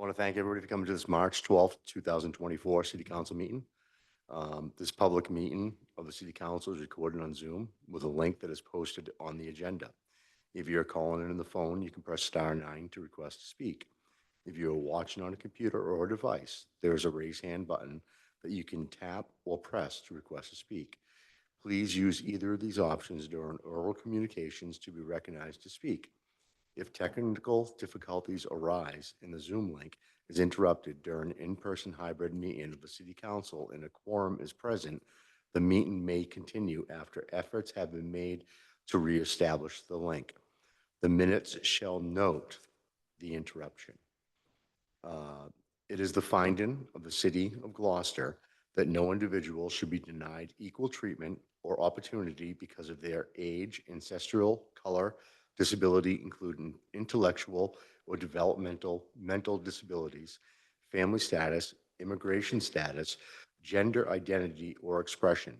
want to thank everybody for coming to this March 12th, 2024 City Council meeting. This public meeting of the City Council is recorded on Zoom with a link that is posted on the agenda. If you're calling in on the phone, you can press *9 to request to speak. If you're watching on a computer or a device, there's a raise hand button that you can tap or press to request to speak. Please use either of these options during oral communications to be recognized to speak. If technical difficulties arise and the Zoom link is interrupted during an in-person hybrid meeting of the City Council and a quorum is present, the meeting may continue after efforts have been made to reestablish the link. The minutes shall note the interruption. It is the finding of the City of Gloucester that no individual should be denied equal treatment or opportunity because of their age, ancestral, color, disability, including intellectual or developmental, mental disabilities, family status, immigration status, gender identity or expression,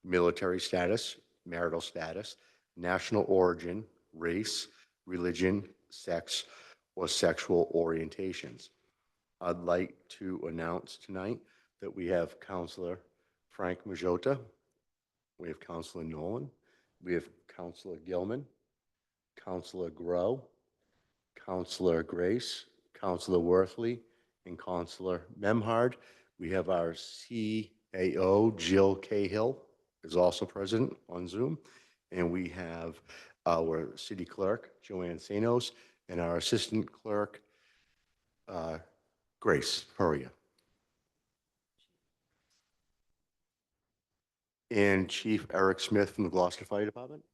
military status, marital status, national origin, race, religion, sex, or sexual orientations. I'd like to announce tonight that we have Councilor Frank Majota, we have Councilor Nolan, we have Councilor Gilman, Councilor Grow, Councilor Grace, Councilor Worthley, and Councilor Memhard. We have our CAO, Jill Cahill, is also present on Zoom. And we have our City Clerk, Joanne Sanos, and our Assistant Clerk, Grace Furrier. And Chief Eric Smith from the Gloucester Fire Department.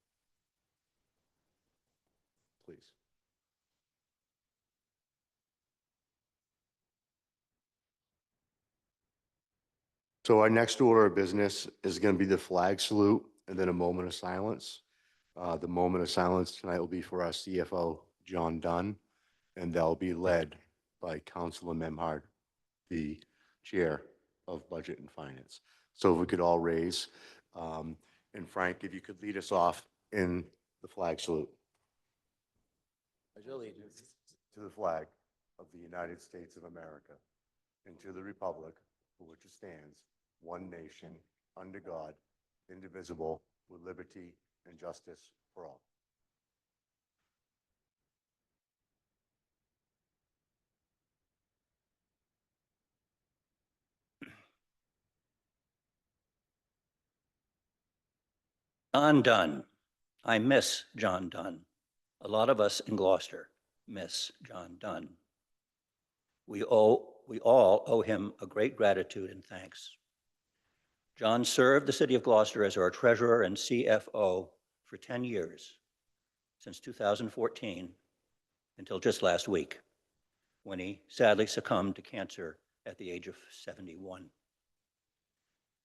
Please. So our next order of business is going to be the flag salute and then a moment of silence. The moment of silence tonight will be for our CFO, John Dunn, and they'll be led by Councilor Memhard, the Chair of Budget and Finance. So if we could all raise, and Frank, if you could lead us off in the flag salute. I pledge allegiance to the flag of the United States of America and to the republic for which it stands, one nation, under God, indivisible, with liberty and justice for all. John Dunn. I miss John Dunn. A lot of us in Gloucester miss John Dunn. We all owe him a great gratitude and thanks. John served the City of Gloucester as our treasurer and CFO for 10 years, since 2014 until just last week, when he sadly succumbed to cancer at the age of 71.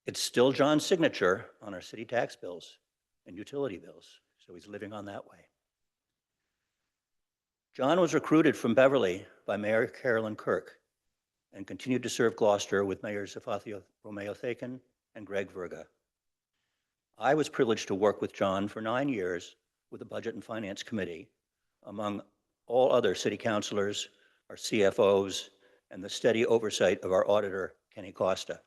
It's still John's signature on our city tax bills and utility bills, so he's living on that way. John was recruited from Beverly by Mayor Carolyn Kirk and continued to serve Gloucester with Mayors Safathio Romeo-Thakin and Greg Verga. I was privileged to work with John for 9 years with the Budget and Finance Committee, among all other city councilors, our CFOs, and the steady oversight of our auditor, Kenny Costa.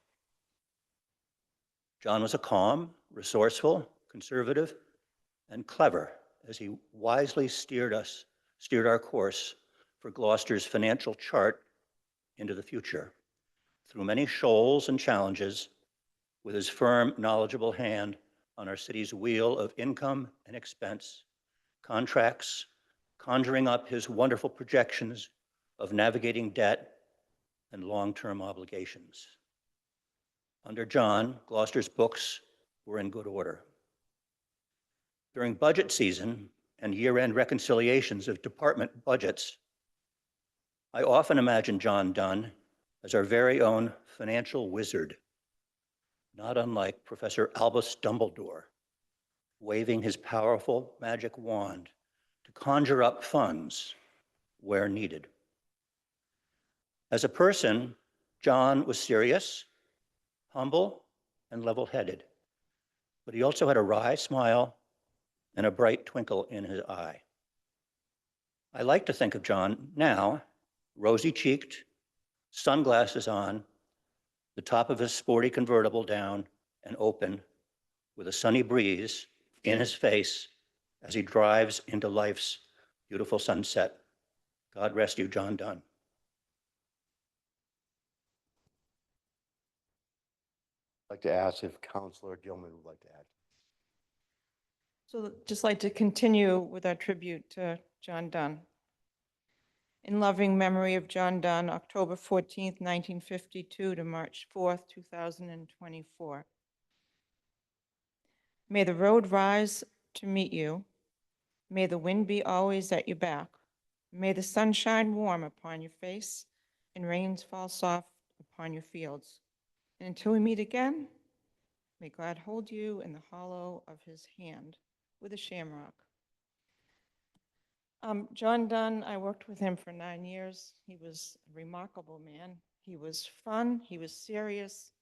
John was a calm, resourceful, conservative, and clever as he wisely steered our course for Gloucester's financial chart into the future through many shoals and challenges, with his firm, knowledgeable hand on our city's wheel of income and expense, contracts, conjuring up his wonderful projections of navigating debt and long-term obligations. Under John, Gloucester's books were in good order. During budget season and year-end reconciliations of department budgets, I often imagine John Dunn as our very own financial wizard, not unlike Professor Albus Dumbledore, waving his powerful magic wand to conjure up funds where needed. As a person, John was serious, humble, and level-headed, but he also had a wry smile and a bright twinkle in his eye. I like to think of John now, rosy-cheeked sunglasses on, the top of his sporty convertible down and open, with a sunny breeze in his face as he drives into life's beautiful sunset. God rest you, John Dunn. I'd like to ask if Counselor Gilman would like to add. So just like to continue with our tribute to John Dunn. In loving memory of John Dunn, October 14th, 1952 to March 4th, 2024. May the road rise to meet you. May the wind be always at your back. May the sun shine warm upon your face and rains fall soft upon your fields. And until we meet again, may God hold you in the hollow of his hand with a shamrock. John Dunn, I worked with him for 9 years. He was a remarkable man. He was fun, he was serious,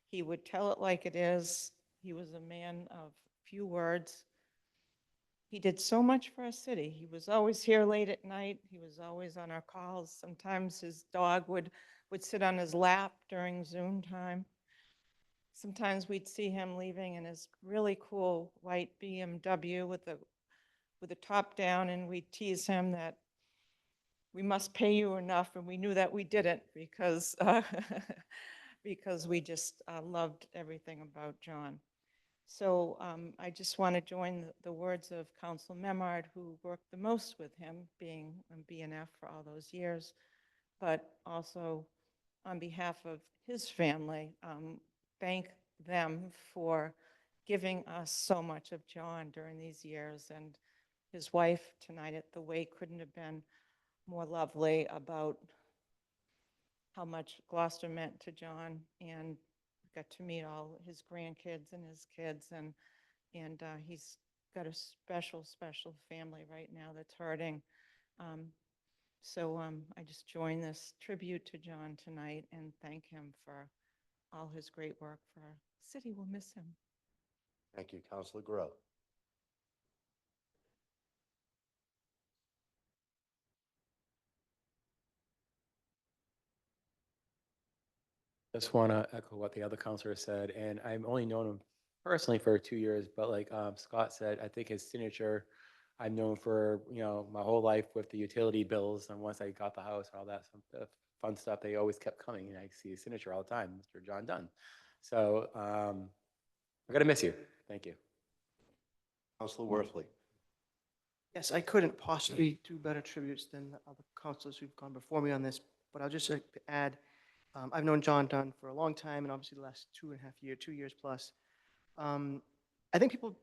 he would tell it like it is. He was a man of few words. He did so much for our city. He was always here late at night. He was always on our calls. Sometimes his dog would sit on his lap during Zoom time. Sometimes we'd see him leaving in his really cool white BMW with the top down, and we'd tease him that we must pay you enough, and we knew that we didn't because because we just loved everything about John. So I just want to join the words of Council Memard, who worked the most with him, being on BNF for all those years, but also on behalf of his family, thank them for giving us so much of John during these years. And his wife tonight at the wake couldn't have been more lovely about how much Gloucester meant to John, and got to meet all his grandkids and his kids, and he's got a special family right now that's hurting. So I just join this tribute to John tonight and thank him for all his great work for our city. We'll miss him. Thank you, Counselor Grow. Just want to echo what the other counselor said, and I've only known him personally for 2 years, but like Scott said, I think his signature, I've known for, my whole life with the utility bills, and once I got the house and all that fun stuff, they always kept coming, and I see his signature all the time, Mr. John Dunn. So I'm going to miss you. Thank you. Counselor Worthley. Yes, I couldn't possibly do better tributes than the other councilors who've gone before me on this, but I'll just like to add, I've known John Dunn for a long time, and obviously the last 2.5 years, 2 years plus. I think people,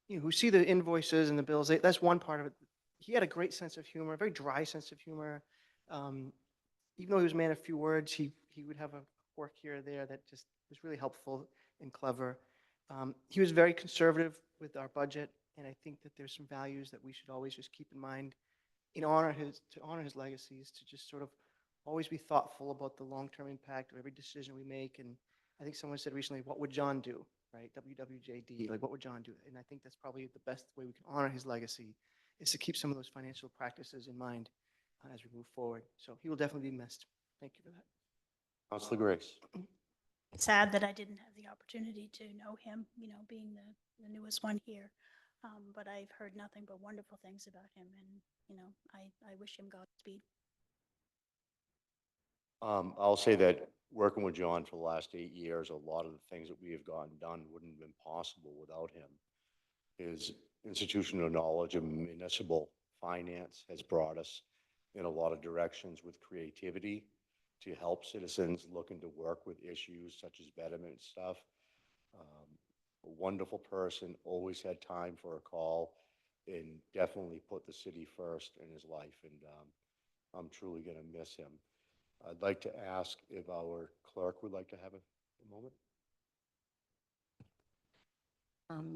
who see the invoices and the bills, that's one part of it. He had a great sense of humor, a very dry sense of humor. Even though he was a man of few words, he would have a quirk here or there that just was really helpful and clever. He was very conservative with our budget, and I think that there's some values that we should always just keep in mind to honor his legacies, to just sort of always be thoughtful about the long-term impact of every decision we make. And I think someone said recently, what would John do, right? WWJD, like what would John do? And I think that's probably the best way we can honor his legacy, is to keep some of those financial practices in mind as we move forward. So he will definitely be missed. Thank you for that. Counselor Grace. It's sad that I didn't have the opportunity to know him, being the newest one here. But I've heard nothing but wonderful things about him, and, I wish him Godspeed. I'll say that working with John for the last 8 years, a lot of the things that we have gotten done wouldn't have been possible without him. His institutional knowledge of municipal finance has brought us in a lot of directions with creativity to help citizens looking to work with issues such as betterment stuff. A wonderful person, always had time for a call, and definitely put the city first in his life. And I'm truly going to miss him. I'd like to ask if our clerk would like to have a moment.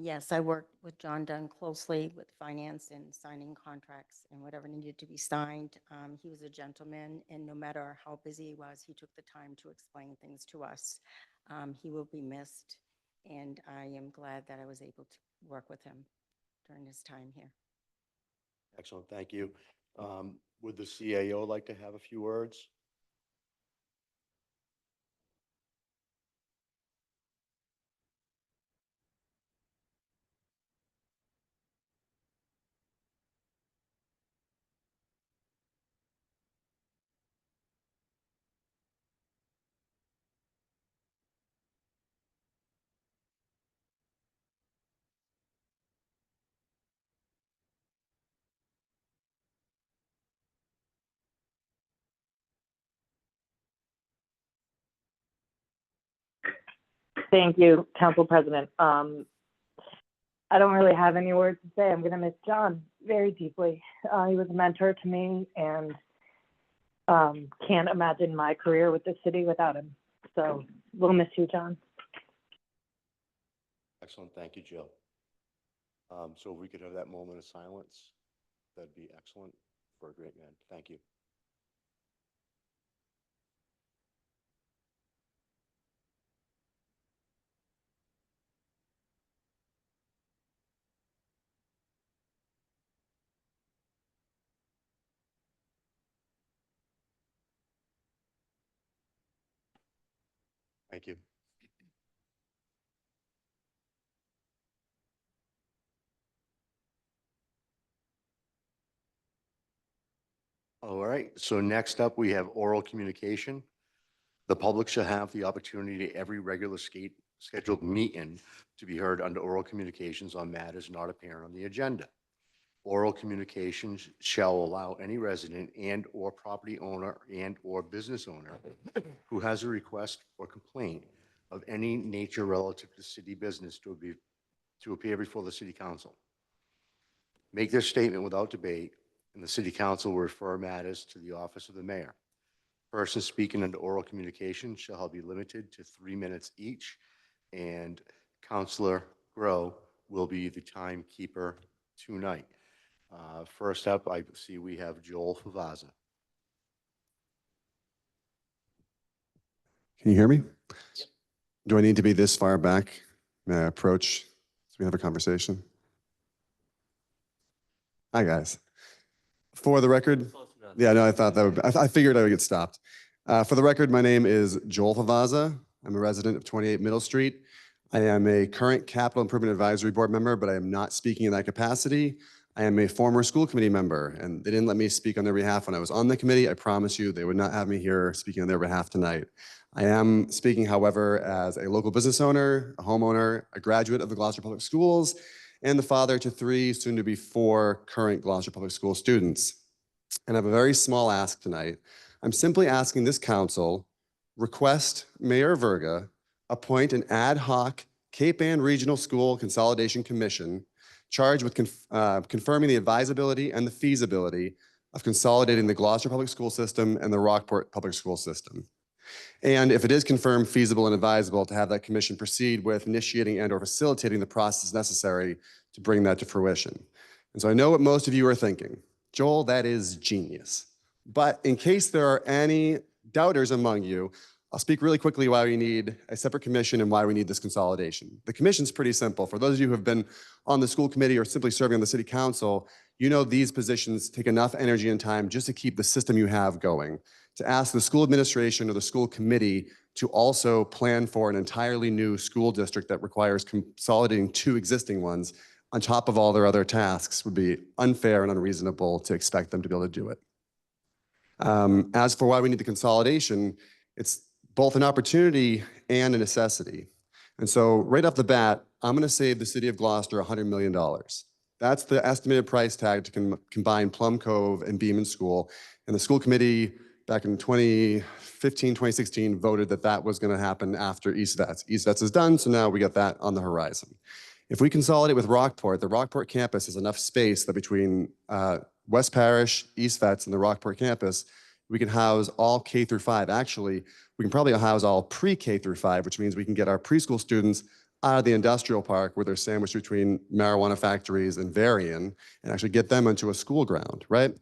Yes, I worked with John Dunn closely with finance and signing contracts and whatever needed to be signed. He was a gentleman, and no matter how busy he was, he took the time to explain things to us. He will be missed, and I am glad that I was able to work with him during his time here. Excellent, thank you. Would the CAO like to have a few words? Thank you, Council President. I don't really have any words to say. I'm going to miss John very deeply. He was a mentor to me, and can't imagine my career with the city without him. So we'll miss you, John. Excellent. Thank you, Jill. So if we could have that moment of silence, that'd be excellent for a great man. Thank you. Thank you. All right, so next up, we have oral communication. The public shall have the opportunity at every regular scheduled meeting to be heard under oral communications on matters not apparent on the agenda. Oral communications shall allow any resident and/or property owner and/or business owner who has a request or complaint of any nature relative to city business to appear before the city council. Make their statement without debate, and the city council will refer matters to the office of the mayor. Persons speaking under oral communication shall be limited to 3 minutes each, and Councilor Grow will be the timekeeper tonight. First up, I see we have Joel Favaza. Can you hear me? Do I need to be this far back? May I approach so we have a conversation? Hi, guys. For the record, yeah, no, I thought that would be, I figured I would get stopped. For the record, my name is Joel Favaza. I'm a resident of 28 Middle Street. I am a current Capital Improvement Advisory Board member, but I am not speaking in that capacity. I am a former school committee member, and they didn't let me speak on their behalf when I was on the committee. I promise you, they would not have me here speaking on their behalf tonight. I am speaking, however, as a local business owner, a homeowner, a graduate of the Gloucester Public Schools, and the father to 3, soon to be 4 current Gloucester Public School students. And I have a very small ask tonight. I'm simply asking this council request Mayor Verga appoint an ad hoc Cape Ann Regional School Consolidation Commission charged with confirming the advisability and the feasibility of consolidating the Gloucester Public School System and the Rockport Public School System. And if it is confirmed feasible and advisable, to have that commission proceed with initiating and/or facilitating the process necessary to bring that to fruition. And so I know what most of you are thinking. Joel, that is genius. But in case there are any doubters among you, I'll speak really quickly why we need a separate commission and why we need this consolidation. The commission's pretty simple. For those of you who have been on the school committee or simply serving on the city council, you know these positions take enough energy and time just to keep the system you have going. To ask the school administration or the school committee to also plan for an entirely new school district that requires consolidating 2 existing ones on top of all their other tasks would be unfair and unreasonable to expect them to be able to do it. As for why we need the consolidation, it's both an opportunity and a necessity. And so right off the bat, I'm going to save the city of Gloucester $100 million. That's the estimated price tag to combine Plum Cove and Beaman School. And the school committee back in 2015, 2016 voted that that was going to happen after East Vets. East Vets is done, so now we got that on the horizon. If we consolidate with Rockport, the Rockport campus has enough space that between West Parish, East Vets, and the Rockport campus, we can house all K through 5. Actually, we can probably house all pre-K through 5, which means we can get our preschool students out of the industrial park where they're sandwiched between marijuana factories and Varian and actually get them into a school ground, right?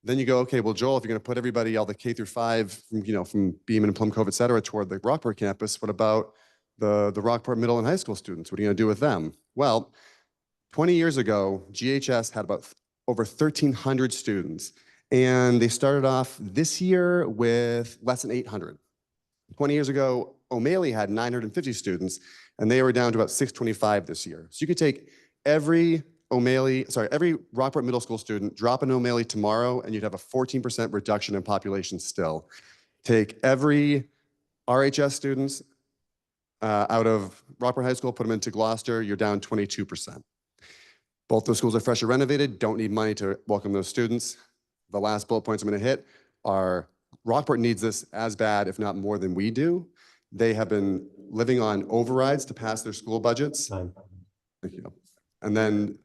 Then you go, okay, well, Joel, if you're going to put everybody, all the K through 5, from Beaman and Plum Cove, et cetera, toward the Rockport campus, what about the Rockport middle and high school students? What are you going to do with them? Well, 20 years ago, GHS had about over 1,300 students, and they started off this year with less than 800. 20 years ago, O'Malley had 950 students, and they were down to about 625 this year. So you could take every Rockport Middle School student, drop an O'Malley tomorrow, and you'd have a 14% reduction in population still. Take every RHS students out of Rockport High School, put them into Gloucester, you're down 22%. Both those schools are fresh or renovated, don't need money to welcome those students. The last bullet points I'm going to hit are Rockport needs this as bad, if not more than we do. They have been living on overrides to pass their school budgets. Thank you. And then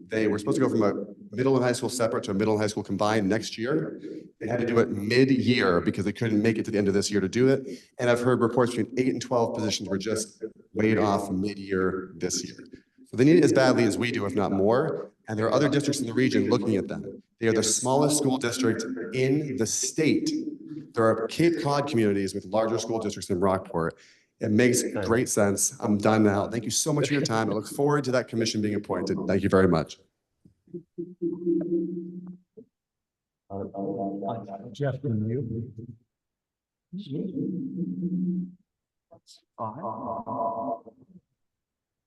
they were supposed to go from a middle and high school separate to a middle and high school combined next year. They had to do it mid-year because they couldn't make it to the end of this year to do it. And I've heard reports between 8 and 12 positions were just laid off mid-year this year. So they need it as badly as we do, if not more. And there are other districts in the region looking at them. They are the smallest school district in the state. There are Cape Cod communities with larger school districts than Rockport. It makes great sense. I'm done now. Thank you so much for your time. I look forward to that commission being appointed. Thank you very much. Jeff, you.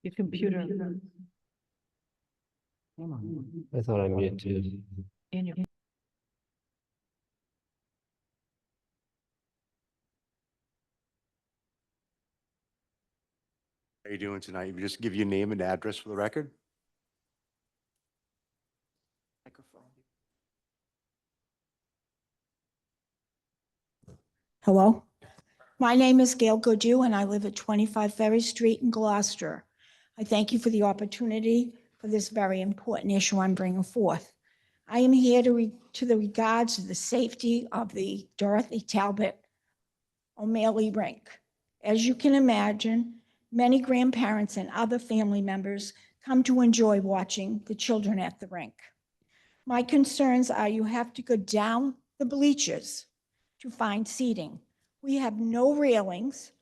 Your computer. I thought I muted. In your. How are you doing tonight? You just give your name and address for the record? Microphone. Hello, my name is Gail Goodue, and I live at 25 Ferry Street in Gloucester. I thank you for the opportunity for this very important issue I'm bringing forth. I am here to the regards of the safety of the Dorothy Talbot O'Malley Rink. As you can imagine, many grandparents and other family members come to enjoy watching the children at the rink. My concerns are you have to go down the bleachers to find seating. We have no railings,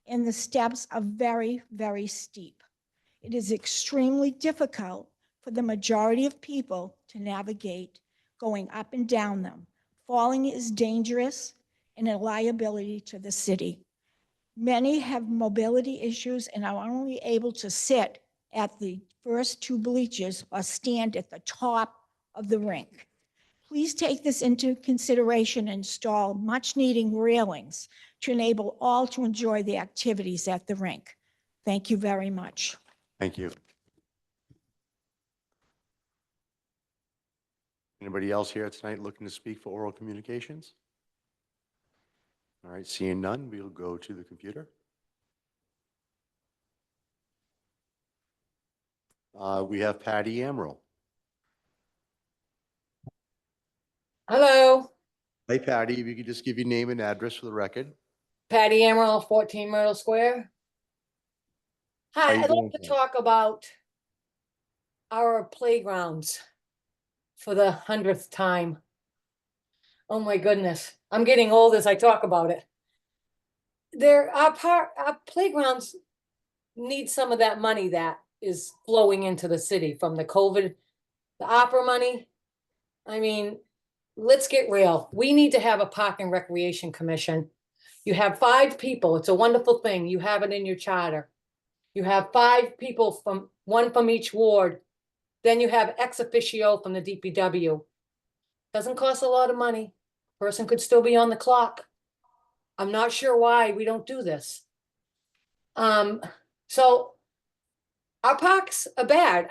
and the steps are very, very steep. It is extremely difficult for the majority of people to navigate going up and down them. Falling is dangerous and a liability to the city. Many have mobility issues and are only able to sit at the first two bleachers or stand at the top of the rink. Please take this into consideration and install much-needed railings to enable all to enjoy the activities at the rink. Thank you very much. Thank you. Anybody else here tonight looking to speak for oral communications? All right, seeing none, we'll go to the computer. We have Patty Amaral. Hello, Hey, Patty, if you could just give your name and address for the record. Patty Amaral, 14 Myrtle Square. How Hi, you I'd doing like to tonight? talk about our playgrounds for the 100th time. Oh my goodness, I'm getting old as I talk about it. Our playgrounds need some of that money that is flowing into the city from the COVID, the opera money. I mean, let's get real. We need to have a park and recreation commission. You have 5 people. It's a wonderful thing. You have it in your charter. You have 5 people one from each ward. Then you have ex officio from the DPW. Doesn't cost a lot of money. Person could still be on the clock. I'm not sure why we don't do this. So our parks are bad.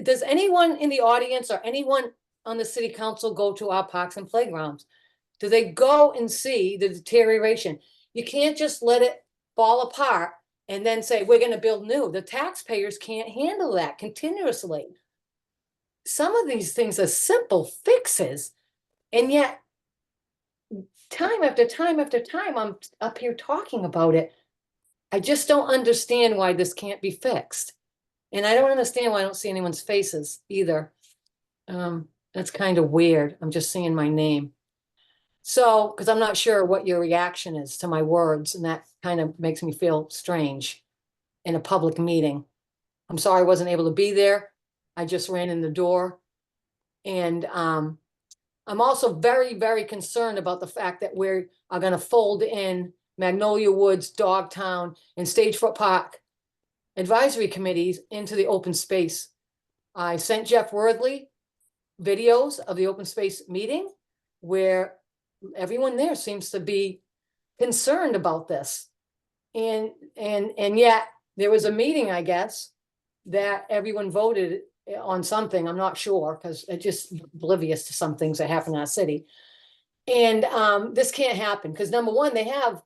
Does anyone in the audience or anyone on the city council go to our parks and playgrounds? Do they go and see the deterioration? You can't just let it fall apart and then say, we're going to build new. The taxpayers can't handle that continuously. Some of these things are simple fixes, and yet time after time after time, I'm up here talking about it. I just don't understand why this can't be fixed. And I don't understand why I don't see anyone's faces either. That's kind of weird. I'm just seeing my name. So, because I'm not sure what your reaction is to my words, and that kind of makes me feel strange in a public meeting. I'm sorry I wasn't able to be there. I just ran in the door. And I'm also very, very concerned about the fact that we are going to fold in Magnolia Woods, Dogtown, and Stagefoot Park advisory committees into the open space. I sent Jeff Worthley videos of the open space meeting where everyone there seems to be concerned about this. And yet there was a meeting, I guess, that everyone voted on something. I'm not sure, because it's just oblivious to some things that happen in our city. And this can't happen because, number one, they have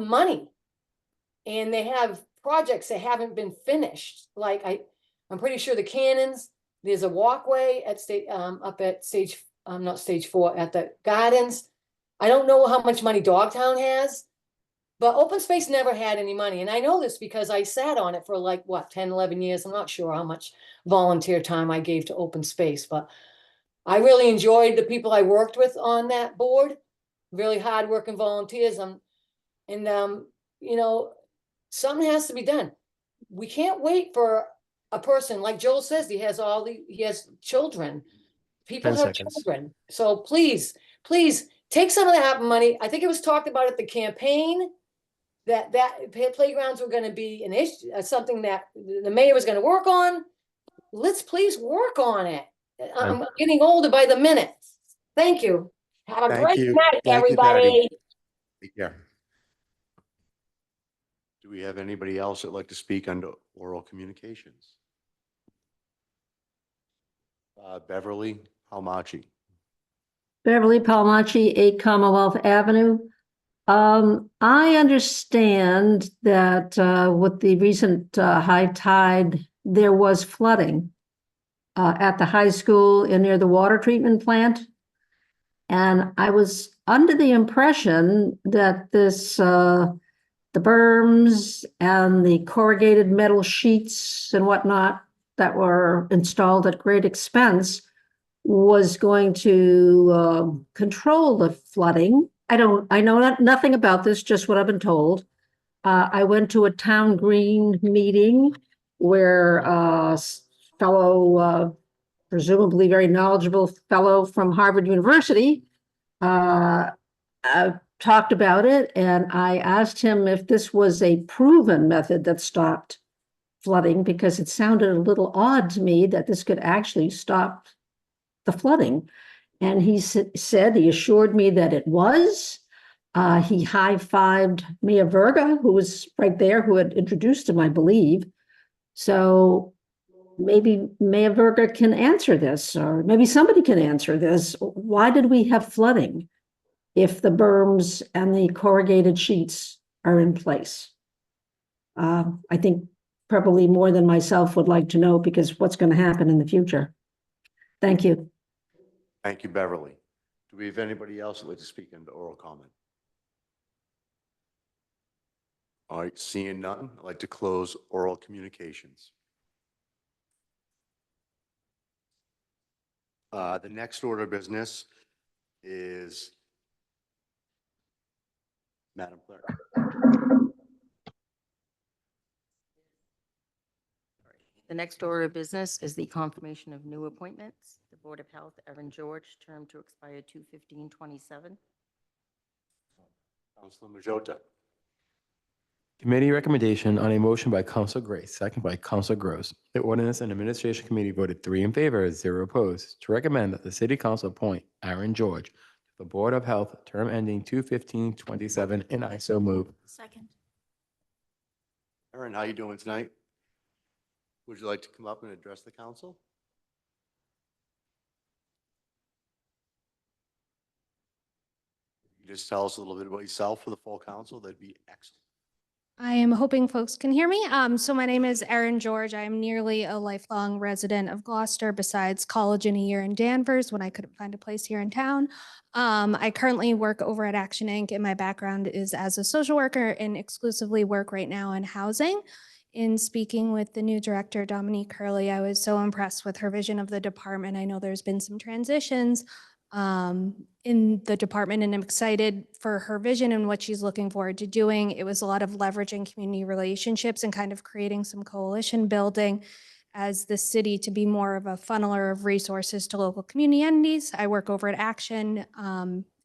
money. and they have projects that haven't been finished. Like I'm pretty sure the cannons, there's a walkway at up at not stage 4, at the gardens. I don't know how much money Dogtown has, but open space never had any money. And I know this because I sat on it for like, what, 10, 11 years. I'm not sure how much volunteer time I gave to open space, but I really enjoyed the people I worked with on that board, really hardworking volunteers. You know, something has to be done. We can't wait for a person, like Joel says, he has children. People 10 have seconds. children. So please, please take some of that money. I think it was talked about at the campaign that playgrounds were going to be an issue, something that the mayor was going to work on. Let's please work on it. I'm getting older by the minute. Thank you. Have a Thank great you. night, Thank you, Patty. everybody. Take care. Do we have anybody else that'd like to speak under oral communications? Beverly Palmachi. Beverly Palmachi, 8 Commonwealth Avenue. I understand that with the recent high tide, there was flooding at the high school and near the water treatment plant. And I was under the impression that the berms and the corrugated metal sheets and whatnot that were installed at great expense was going to control the flooding. I know nothing about this, just what I've been told. I went to a town green meeting where fellow, presumably very knowledgeable fellow from Harvard University talked about it, and I asked him if this was a proven method that stopped flooding, because it sounded a little odd to me that this could actually stop the flooding. And he he assured me that it was. He high-fived Mia Verga, who was right there, who had introduced him, I believe. So maybe Mia Verga can answer this, or maybe somebody can answer this. Why did we have flooding if the berms and the corrugated sheets are in place? I think probably more than myself would like to know, because what's going to happen in the future. Thank you. Thank you, Beverly. Do we have anybody else that'd like to speak under oral comment? All right, seeing none, I'd like to close oral communications. The next order of business is, Madam Clerk. The next order of business is the confirmation of new appointments. The Board of Health, Erin George, term to expire 2/15/27. Councilor Majota. Committee recommendation on a motion by Council Grace, second by Council Gross. The Ordinance and Administration Committee voted 3 in favor, 0 opposed, to recommend that the City Council appoint Erin George to the Board of Health, term ending 2/15/27, and I so move. Second. Erin, how you doing tonight? Would you like to come up and address the council? You just tell us a little bit about yourself for the full council, that'd be excellent. I am hoping folks can hear me. So my name is Erin George. I am nearly a lifelong resident of Gloucester, besides college and a year in Danvers when I couldn't find a place here in town. I currently work over at Action Inc. and my background is as a social worker and exclusively work right now in housing. In speaking with the new director, Dominique Curley, I was so impressed with her vision of the department. I know there's been some transitions in the department, and I'm excited for her vision and what she's looking forward to doing. It was a lot of leveraging community relationships and kind of creating some coalition building as the city to be more of a funneler of resources to local community entities. I work over at Action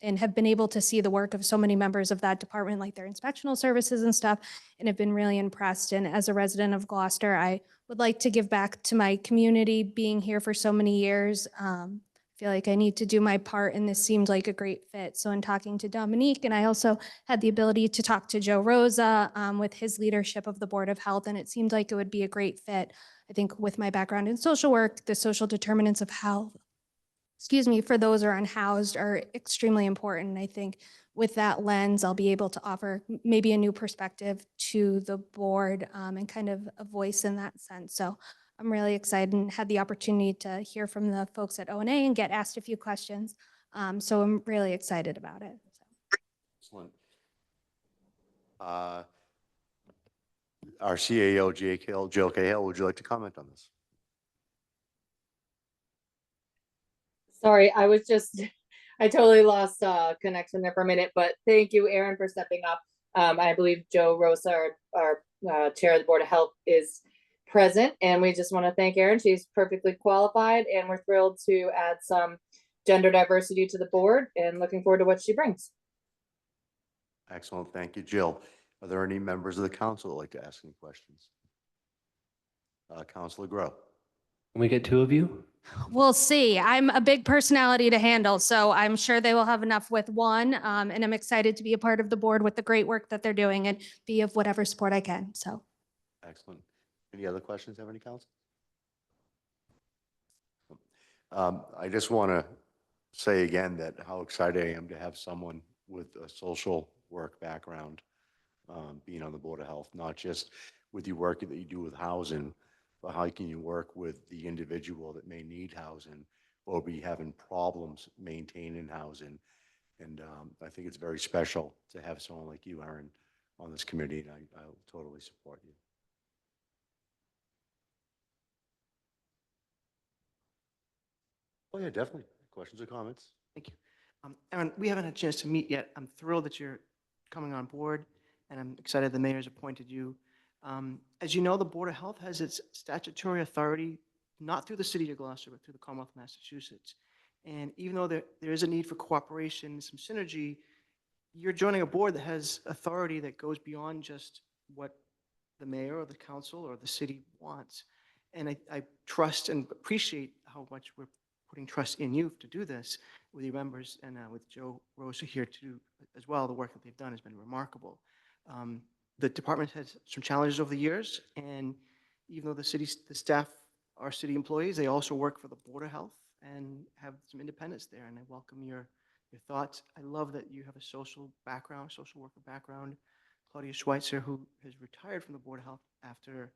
and have been able to see the work of so many members of that department, like their inspectional services and stuff, and have been really impressed. And as a resident of Gloucester, I would like to give back to my community, being here for so many years. Feel like I need to do my part, and this seemed like a great fit. So in talking to Dominique, and I also had the ability to talk to Joe Rosa with his leadership of the Board of Health, and it seemed like it would be a great fit. I think with my background in social work, the social determinants of health excuse me, for those who are unhoused are extremely important. I think with that lens, I'll be able to offer maybe a new perspective to the board and kind of a voice in that sense. So I'm really excited and had the opportunity to hear from the folks at O&A and get asked a few questions. So I'm really excited about it. Excellent. Our CAO, Jill Cahill, would you like to comment on this? Sorry, I was just, I totally lost connection there for a minute, but thank you, Aaron, for stepping up. I believe Joe Rosa, our Chair of the Board of Health, is present, and we just want to thank Aaron. She's perfectly qualified, and we're thrilled to add some gender diversity to the board and looking forward to what she brings. Excellent. Thank you, Jill. Are there any members of the council that would like to ask any questions? Councilor Grow. Can we get two of you? We'll see. I'm a big personality to handle, so I'm sure they will have enough with one. And I'm excited to be a part of the board with the great work that they're doing and be of whatever support I can. So Excellent. Any other questions, have any council? I just want to say again that how excited I am to have someone with a social work background being on the Board of Health, not just with the work that you do with housing, but how can you work with the individual that may need housing or be having problems maintaining housing. And I think it's very special to have someone like you, Aaron, on this committee, and I will totally support you. Oh, yeah, definitely. Questions or comments? Thank you. Aaron, we haven't had a chance to meet yet. I'm thrilled that you're coming on board, and I'm excited the mayor's appointed you. As you know, the Board of Health has its statutory authority, not through the city of Gloucester, but through the Commonwealth of Massachusetts. And even though there is a need for cooperation and some synergy, you're joining a board that has authority that goes beyond just what the mayor or the council or the city wants. And I trust and appreciate how much we're putting trust in you to do this with your members and with Joe Rosa here to do as well. The work that they've done has been remarkable. The department has some challenges over the years, and even though the staff are city employees, they also work for the Board of Health and have some independence there, and I welcome your thoughts. I love that you have a social background, social worker background. Claudia Schweitzer, who has retired from the Board of Health after,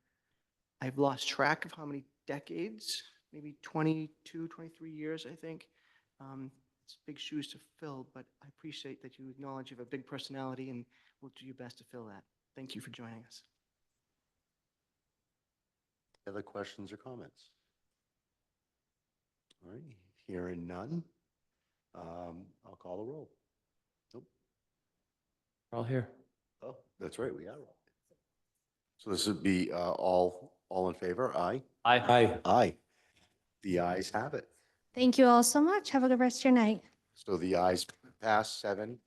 I've lost track of how many decades, maybe 22, 23 years, I think. It's big shoes to fill, but I appreciate that you acknowledge you have a big personality and will do your best to fill that. Thank you for joining us. Other questions or comments? All right, hearing none, I'll call the roll. Nope. We're all here. Oh, that's right, we are all. So this would be all in favor? Aye? Aye. Aye. The ayes have it. thank you all so much. Have a good rest of your night. So the ayes pass, 7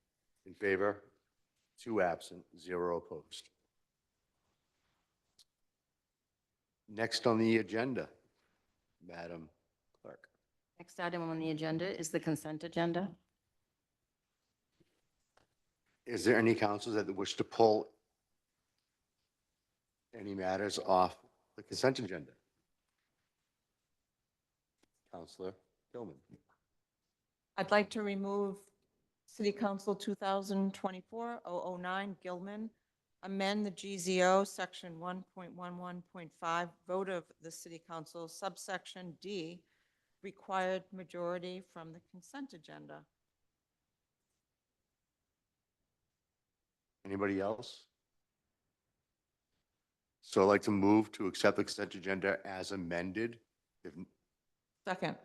in favor, 2 absent, 0 opposed. Next on the agenda, Madam Clerk. Next item on the agenda is the consent agenda. Is there any councils that wish to pull any matters off the consent agenda? Councilor Gilman. I'd like to remove City Council 2024-009 Gilman, amend the GZO Section 1.11.5, vote of the City Council, subsection D, required majority from the consent agenda. Anybody else? So I'd like to move to accept the consent agenda as amended. If Second.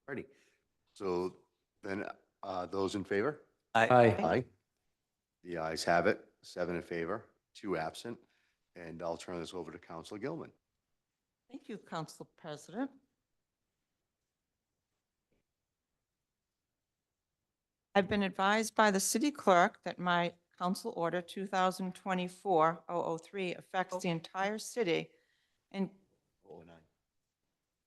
ready. So then those in favor? Aye. Aye. The ayes have it, 7 in favor, 2 absent, and I'll turn this over to Councilor Gilman. Thank you, Council President. I've been advised by the city clerk that my Council Order 2024-003 affects the entire city and, Oh, and aye.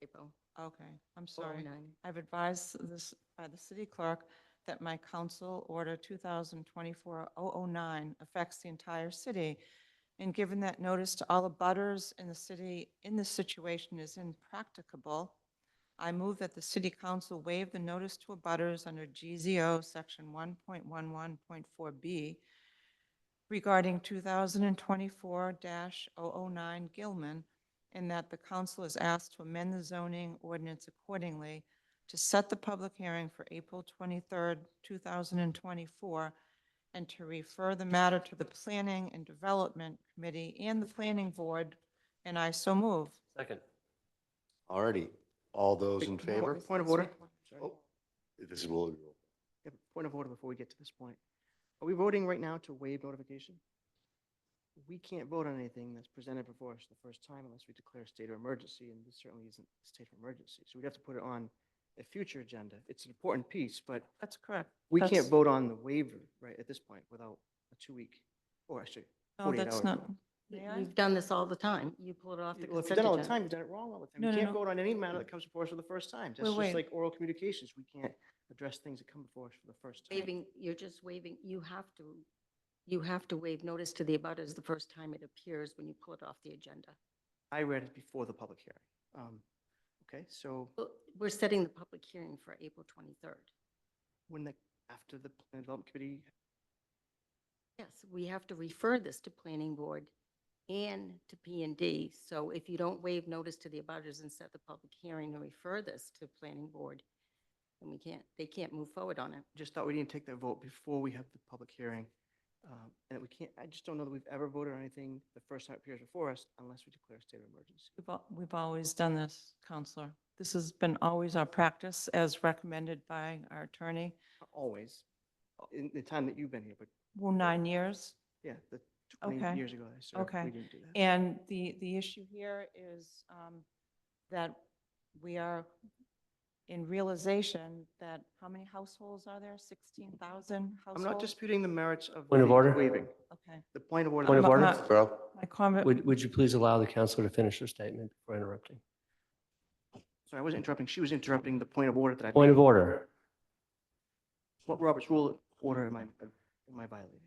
April okay, I'm sorry. 409. I've advised this by the city clerk that my Council Order 2024-009 affects the entire city. And given that notice to all the butters in the city in this situation is impracticable, I move that the city council waive the notice to abutters under GZO section 1.11.4B regarding 2024-009 Gilman, and that the council is asked to amend the zoning ordinance accordingly to set the public hearing for April 23rd, 2024, and to refer the matter to the Planning and Development Committee and the Planning Board, and I so move. Second. Alrighty, all those in Wait, favor? Point of order. Sorry. Oh, this is Willoughby rule. Yeah, point of order before we get to this point. Are we voting right now to waive notification? We can't vote on anything that's presented before us the first time unless we declare a state of emergency, and this certainly isn't a state of emergency. So we'd have to put it on a future agenda. It's an important piece, but That's correct. we That's- can't vote on the waiver, right, at this point without a 2-week, or actually, No, 48 that's hours. not. May I? We've done this all the time. You pull it off the Well, if you've consent done it all the agenda. time, you've done it wrong all the time. No, We no, can't no. vote on any matter that comes before us for the first time. That's Wait. just like oral communications. We can't address things that come before us for the first time. Waiving, you're just waiving, you have to waive notice to the abutters the first time it appears when you pull it off the agenda. I read it before the public hearing. Okay, so Well, we're setting the public hearing for April 23rd. after the Plan Development Committee, Yes, we have to refer this to Planning Board and to P&D. So if you don't waive notice to the abutters and set the public hearing and refer this to Planning Board, then they can't move forward on it. just thought we didn't take that vote before we have the public hearing. And we can't, I just don't know that we've ever voted on anything the first time it appears before us unless we declare a state of emergency. We've always done this, Counselor. This has been always our practice as recommended by our attorney. Not always, in the time that you've been here, but Well, 9 years. yeah, the 20 Okay. years ago I served, Okay. we didn't do that. And the issue here is that we are in realization that how many households are there? 16,000 households? I'm not disputing the merits of Point of the order? waiving. Okay. The point of order. Point of I'm order? not- Bro, My comment, Would you please allow the counselor to finish their statement before interrupting? Sorry, I wasn't interrupting. She was interrupting the point of order that I. Point made. of order. What Robert's rule order am I violating?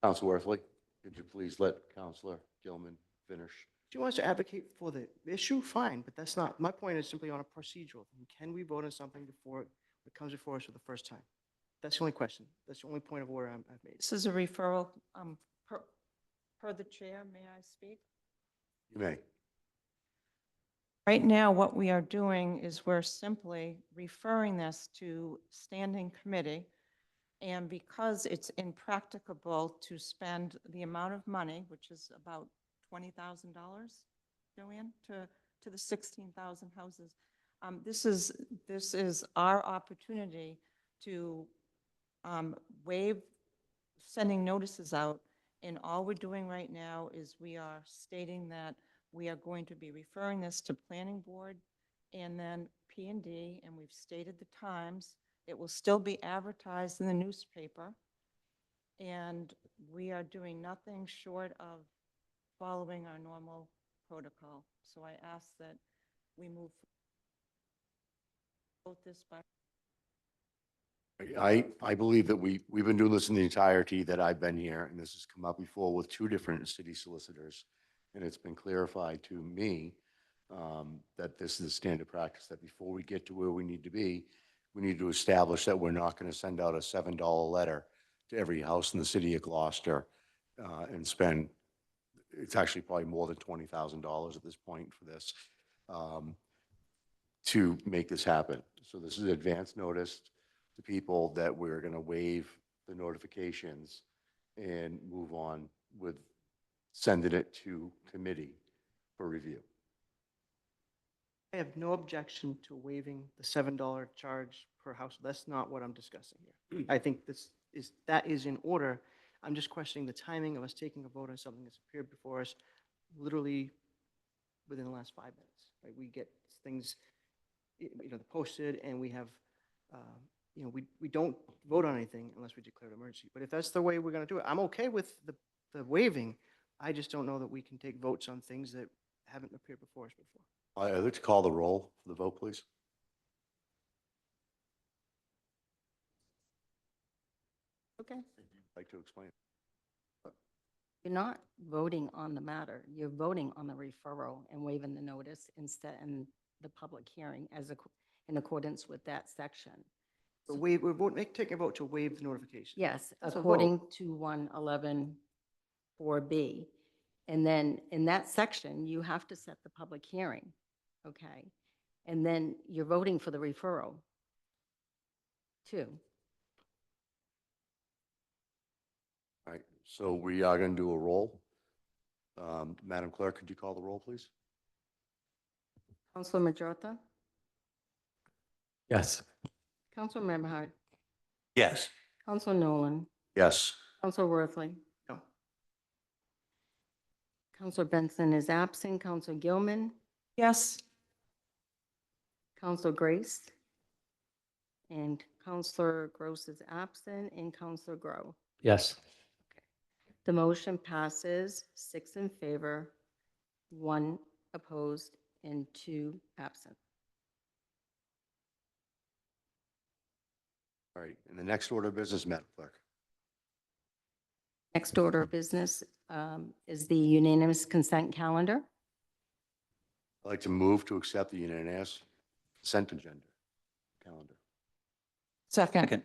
Counsel Worthley, could you please let Counselor Gilman finish? She wants to advocate for the issue, fine, but that's not, my point is simply on a procedural thing. Can we vote on something before it comes before us for the first time? That's the only question. That's the only point of order I've made. this is a referral, per the chair, may I speak? You may. Right now, what we are doing is we're simply referring this to standing committee. And because it's impracticable to spend the amount of money, which is about $20,000, Joanne, to the 16,000 houses, this is our opportunity to waive sending notices out. And all we're doing right now is we are stating that we are going to be referring this to Planning Board and then P&D, and we've stated the times. It will still be advertised in the newspaper, and we are doing nothing short of following our normal protocol. So I ask that we move vote this by. I believe that we've been doing this in the entirety that I've been here, and this has come up before with 2 different city solicitors. And it's been clarified to me that this is standard practice, that before we get to where we need to be, we need to establish that we're not going to send out a $7 letter to every house in the city of Gloucester and spend, it's actually probably more than $20,000 at this point for this, to make this happen. So this is advance notice to people that we're going to waive the notifications and move on with sending it to committee for review. I have no objection to waiving the $7 charge per house. That's not what I'm discussing here. I think that is in order. I'm just questioning the timing of us taking a vote on something that's appeared before us literally within the last 5 minutes. Right? We get things, posted, and we have, we don't vote on anything unless we declare an emergency. But if that's the way we're going to do it, I'm okay with the waiving. I just don't know that we can take votes on things that haven't appeared before us before. I'd like to call the roll for the vote, please. Okay. I'd like to explain. You're not voting on the matter. You're voting on the referral and waiving the notice instead and the public hearing in accordance with that section. But taking a vote to waive the notification. Yes, That's a according vote. to 111-4B. And then in that section, you have to set the public hearing, okay? And then you're voting for the referral, too. All right, so we are going to do a roll. Madam Clerk, could you call the roll, please? Counselor Majota, Yes. Counselor Memhard, Yes. Counselor Nolan, Yes. Counselor Worthley. No. Counselor Benson is absent. Counselor Gilman, Yes. Counselor Grace, and Counselor Gross is absent, and Counselor Grow. Yes. The motion passes 6 in favor, 1 opposed, and 2 absent. All right, and the next order of business, Madam Clerk. Next order of business is the unanimous consent calendar. I'd like to move to accept the unanimous consent agenda calendar. Second. Second.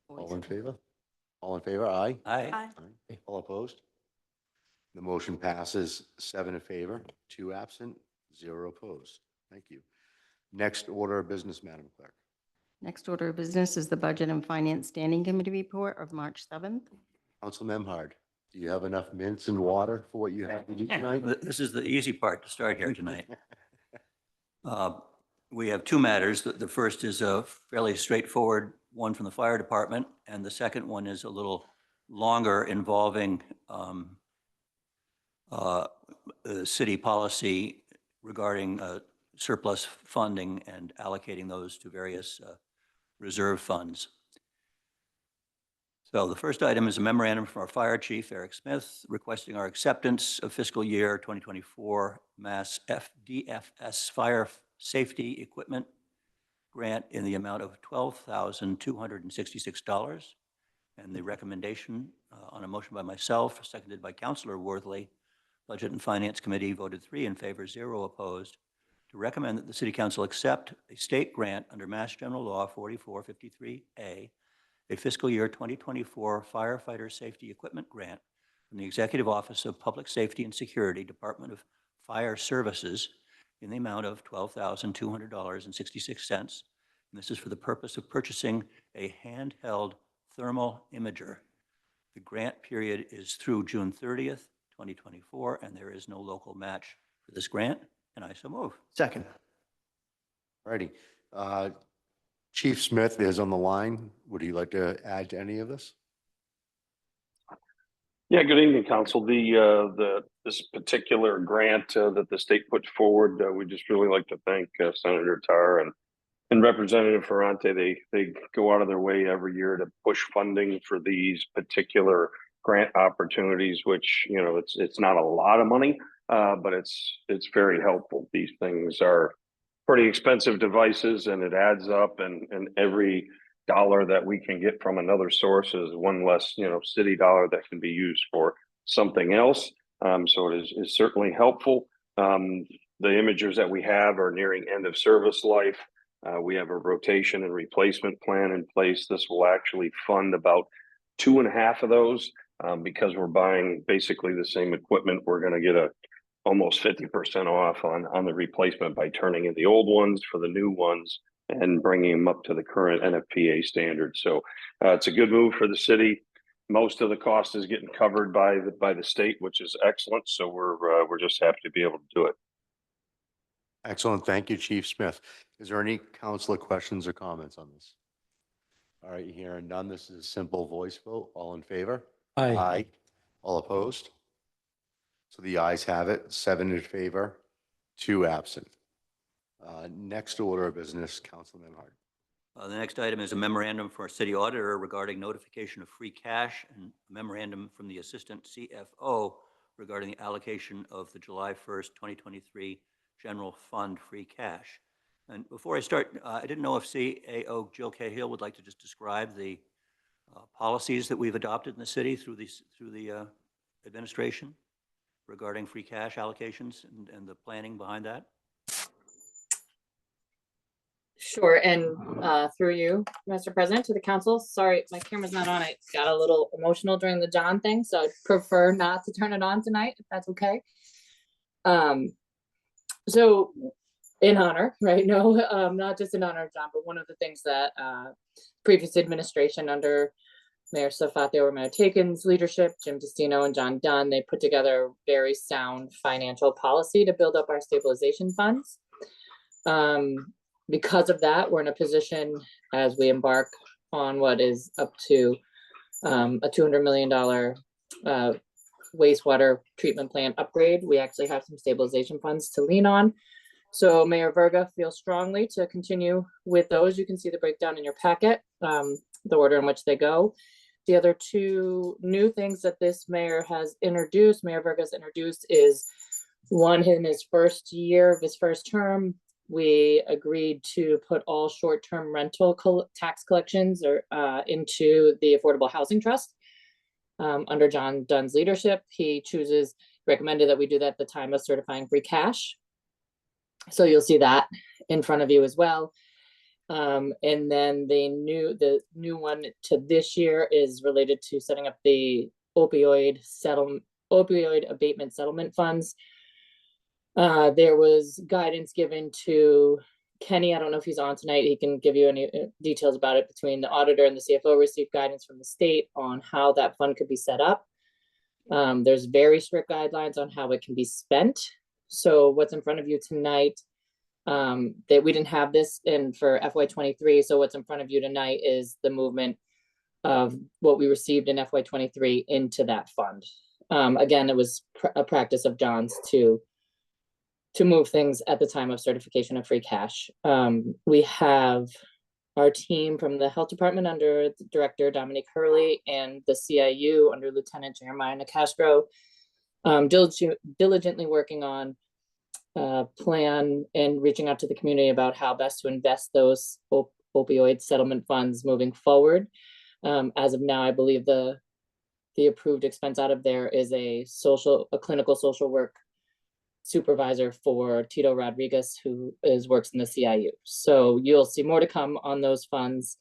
All in favor? All in favor? Aye. Aye. Aye. Aye. All opposed? The motion passes 7 in favor, 2 absent, 0 opposed. Thank you. Next order of business, Madam Clerk. Next order of business is the Budget and Finance Standing Committee report of March 7th. Council Memhard, do you have enough mints and water for what you have to do tonight? This is the easy part to start here tonight. We have 2 matters. The first is a fairly straightforward one from the fire department, and the second one is a little longer, involving city policy regarding surplus funding and allocating those to various reserve funds. So the first item is a memorandum from our fire chief, Eric Smith, requesting our acceptance of fiscal year 2024 Mass DFS Fire Safety Equipment Grant in the amount of $12,266. And the recommendation on a motion by myself, seconded by Councilor Worthley, Budget and Finance Committee voted 3 in favor, 0 opposed, to recommend that the City Council accept a state grant under Mass General Law 4453A, a fiscal year 2024 firefighter safety equipment grant from the Executive Office of Public Safety and Security, Department of Fire Services, in the amount of $12,200.66. And this is for the purpose of purchasing a handheld thermal imager. The grant period is through June 30th, 2024, and there is no local match for this grant, and I so move. Second. All righty. Chief Smith is on the line. Would you like to add to any of this? Yeah, good evening, Council. This particular grant that the state put forward, we just really like to thank Senator Tarr and Representative Ferrante. They go out of their way every year to push funding for these particular grant opportunities, which, you know, it's not a lot of money, but it's very helpful. These things are pretty expensive devices, and it adds up, and every dollar that we can get from another source is one less, you know, city dollar that can be used for something else. So it is certainly helpful. The imagers that we have are nearing end of service life. We have a rotation and replacement plan in place. This will actually fund about 2.5 of those. Because we're buying basically the same equipment, we're going to get almost 50% off on the replacement by turning in the old ones for the new ones and bringing them up to the current NFPA standards. So it's a good move for the city. Most of the cost is getting covered by the state, which is excellent. So we're just happy to be able to do it. Excellent. Thank you, Chief Smith. Is there any councilor questions or comments on this? All right, hearing none, this is a simple voice vote. All in favor? Aye. All opposed? So the ayes have it, 7 in favor, 2 absent. Next order of business, Councilman Hart. The next item is a memorandum for our city auditor regarding notification of free cash, and a memorandum from the Assistant CFO regarding the allocation of the July 1st, 2023 general fund free cash. And before I start, I didn't know if CAO Jill Cahill would like to just describe the policies that we've adopted in the city through the administration regarding free cash allocations and the planning behind that. Sure, and through you, Mr. President, to the council, sorry, my camera's not on. It got a little emotional during the John thing, so I'd prefer not to turn it on tonight, if that's okay. So in honor, right? No, not just in honor of John, but one of the things that previous administration under Mayor Safatio Ramataken's leadership, Jim Destino and John Dunn, they put together a very sound financial policy to build up our stabilization funds. Because of that, we're in a position as we embark on what is up to a $200 million wastewater treatment plant upgrade. We actually have some stabilization funds to lean on. So Mayor Verga feels strongly to continue with those. You can see the breakdown in your packet, the order in which they go. The other two new things that this mayor has introduced, Mayor Verga has introduced, is one, in his first year of his first term, we agreed to put all short-term rental tax collections into the Affordable Housing Trust. Under John Dunn's leadership, he recommended that we do that at the time of certifying free cash. So you'll see that in front of you as well. And then the new one to this year is related to setting up the opioid abatement settlement funds. There was guidance given to Kenny. I don't know if he's on tonight. He can give you any details about it. Between the auditor and the CFO received guidance from the state on how that fund could be set up. There's very strict guidelines on how it can be spent. So what's in front of you tonight, that we didn't have this in for FY23. So what's in front of you tonight is the movement of what we received in FY23 into that fund. Again, it was a practice of John's to move things at the time of certification of free cash. We have our team from the health department under the director Dominique Hurley and the CIU under Lieutenant Jeremiah Nicastro, diligently working on plan and reaching out to the community about how best to invest those opioid settlement funds moving forward. As of now, I believe the approved expense out of there is a clinical social work supervisor for Tito Rodriguez, who works in the CIU. So you'll see more to come on those funds.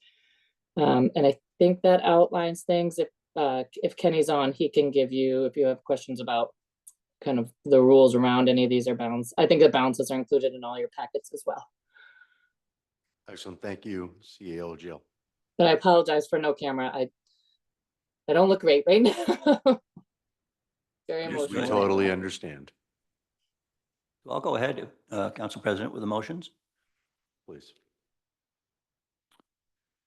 And I think that outlines things. If Kenny's on, he can give you, if you have questions about kind of the rules around any of these are balanced. I think the balances are included in all your packets as well. Excellent. Thank you, CAO Jill. But I apologize for no camera. I don't look great right now. Very emotional. We totally understand. So I'll go ahead, Council President, with the motions. Please.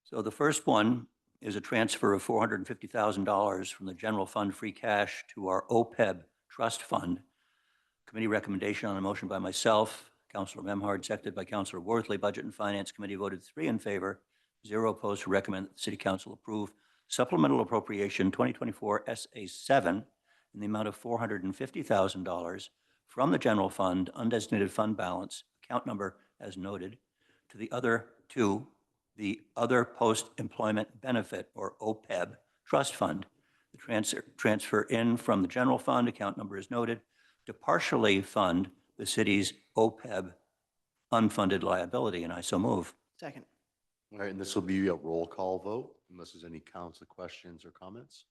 So the first one is a transfer of $450,000 from the general fund free cash to our OPEB trust fund. Committee recommendation on a motion by myself, Councilor Memhard, seconded by Councilor Worthley. Budget and Finance Committee voted 3 in favor, 0 opposed, to recommend that the City Council approve supplemental appropriation 2024 SA7 in the amount of $450,000 from the general fund undesignated fund balance account number as noted to the other post-employment benefit, or OPEB trust fund. The transfer in from the general fund account number is noted to partially fund the city's OPEB unfunded liability, and I so move. Second. All right, and this will be a roll call vote unless there's any council questions or comments.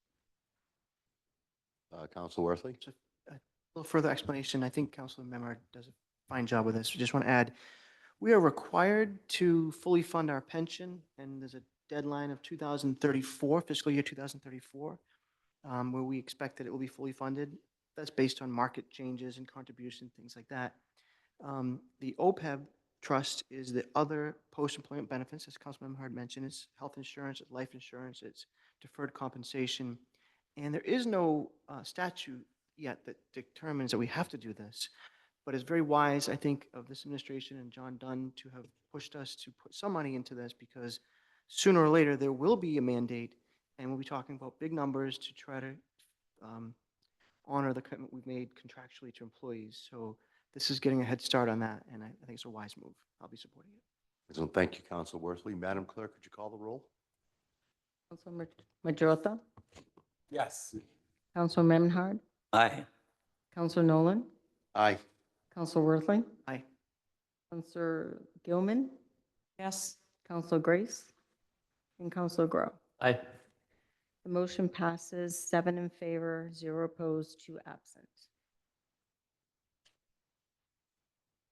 Council Worthley. So, a little further explanation. I think Councilor Memhard does a fine job with this. We just want to add, we are required to fully fund our pension, and there's a deadline of 2034, fiscal year 2034, where we expect that it will be fully funded. That's based on market changes and contribution, things like that. The OPEB trust is the other post-employment benefits, as Councilman Memhard mentioned. It's health insurance, it's life insurance, it's deferred compensation. And there is no statute yet that determines that we have to do this. But it's very wise, I think, of this administration and John Dunn to have pushed us to put some money into this, because sooner or later there will be a mandate, and we'll be talking about big numbers to try to honor the commitment we've made contractually to employees. So this is getting a head start on that, and I think it's a wise move. I'll be supporting it. So thank you, Council Worthley. Madam Clerk, could you call the roll? Council Majota, Yes. Council Memhard, Aye. Council Nolan, Aye. Council Worthley, Aye. Councilor Gilman, Yes. Counselor Grace, and Counselor Grow. Aye. The motion passes 7 in favor, 0 opposed, 2 absent.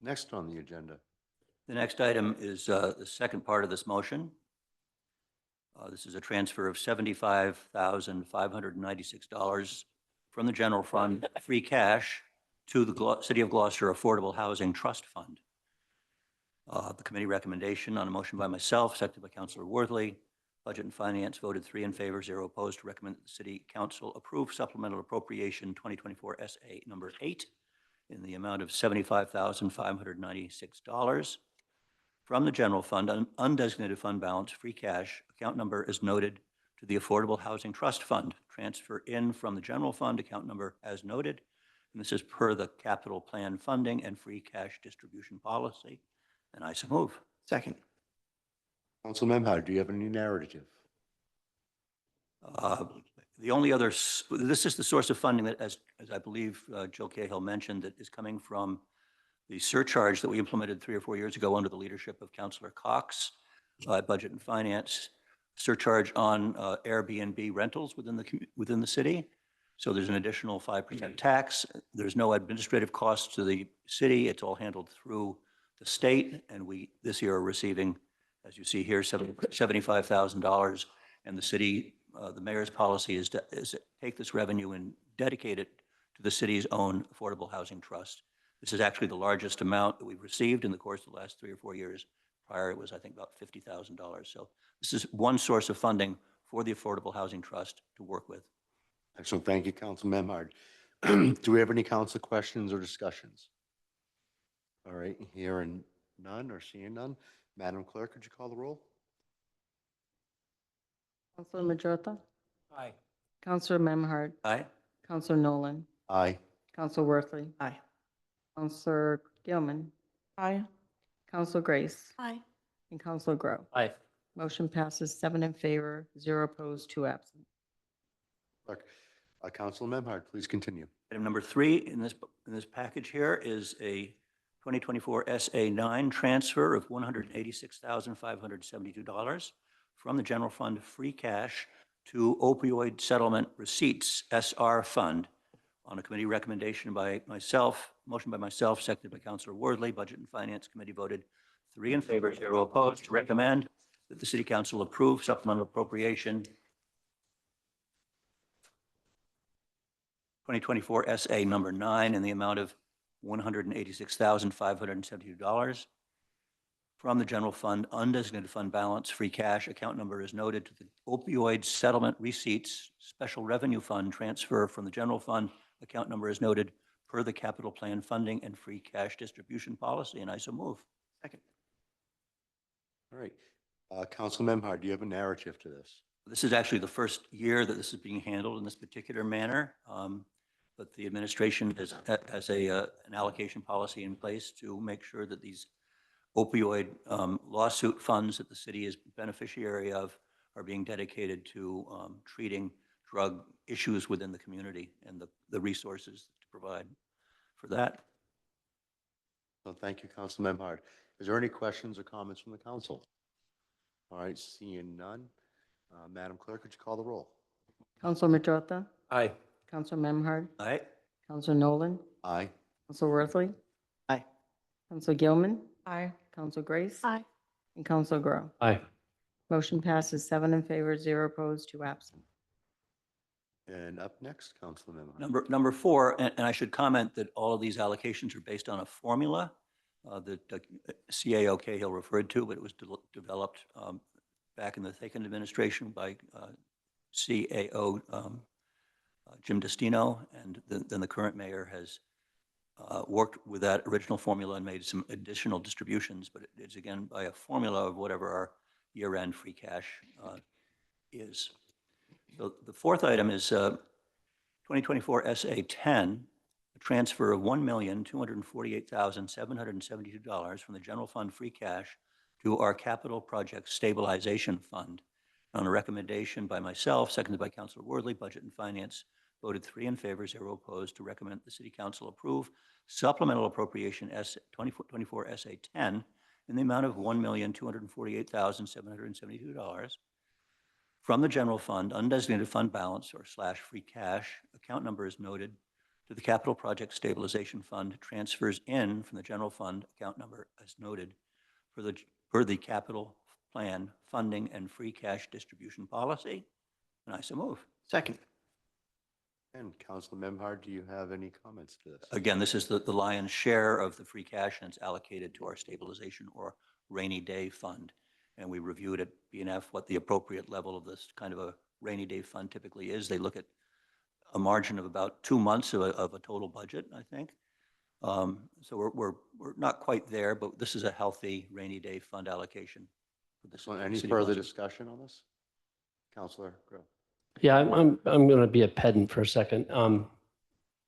Next on the agenda. The next item is the second part of this motion. This is a transfer of $75,596 from the general fund, free cash, to the City of Gloucester Affordable Housing Trust Fund. The committee recommendation on a motion by myself, seconded by Councilor Worthley. Budget and Finance voted 3 in favor, 0 opposed, to recommend that the City Council approve supplemental appropriation 2024 SA number 8 in the amount of $75,596 from the general fund, undesignated fund balance, free cash, account number is noted to the Affordable Housing Trust Fund. Transfer in from the general fund, account number as noted. And this is per the capital plan funding and free cash distribution policy. And I so move. Second. Council Memhard, do you have any narrative? The only other, this is the source of funding that, as I believe Jill Cahill mentioned, that is coming from the surcharge that we implemented 3 or 4 years ago under the leadership of Councilor Cox, Budget and Finance, surcharge on Airbnb rentals within the city. So there's an additional 5% tax. There's no administrative costs to the city. It's all handled through the state, and we this year are receiving, as you see here, $75,000, and the city, the mayor's policy is to take this revenue and dedicate it to the city's own affordable housing trust. This is actually the largest amount that we've received in the course of the last 3 or 4 years. Prior, it was, I think, about $50,000. So this is one source of funding for the Affordable Housing Trust to work with. Excellent. Thank you, Council Memhard. Do we have any council questions or discussions? All right, hearing none or seeing none. Madam Clerk, could you call the roll? Counselor Majota, Aye. Counselor Memhard, Aye. Counselor Nolan, Aye. Counselor Worthley, Aye. Counselor Gilman, Aye. Counselor Grace, Aye. and Counselor Grow. Aye. Motion passes 7 in favor, 0 opposed, 2 absent. Clerk, Council Memhard, please continue. Item number 3 in this package here is a 2024 SA9 transfer of $186,572 from the general fund free cash to opioid settlement receipts SR fund on a committee recommendation by myself, motion by myself, seconded by Councilor Wardley. Budget and Finance Committee voted 3 in favor, 0 opposed, to recommend that the City Council approve supplemental appropriation 2024 SA number 9 in the amount of $186,572 from the general fund, undesignated fund balance, free cash, account number is noted to the opioid settlement receipts, special revenue fund transfer from the general fund, account number is noted per the capital plan funding and free cash distribution policy, and I so move. Second. All right. Council Memhard, do you have a narrative to this? This is actually the first year that this is being handled in this particular manner, but the administration has an allocation policy in place to make sure that these opioid lawsuit funds that the city is beneficiary of are being dedicated to treating drug issues within the community and the resources to provide for that. So thank you, Council Memhard. Is there any questions or comments from the council? All right, seeing none. Madam Clerk, could you call the roll? Counselor Majota, Aye. Counselor Memhard, Aye. Counselor Nolan, Aye. Counselor Worthley, Aye. Counselor Gilman, Aye. Counselor Grace, Aye. and Counselor Grow. Aye. Motion passes 7 in favor, 0 opposed, 2 absent. And up next, Council Memhard. Number 4, and I should comment that all of these allocations are based on a formula that CAO Cahill referred to, but it was developed back in the Thakin administration by CAO Jim Destino, and then the current mayor has worked with that original formula and made some additional distributions, but it's again by a formula of whatever our year-end free cash is. So the 4th item is 2024 SA10, a transfer of $1,248,772 from the general fund free cash to our capital project stabilization fund. On a recommendation by myself, seconded by Councilor Wardley, Budget and Finance voted 3 in favor, 0 opposed, to recommend the City Council approve supplemental appropriation 2024 SA10 in the amount of $1,248,772 from the general fund, undesignated fund balance or slash free cash, account number is noted, to the capital project stabilization fund, transfers in from the general fund, account number as noted, for the capital plan funding and free cash distribution policy. And I so move. Second. And Councilor Memhard, do you have any comments to this? Again, this is the lion's share of the free cash, and it's allocated to our stabilization or rainy day fund. And we reviewed at BNF what the appropriate level of this kind of a rainy day fund typically is. They look at a margin of about 2 months of a total budget, I think. So we're not quite there, but this is a healthy rainy day fund allocation. For this Any city further budget. discussion on this? Councilor Grow. Yeah, I'm going to be a pedant for a second.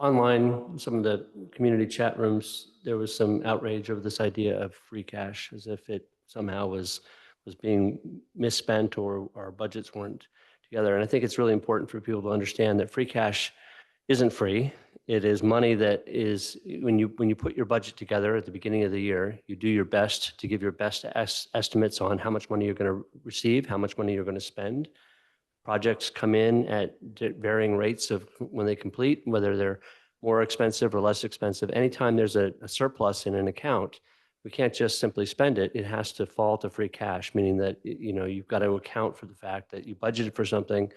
Online, some of the community chat rooms, there was some outrage over this idea of free cash, as if it somehow was being misspent or our budgets weren't together. And I think it's really important for people to understand that free cash isn't free. It is money that is, when you put your budget together at the beginning of the year, you do your best to give your best estimates on how much money you're going to receive, how much money you're going to spend. Projects come in at varying rates of when they complete, whether they're more expensive or less expensive. Anytime there's a surplus in an account, we can't just simply spend it. It has to fall to free cash, meaning that, you've got to account for the fact that you budgeted for something,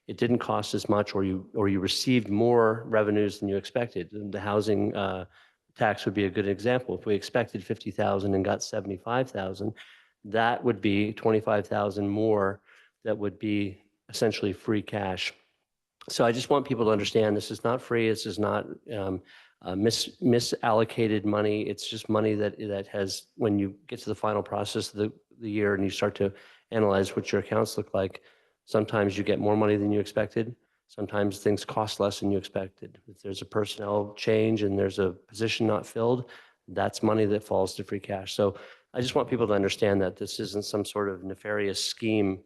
it didn't cost as much, or you received more revenues than you expected. The housing tax would be a good example. If we expected 50,000 and got 75,000, that would be 25,000 more that would be essentially free cash. So I just want people to understand this is not free. This is not misallocated money. It's just money that has, when you get to the final process of the year and you start to analyze what your accounts look like, sometimes you get more money than you expected. Sometimes things cost less than you expected. If there's a personnel change and there's a position not filled, that's money that falls to free cash. So I just want people to understand that this isn't some sort of nefarious scheme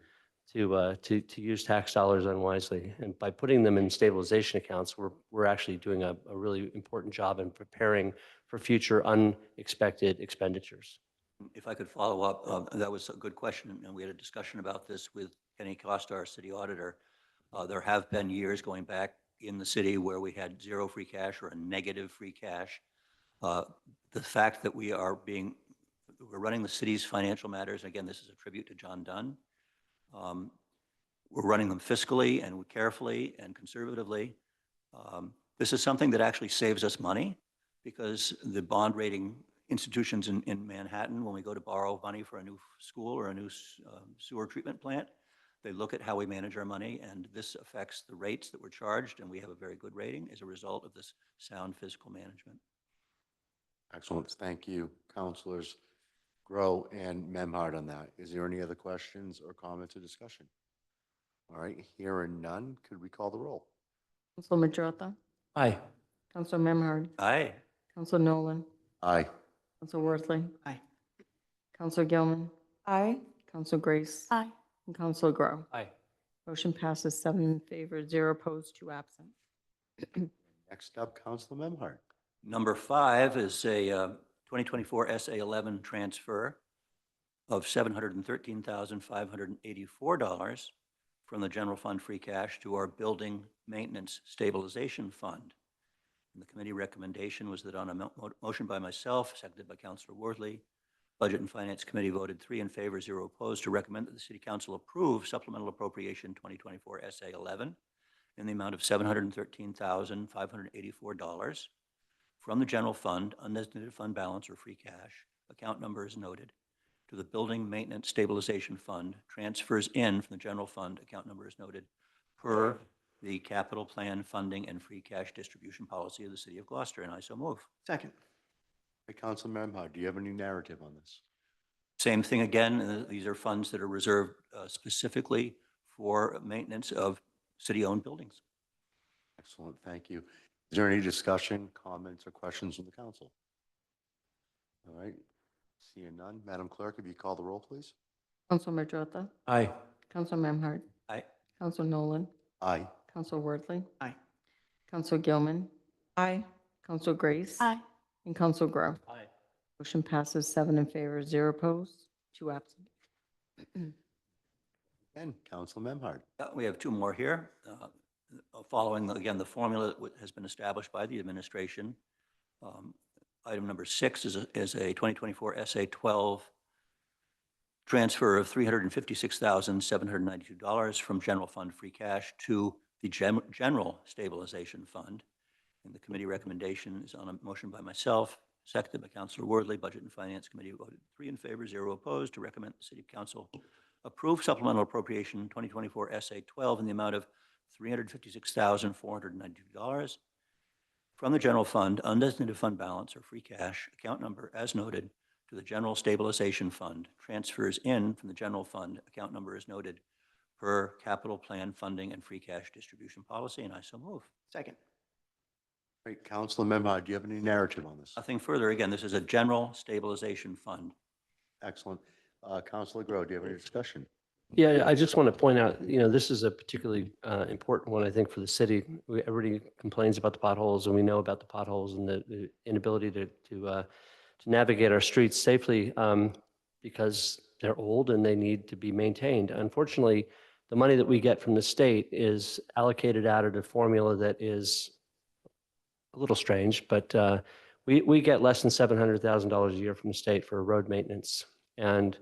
to use tax dollars unwisely. And by putting them in stabilization accounts, we're actually doing a really important job in preparing for future unexpected expenditures. If I could follow up, that was a good question, and we had a discussion about this with Kenny Costa, our city auditor. There have been years going back in the city where we had zero free cash or a negative free cash. The fact that we're running the city's financial matters, again, this is a tribute to John Dunn. We're running them fiscally and carefully and conservatively. This is something that actually saves us money, because the bond rating institutions in Manhattan, when we go to borrow money for a new school or a new sewer treatment plant, they look at how we manage our money, and this affects the rates that we're charged, and we have a very good rating as a result of this sound fiscal management. Excellent. Thank you, Councilors Grow and Memhard on that. Is there any other questions or comments or discussion? All right, hearing none, could we call the roll? Councilor Majota, Aye. Councilor Memhard, Aye. Councilor Nolan, Aye. Councilor Worthley, Aye. Councilor Gilman, Aye. Councilor Grace, Aye. and Councilor Grow. Aye. Motion passes 7 in favor, 0 opposed, 2 absent. Next up, Councilor Memhard. Number 5 is a 2024 SA11 transfer of $713,584 from the general fund free cash to our building maintenance stabilization fund. And the committee recommendation was that on a motion by myself, seconded by Councilor Worthley, Budget and Finance Committee voted 3 in favor, 0 opposed, to recommend that the City Council approve supplemental appropriation 2024 SA11 in the amount of $713,584 from the general fund, undesignated fund balance or free cash, account number is noted, to the Building Maintenance Stabilization Fund, transfers in from the general fund, account number is noted, per the capital plan funding and free cash distribution policy of the City of Gloucester, and I so move. Second. Hey, Councilor Memhard, do you have any narrative on this? Same thing again, these are funds that are reserved specifically for maintenance of city-owned buildings. Excellent, thank you. Is there any discussion, comments, or questions from the council? All right, seeing none. Madam Clerk, if you call the roll, please. Councilor Majota, Aye. Councilor Memhard, Aye. Councilor Nolan, Aye. Councilor Worthley, Aye. Councilor Gilman, Aye. Councilor Grace, Aye. and Councilor Grow. Aye. Motion passes 7 in favor, 0 opposed, 2 absent. And Council Memhard. We have two more here. Following, again, the formula that has been established by the administration. Item number 6 is a 2024 SA-12 transfer of $356,792 from general fund free cash to the general stabilization fund. And the committee recommendation is on a motion by myself, seconded by Councilor Wardley. Budget and Finance Committee voted 3 in favor, 0 opposed, to recommend the City Council approve supplemental appropriation 2024 SA-12 in the amount of $356,492 from the general fund, undesignated fund balance or free cash, account number as noted, to the general stabilization fund. Transfers in from the general fund, account number as noted, per capital plan funding and free cash distribution policy, and I so move. Second. Great. Councilor Memhard, do you have any narrative on this? Nothing further. Again, this is a general stabilization fund. Excellent. Councilor Grow, do you have any discussion? Yeah, I just want to point out, this is a particularly important one, I think, for the city. Everybody complains about the potholes, and we know about the potholes and the inability to navigate our streets safely because they're old and they need to be maintained. Unfortunately, the money that we get from the state is allocated out of a formula that is a little strange, but we get less than $700,000 a year from the state for road maintenance. And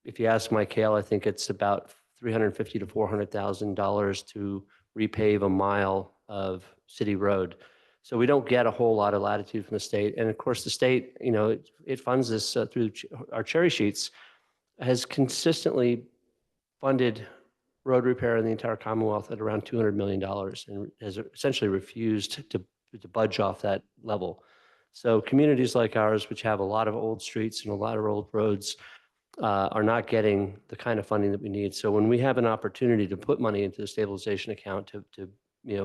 if you ask Mike Hale, I think it's about $350,000 to $400,000 to repave a mile of city road. So we don't get a whole lot of latitude from the state. And of course, the state, it funds this through our cherry sheets, has consistently funded road repair in the entire Commonwealth at around $200 million and has essentially refused to budge off that level. So communities like ours, which have a lot of old streets and a lot of old roads, are not getting the kind of funding that we need. So when we have an opportunity to put money into the stabilization account to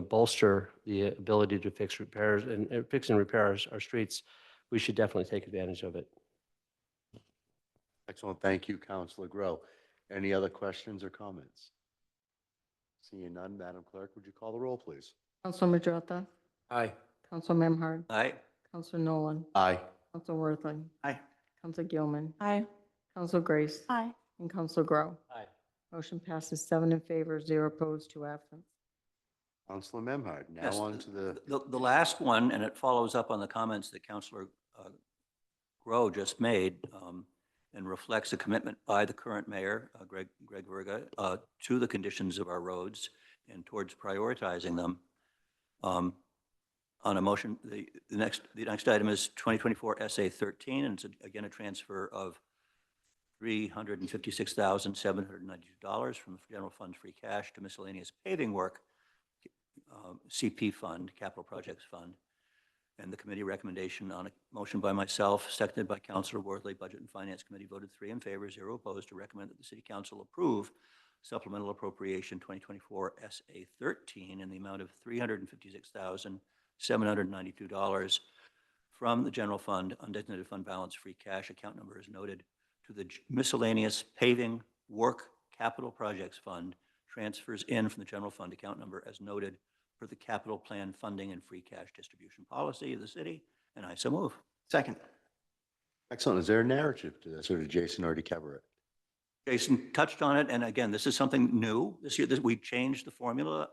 bolster the ability to fix and repair our streets, we should definitely take advantage of it. Excellent. Thank you, Councilor Grow. Any other questions or comments? Seeing none, Madam Clerk, would you call the roll, please? Councilor Majota, Aye. Councilor Memhard, Aye. Councilor Nolan, Aye. Councilor Worthley, Aye. Councilor Gilman, Aye. Councilor Grace, Aye. and Councilor Grow. Aye. Motion passes 7 in favor, 0 opposed, 2 absent. Councilor Memhard, now Yes, on to the, the last one, and it follows up on the comments that Councilor Grow just made, and reflects a commitment by the current mayor, Greg Verga, to the conditions of our roads and towards prioritizing them. On a motion, the next item is 2024 SA-13, and it's again a transfer of $356,792 from the general fund free cash to miscellaneous paving work, CP fund, capital projects fund. And the committee recommendation on a motion by myself, seconded by Councilor Worthley, Budget and Finance Committee voted 3 in favor, 0 opposed, to recommend that the City Council approve supplemental appropriation 2024 SA-13 in the amount of $356,792 from the general fund, undesignated fund balance, free cash, account number is noted, to the miscellaneous paving work capital projects fund, transfers in from the general fund account number as noted for the capital plan funding and free cash distribution policy of the city, and I so move. Second. excellent. Is there a narrative to this, or did Jason already cover it? Jason touched on it, and again, this is something new this year. We changed the formula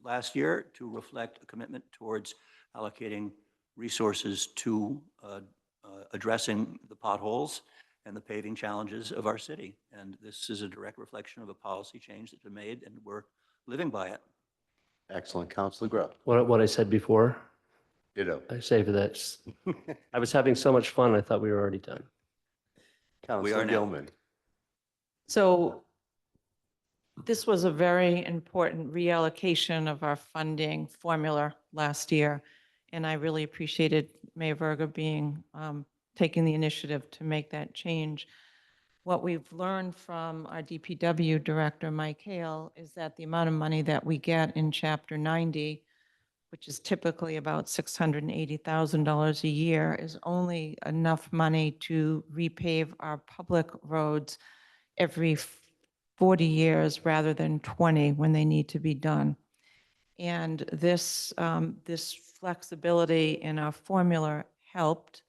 last year to reflect a commitment towards allocating resources to addressing the potholes and the paving challenges of our city. And this is a direct reflection of a policy change that's been made, and we're living by it. Excellent. Councilor Grow. What I said before, Ditto. I say for that. I was having so much fun, I thought we were already done. Councilor now. Gilman. So this was a very important reallocation of our funding formula last year. And I really appreciated Mayor Verga taking the initiative to make that change. What we've learned from our DPW director, Mike Hale, is that the amount of money that we get in Chapter 90, which is typically about $680,000 a year, is only enough money to repave our public roads every 40 years rather than 20 when they need to be done. And this flexibility in our formula helped.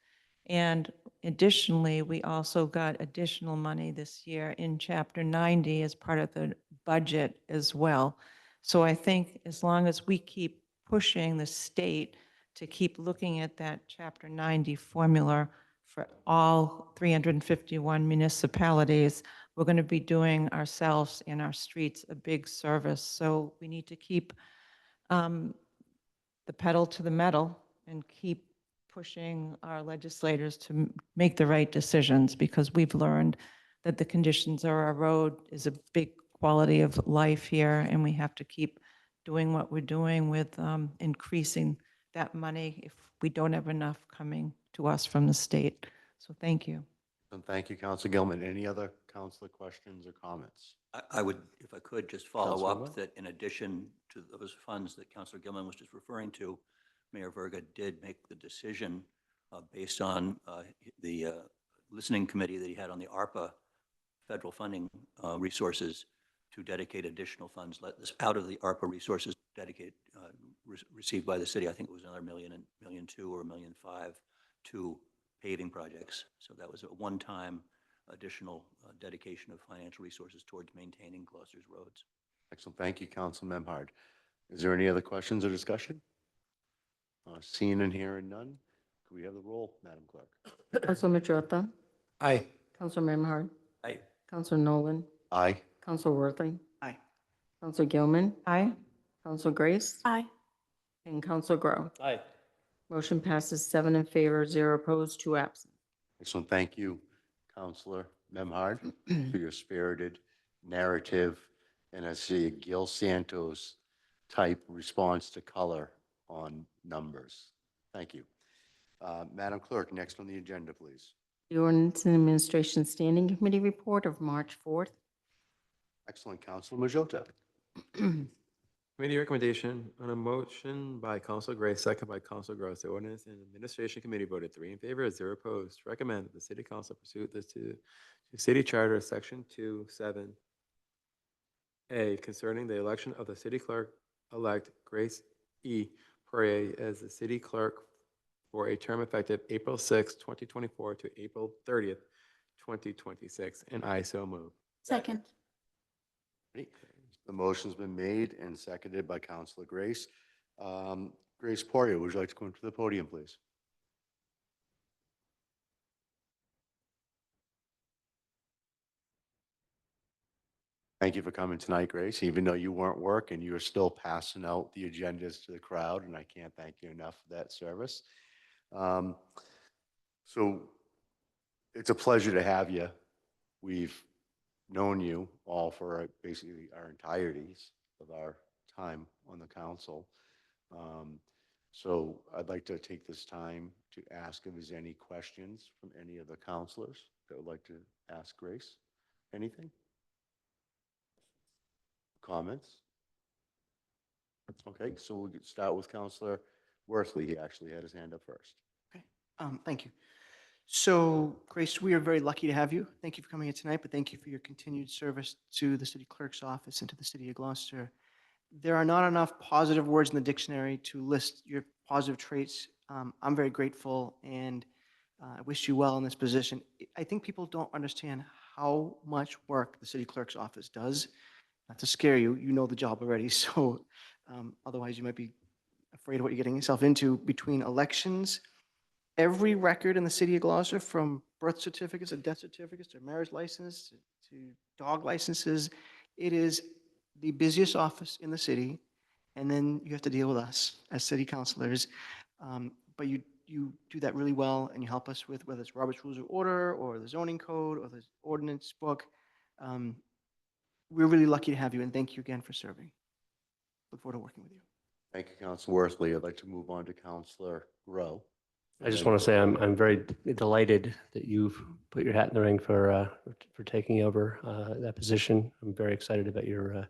And additionally, we also got additional money this year in Chapter 90 as part of the budget as well. So I think as long as we keep pushing the state to keep looking at that Chapter 90 formula for all 351 municipalities, we're going to be doing ourselves and our streets a big service. So we need to keep the pedal to the metal and keep pushing our legislators to make the right decisions, because we've learned that the conditions of our road is a big quality of life here, and we have to keep doing what we're doing with increasing that money if we don't have enough coming to us from the state. So thank you. And thank you, Councilor Gilman. Any other councilor questions or comments? I would, if I could, just follow Councilor up Webb? that in addition to those funds that Councilor Gilman was just referring to, Mayor Verga did make the decision based on the listening committee that he had on the ARPA federal funding resources to dedicate additional funds, let this out of the ARPA resources dedicated, received by the city. I think it was another $1.2 million or $1.5 million to paving projects. So that was a one-time additional dedication of financial resources towards maintaining Gloucester's roads. Excellent. Thank you, Councilman Memhard. Is there any other questions or discussion? Seeing and hearing none, could we have the roll, Madam Clerk? Councilor Majota, Aye. Councilor Memhard, Aye. Councilor Nolan, Aye. Councilor Worthley, Aye. Councilor Gilman, Aye. Councilor Grace, Aye. and Councilor Grow. Aye. Motion passes 7 in favor, 0 opposed, 2 absent. Excellent. Thank you, Councilor Memhard, for your spirited narrative and I see a Gil Santos type response to color on numbers. Thank you. Madam Clerk, next on the agenda, please. The Ordinance and Administration Standing Committee report of March 4th. Excellent. Councilor Majota. Committee recommendation on a motion by Council Gray, second by Council Gross. The Ordinance and Administration Committee voted 3 in favor, 0 opposed. Recommend that the City Council pursue the City Charter, Section 2(7)A, concerning the election of the City Clerk-elect Grace E. Poirier as the City Clerk for a term effective April 6, 2024 to April 30th, 2026. And I so move. Second. The motion's been made and seconded by Councilor Grace. Grace Poirier, would you like to come to the podium, please? Thank you for coming tonight, Grace. Even though you weren't working, you were still passing out the agendas to the crowd, and I can't thank you enough for that service. So it's a pleasure to have you. We've known you all for basically our entireties of our time on the council. So I'd like to take this time to ask if there's any questions from any of the councilors that would like to ask Grace. Anything? Comments? Okay, so we'll start with Councilor Worthley. He actually had his hand up first. Okay, thank you. So, Grace, we are very lucky to have you. Thank you for coming in tonight, but thank you for your continued service to the city clerk's office and to the city of Gloucester. There are not enough positive words in the dictionary to list your positive traits. I'm very grateful, and I wish you well in this position. I think people don't understand how much work the city clerk's office does. Not to scare you, you know the job already, so otherwise you might be afraid of what you're getting yourself into. Between elections, every record in the city of Gloucester, from birth certificates to death certificates to marriage license to dog licenses, it is the busiest office in the city. And then you have to deal with us as city councilors. But you do that really well, and you help us with whether it's Robert's Rules of Order or the zoning code or the ordinance book. We're really lucky to have you, and thank you again for serving. Look forward to working with you. Thank you, Councilor Worthley. I'd like to move on to Councilor Grow. I just want to say I'm very delighted that you've put your hat in the ring for taking over that position. I'm very excited about your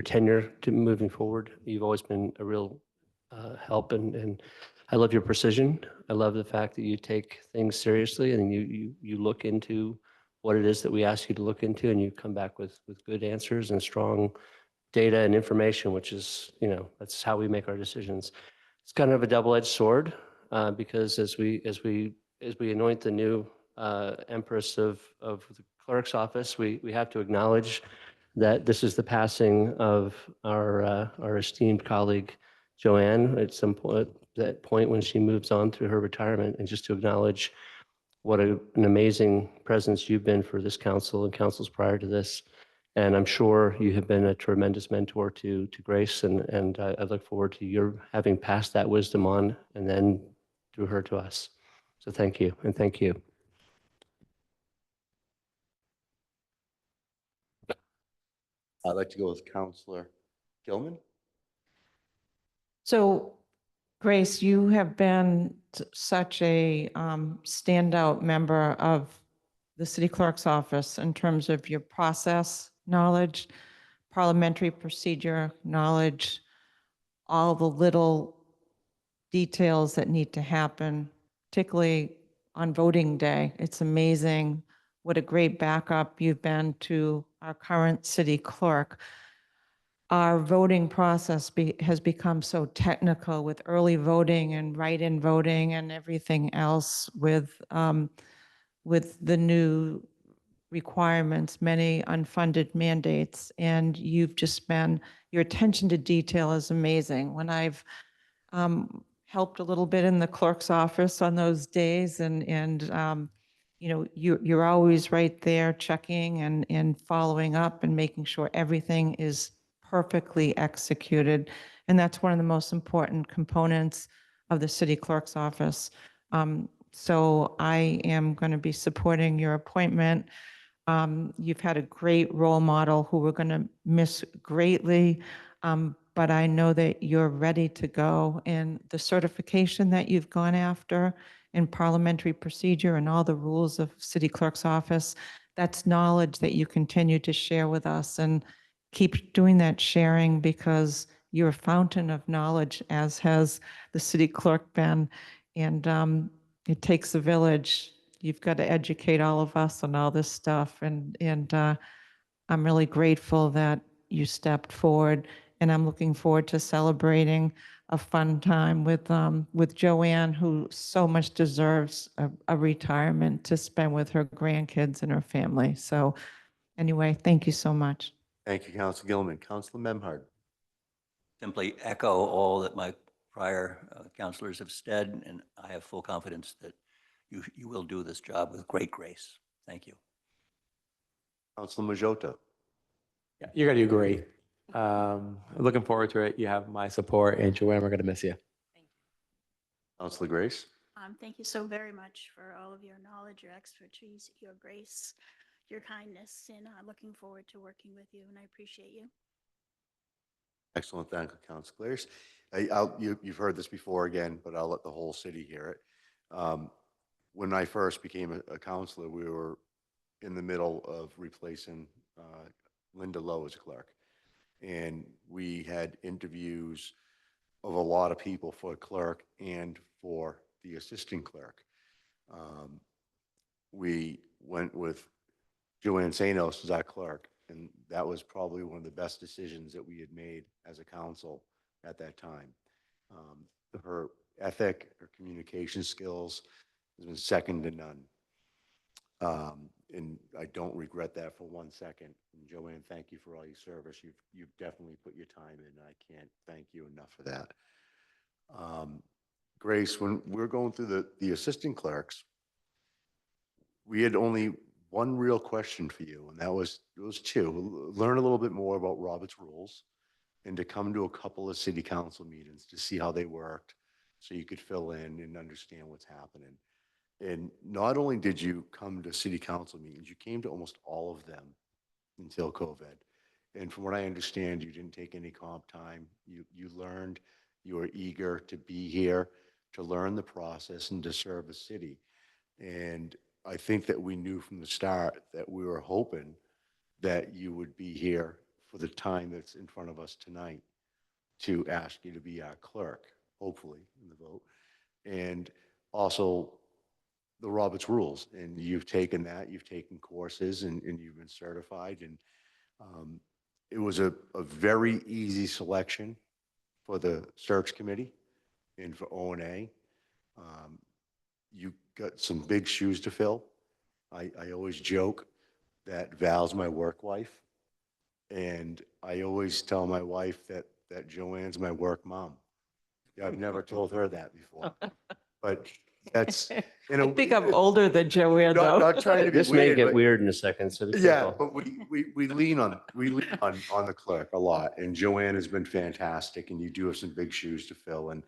tenure to moving forward. You've always been a real help, and I love your precision. I love the fact that you take things seriously and you look into what it is that we ask you to look into, and you come back with good answers and strong data and information, which is, that's how we make our decisions. It's kind of a double-edged sword because as we as we anoint the new empress of the clerk's office, we have to acknowledge that this is the passing of our esteemed colleague Joanne at some point, that point when she moves on through her retirement, and just to acknowledge what an amazing presence you've been for this council and councils prior to this. And I'm sure you have been a tremendous mentor to Grace, and I look forward to your having passed that wisdom on and then through her to us. So thank you, and thank you. I'd like to go with Counselor Gilman. So, Grace, you have been such a standout member of the city clerk's office in terms of your process knowledge, parliamentary procedure knowledge, all the little details that need to happen, particularly on voting day. It's amazing what a great backup you've been to our current city clerk. Our voting process has become so technical with early voting and write-in voting and everything else with the new requirements, many unfunded mandates, and you've just been, your attention to detail is amazing. When I've helped a little bit in the clerk's office on those days, and you know, you're always right there checking and following up and making sure everything is perfectly executed. And that's one of the most important components of the city clerk's office. So I am going to be supporting your appointment. You've had a great role model who we're going to miss greatly, but I know that you're ready to go. And the certification that you've gone after in parliamentary procedure and all the rules of city clerk's office, that's knowledge that you continue to share with us, and keep doing that sharing, because you're a fountain of knowledge, as has the city clerk been. And it takes a village. You've got to educate all of us on all this stuff. And I'm really grateful that you stepped forward, and I'm looking forward to celebrating a fun time with Joanne, who so much deserves a retirement to spend with her grandkids and her family. So anyway, thank you so much. Thank you, Counselor Gilman. Counselor Memhard. Simply echo all that my prior counselors have said, and I have full confidence that you will do this job with great grace. Thank you. Counselor Majota. Yeah, you're going to do great. Looking forward to it. You have my support, and Joanne, we're going to miss you. Counselor Grace. Thank you so very much for all of your knowledge, your expertise, your grace, your kindness, and I'm looking forward to working with you, and I appreciate you. Excellent. Thank you, Counselor Grace. You've heard this before again, but I'll let the whole city hear it. When I first became a counselor, we were in the middle of replacing Linda Lowe as clerk. And we had interviews of a lot of people for clerk and for the assistant clerk. We went with Joanne Sanos as our clerk, and that was probably one of the best decisions that we had made as a council at that time. Her ethic, her communication skills has been second to none. And I don't regret that for 1 second. And Joanne, thank you for all your service. You've definitely put your time in. I can't thank you enough for that. Grace, when we're going through the assistant clerks, we had only one real question for you, and that was, it was two. Learn a little bit more about Robert's rules, and to come to a couple of city council meetings to see how they worked, so you could fill in and understand what's happening. And not only did you come to city council meetings, you came to almost all of them until COVID. And from what I understand, you didn't take any comp time. You learned, you were eager to be here, to learn the process and to serve the city. And I think that we knew from the start that we were hoping that you would be here for the time that's in front of us tonight to ask you to be our clerk, hopefully, in the vote. And also the Robert's rules. And you've taken that, you've taken courses, and you've been certified. And it was a very easy selection for the search committee and for O&A. you got some big shoes to fill. I always joke that Val's my work wife. And I always tell my wife that Joanne's my work mom. Yeah, I've never told her that before. But that's, you know. I think I'm older than Joanne, though. Not trying to be This may weird, get but- weird in a second, so be Yeah, careful. but we lean on the clerk a lot, and Joanne has been fantastic, and you do have some big shoes to fill. And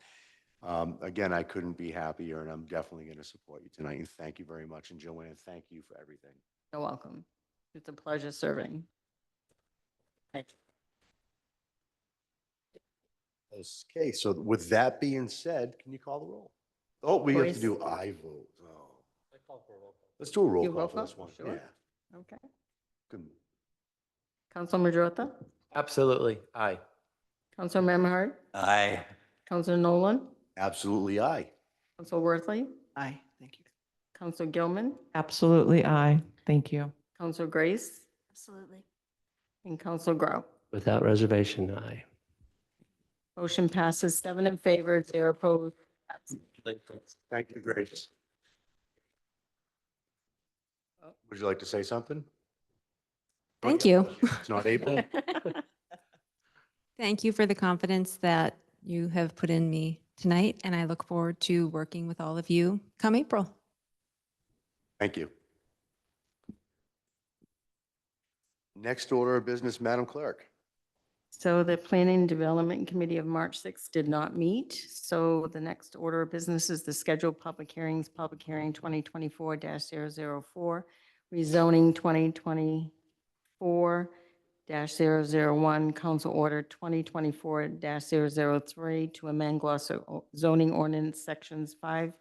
again, I couldn't be happier, and I'm definitely going to support you tonight. And thank you very much. And Joanne, thank you for everything. You're welcome. It's a pleasure serving. Thank you. Okay, so with that being said, can you call the roll? Oh, we have to Voice. do I vote. Oh. Let's do a roll You call roll for call? this one. Sure. Yeah. Okay. Good. Council Majota, Absolutely. Aye. Council Memhard, Aye. Council Nolan, Absolutely, aye. Council Worthley, Aye, thank you. Council Gilman, Absolutely, aye. Thank you. Council Grace, Absolutely. and Council Grow. Without reservation, aye. Motion passes 7 in favor, 0 opposed. Thank you, Grace. Would you like to say something? Thank you. It's not able. Thank you for the confidence that you have put in me tonight, and I look forward to working with all of you come April. Thank you. Next order of business, Madam Clerk. So the Planning and Development Committee of March 6th did not meet. So the next order of business is the scheduled public hearings, public hearing 2024-004, rezoning 2024-001, council order 2024-003 to amend Gloucester zoning ordinance sections 5.16.12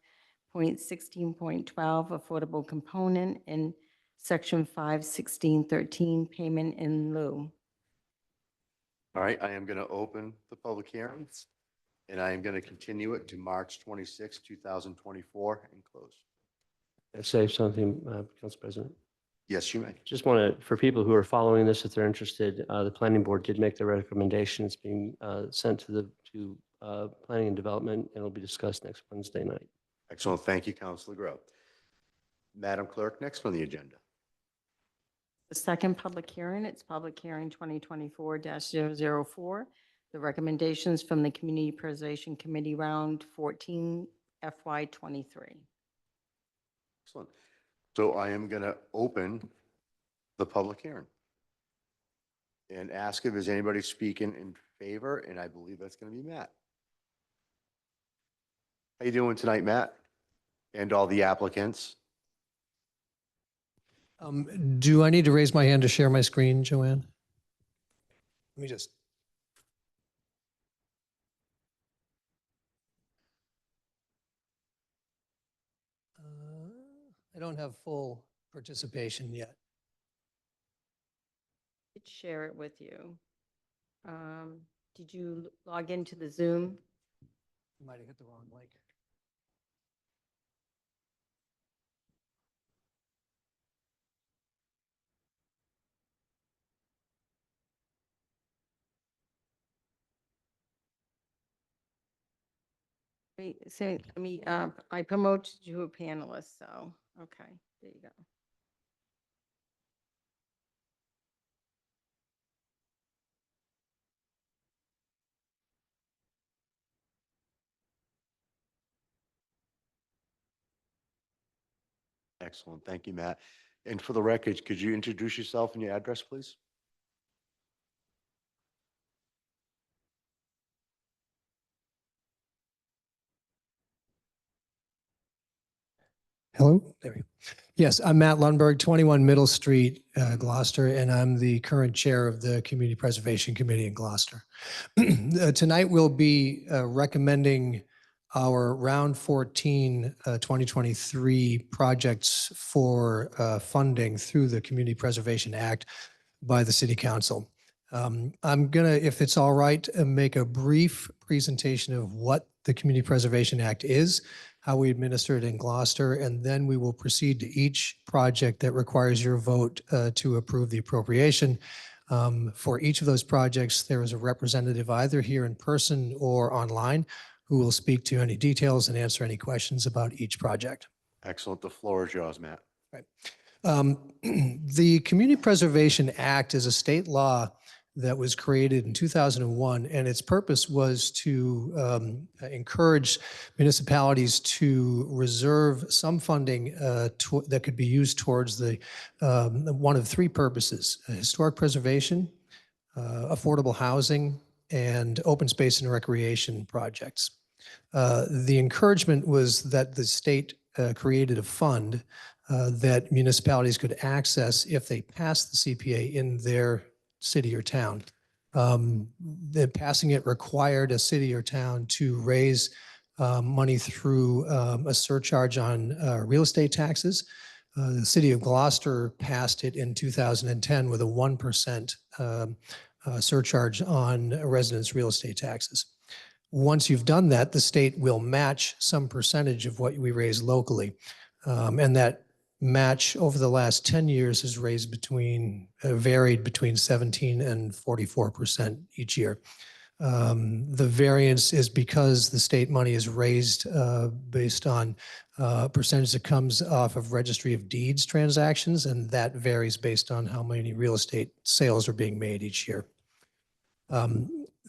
affordable component and section 5.16.13 payment in lieu. All right, I am going to open the public hearings, and I am going to continue it to March 26, 2024, and close. Can I say something, Council President? Yes, you may. Just want to, for people who are following this, if they're interested, the planning board did make the recommendation. It's being sent to Planning and Development, and it'll be discussed next Wednesday night. Excellent. Thank you, Councilor Grow. Madam Clerk, next on the agenda. The second public hearing, it's public hearing 2024-004. The recommendations from the Community Preservation Committee round 14 FY23. Excellent. So I am going to open the public hearing and ask if there's anybody speaking in favor, and I believe that's going to be Matt. How you doing tonight, Matt? And all the applicants? Do I need to raise my hand to share my screen, Joanne? Let me just. I don't have full participation yet. I'd share it with you. Did you log into the Zoom? You might have hit the wrong link. Wait, so let me, I promoted you a panelist, so, okay, there you go. Excellent. Thank you, Matt. And for the record, could you introduce yourself and your address, please? Hello, there we go. Yes, I'm Matt Lundberg, 21 Middle Street, Gloucester, and I'm the current chair of the Community Preservation Committee in Gloucester. Tonight we'll be recommending our round 14 2023 projects for funding through the Community Preservation Act by the City Council. I'm gonna, if it's all right, make a brief presentation of what the Community Preservation Act is, how we administer it in Gloucester, and then we will proceed to each project that requires your vote to approve the appropriation. For each of those projects, there is a representative either here in person or online who will speak to any details and answer any questions about each project. Excellent. The floor is yours, Matt. The Community Preservation Act is a state law that was created in 2001, and its purpose was to encourage municipalities to reserve some funding that could be used towards the one of three purposes: historic preservation, affordable housing, and open space and recreation projects. The encouragement was that the state created a fund that municipalities could access if they passed the CPA in their city or town. Passing it required a city or town to raise money through a surcharge on real estate taxes. The city of Gloucester passed it in 2010 with a 1% surcharge on residents' real estate taxes. Once you've done that, the state will match some percentage of what we raise locally. And that match over the last 10 years has varied between 17 and 44% each year. The variance is because the state money is raised based on percentage that comes off of registry of deeds transactions, and that varies based on how many real estate sales are being made each year.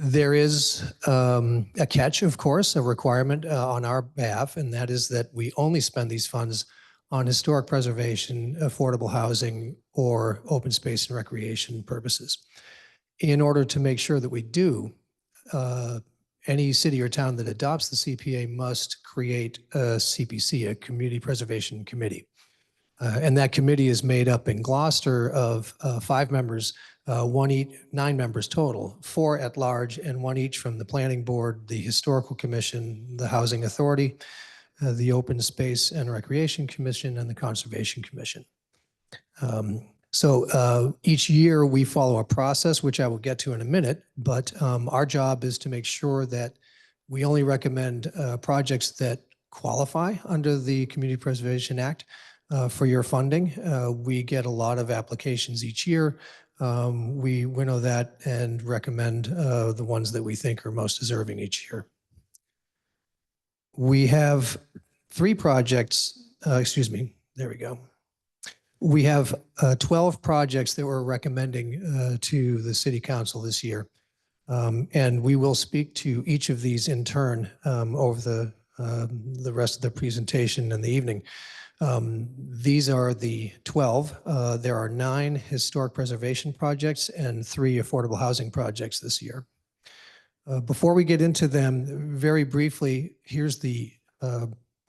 There is a catch, of course, a requirement on our behalf, and that is that we only spend these funds on historic preservation, affordable housing, or open space and recreation purposes. In order to make sure that we do, any city or town that adopts the CPA must create a CPC, a Community Preservation Committee. And that committee is made up in Gloucester of 5 members, 9 members total, 4 at large, and 1 each from the Planning Board, the Historical Commission, the Housing Authority, the Open Space and Recreation Commission, and the Conservation Commission. So each year we follow a process, which I will get to in a minute, but our job is to make sure that we only recommend projects that qualify under the Community Preservation Act for your funding. We get a lot of applications each year. We winnow that and recommend the ones that we think are most deserving each year. We have 3 projects, there we go. We have 12 projects that we're recommending to the City Council this year. And we will speak to each of these in turn over the rest of the presentation in the evening. These are the 12. There are 9 historic preservation projects and 3 affordable housing projects this year. Before we get into them, very briefly, here's the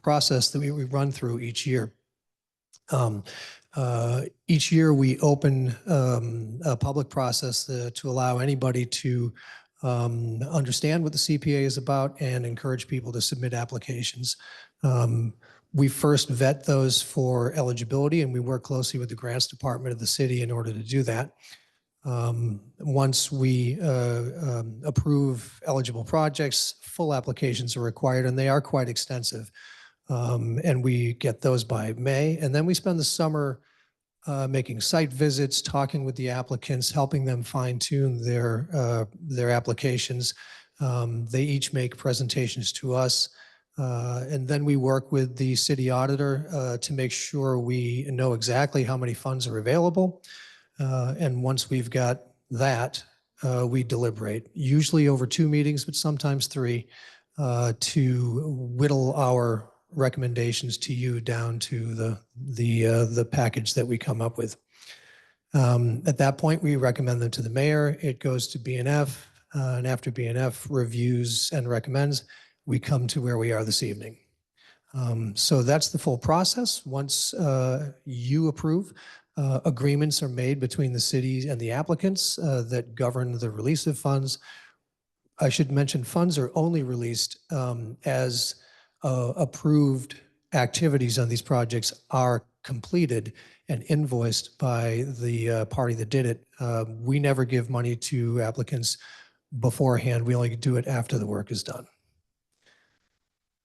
process that we run through each year. Each year we open a public process to allow anybody to understand what the CPA is about and encourage people to submit applications. We first vet those for eligibility, and we work closely with the grants department of the city in order to do that. Once we approve eligible projects, full applications are required, and they are quite extensive. And we get those by May. And then we spend the summer making site visits, talking with the applicants, helping them fine-tune their applications. They each make presentations to us. And then we work with the city auditor to make sure we know exactly how many funds are available. And once we've got that, we deliberate, usually over 2 meetings, but sometimes 3, to whittle our recommendations to you down to the package that we come up with. At that point, we recommend them to the mayor. It goes to BNF, and after BNF reviews and recommends, we come to where we are this evening. So that's the full process. Once you approve, agreements are made between the cities and the applicants that govern the release of funds. I should mention funds are only released as approved activities on these projects are completed and invoiced by the party that did it. We never give money to applicants beforehand. We only do it after the work is done.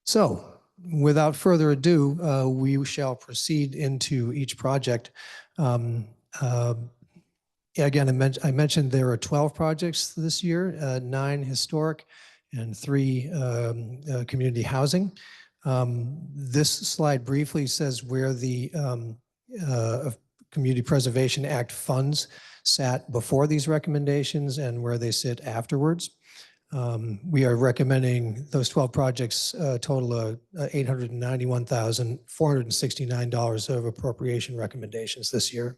So without further ado, we shall proceed into each project. Again, I mentioned there are 12 projects this year, 9 historic and 3 community housing. This slide briefly says where the Community Preservation Act funds sat before these recommendations and where they sit afterwards. We are recommending those 12 projects total of $891,469 of appropriation recommendations this year.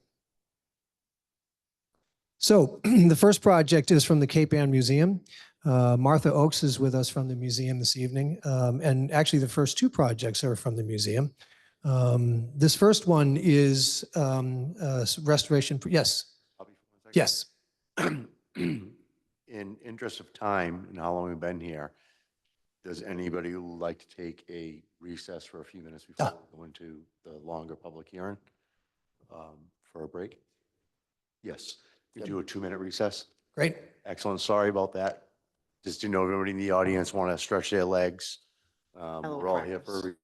So the first project is from the Cape Ann Museum. Martha Oakes is with us from the museum this evening. And actually the first two projects are from the museum. This first one is restoration. Yes. Yes. In interest of time and how long we've been here, does anybody like to take a recess for a few minutes before we go into the longer public hearing for a break? Yes. We do a 2-minute recess. Great. Excellent. Sorry about that. Just to know everybody in the audience want to stretch their legs. We're all here for a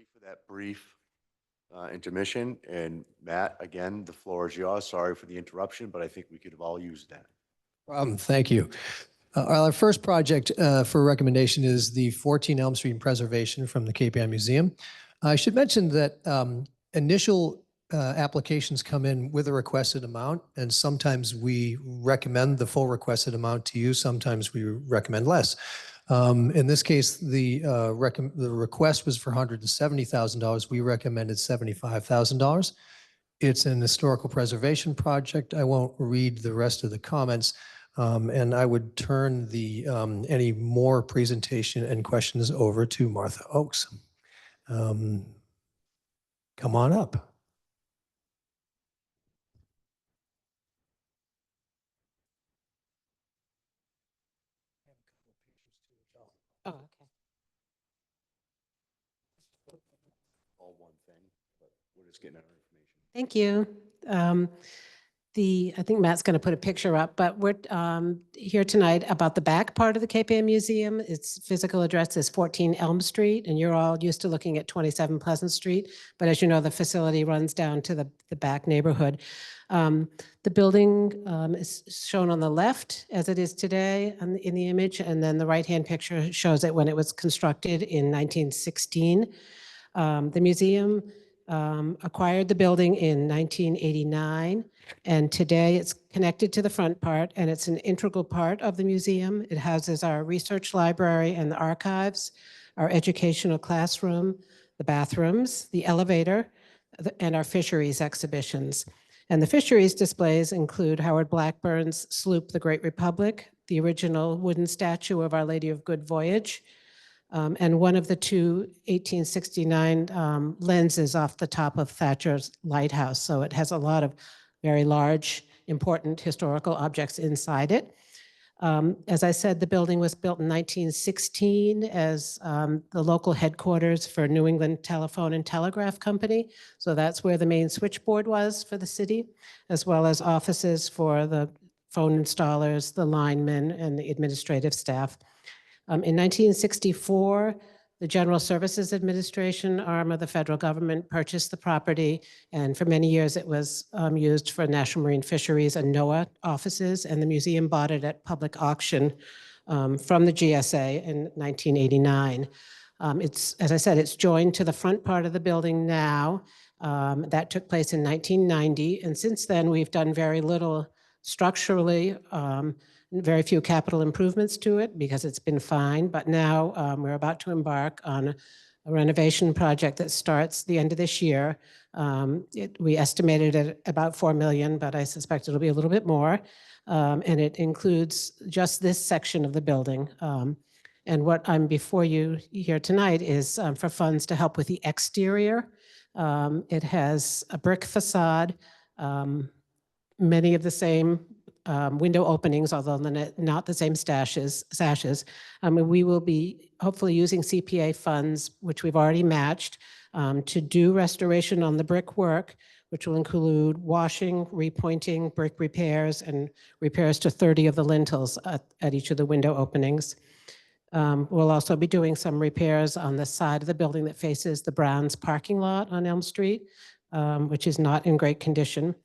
For that brief intermission. And Matt, again, the floor is yours. Sorry for the interruption, but I think we could have all used that. Thank you. Our first project for recommendation is the 14 Elm Street preservation from the Cape Ann Museum. I should mention that initial applications come in with a requested amount, and sometimes we recommend the full requested amount to you. Sometimes we recommend less. In this case, the request was for $170,000. We recommended $75,000. It's an historical preservation project. I won't read the rest of the comments, and I would turn the any more presentation and questions over to Martha Oakes. Come on up. Oh, okay. All one thing, but we're just getting our information. Thank you. I think Matt's going to put a picture up, but we're here tonight about the back part of the Cape Ann Museum. Its physical address is 14 Elm Street, and you're all used to looking at 27 Pleasant Street. But as you know, the facility runs down to the back neighborhood. The building is shown on the left as it is today in the image, and then the right-hand picture shows it when it was constructed in 1916. The museum acquired the building in 1989, and today it's connected to the front part, and it's an integral part of the museum. It houses our research library and the archives, our educational classroom, the bathrooms, the elevator, and our fisheries exhibitions. And the fisheries displays include Howard Blackburn's sloop, The Great Republic, the original wooden statue of Our Lady of Good Voyage, and one of the two 1869 lenses off the top of Thatcher's lighthouse. So it has a lot of very large, important historical objects inside it. As I said, the building was built in 1916 as the local headquarters for New England Telephone and Telegraph Company. So that's where the main switchboard was for the city, as well as offices for the phone installers, the linemen, and the administrative staff. In 1964, the General Services Administration arm of the federal government purchased the property, and for many years it was used for National Marine Fisheries and NOAA offices, and the museum bought it at public auction from the GSA in 1989. As I said, it's joined to the front part of the building now. That took place in 1990, and since then we've done very little structurally, very few capital improvements to it because it's been fine. But now we're about to embark on a renovation project that starts the end of this year. We estimated at about $4 million, but I suspect it'll be a little bit more. And it includes just this section of the building. And what I'm before you here tonight is for funds to help with the exterior. It has a brick facade, many of the same window openings, although not the same sashes. We will be hopefully using CPA funds, which we've already matched, to do restoration on the brickwork, which will include washing, repointing, brick repairs, and repairs to 30 of the lintels at each of the window openings. We'll also be doing some repairs on the side of the building that faces the Browns parking lot on Elm Street, which is not in great condition.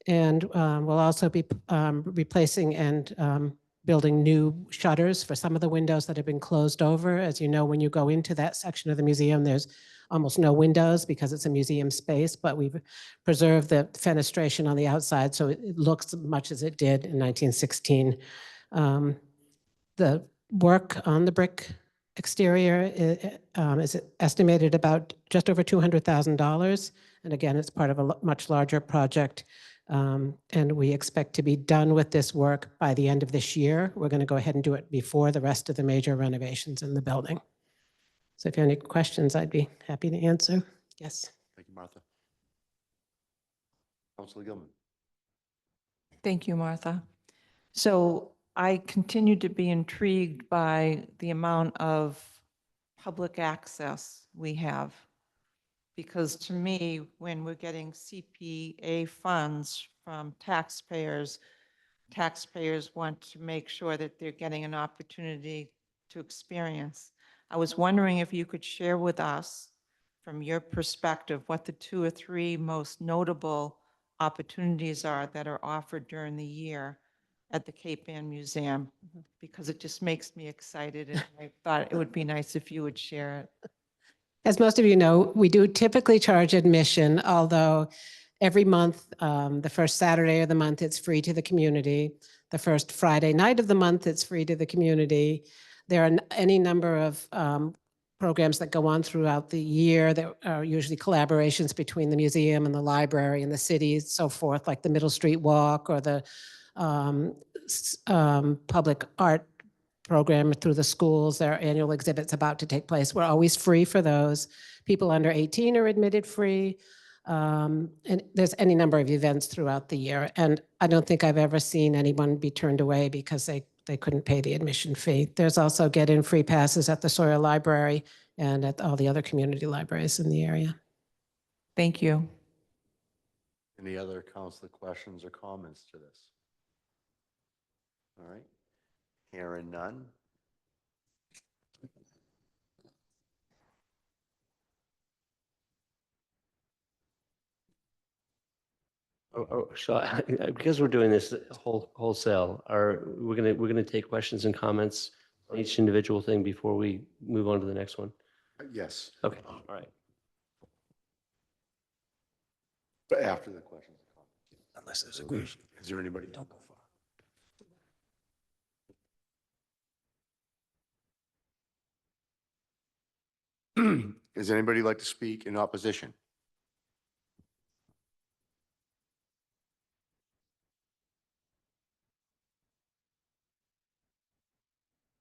And we'll also be replacing and building new shutters for some of the windows that have been closed over. As you know, when you go into that section of the museum, there's almost no windows because it's a museum space, but we've preserved the fenestration on the outside so it looks much as it did in 1916. The work on the brick exterior is estimated about just over $200,000. And again, it's part of a much larger project. And we expect to be done with this work by the end of this year. We're going to go ahead and do it before the rest of the major renovations in the building. So if you have any questions, I'd be happy to answer. Yes. Thank you, Martha. Councilor Gilman. Thank you, Martha. So I continue to be intrigued by the amount of public access we have. Because to me, when we're getting CPA funds from taxpayers, taxpayers want to make sure that they're getting an opportunity to experience. I was wondering if you could share with us from your perspective, what the 2 or 3 most notable opportunities are that are offered during the year at the Cape Ann Museum, because it just makes me excited, and I thought it would be nice if you would share it. As most of you know, we do typically charge admission, although every month, the first Saturday of the month, it's free to the community. The first Friday night of the month, it's free to the community. There are any number of programs that go on throughout the year that are usually collaborations between the museum and the library and the city, so forth, like the Middle Street Walk or the public art program through the schools. There are annual exhibits about to take place. We're always free for those. People under 18 are admitted free. And there's any number of events throughout the year. And I don't think I've ever seen anyone be turned away because they couldn't pay the admission fee. There's also get-in free passes at the Sawyer Library and at all the other community libraries in the area. Thank you. Any other council questions or comments to this? All right. Hearing none. So because we're doing this wholesale, we're gonna take questions and comments on each individual thing before we move on to the next one? Yes. Okay, all right. But after the questions. Unless there's a question. Is there anybody? Don't go far. Does anybody like to speak in opposition?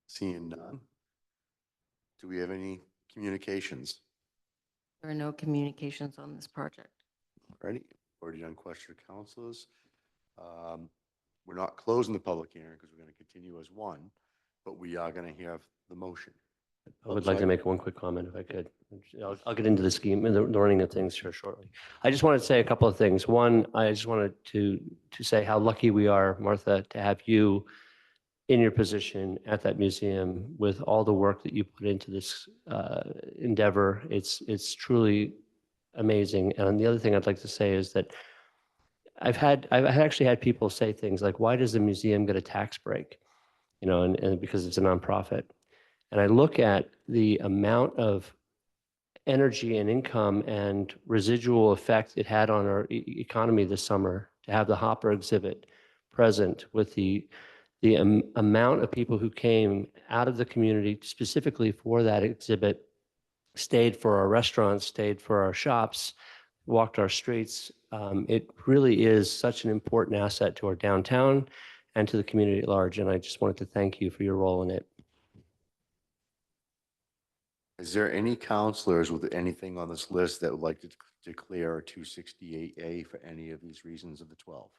Seeing none. Do we have any communications? There are no communications on this project. Alrighty, already done question of councilors. We're not closing the public hearing because we're going to continue as one, but we are going to have the motion. I would like to make one quick comment if I could. I'll get into the scheme and the running of things here shortly. I just wanted to say a couple of things. One, I just wanted to say how lucky we are, Martha, to have you in your position at that museum with all the work that you put into this endeavor. It's truly amazing. And the other thing I'd like to say is that I've actually had people say things like, why does the museum get a tax break? You know, and because it's a nonprofit. And I look at the amount of energy and income and residual effect it had on our economy this summer to have the Hopper exhibit present with the amount of people who came out of the community specifically for that exhibit, stayed for our restaurants, stayed for our shops, walked our streets. It really is such an important asset to our downtown and to the community at large. And I just wanted to thank you for your role in it. Is there any counselors with anything on this list that would like to declare a 268A for any of these reasons of the 12?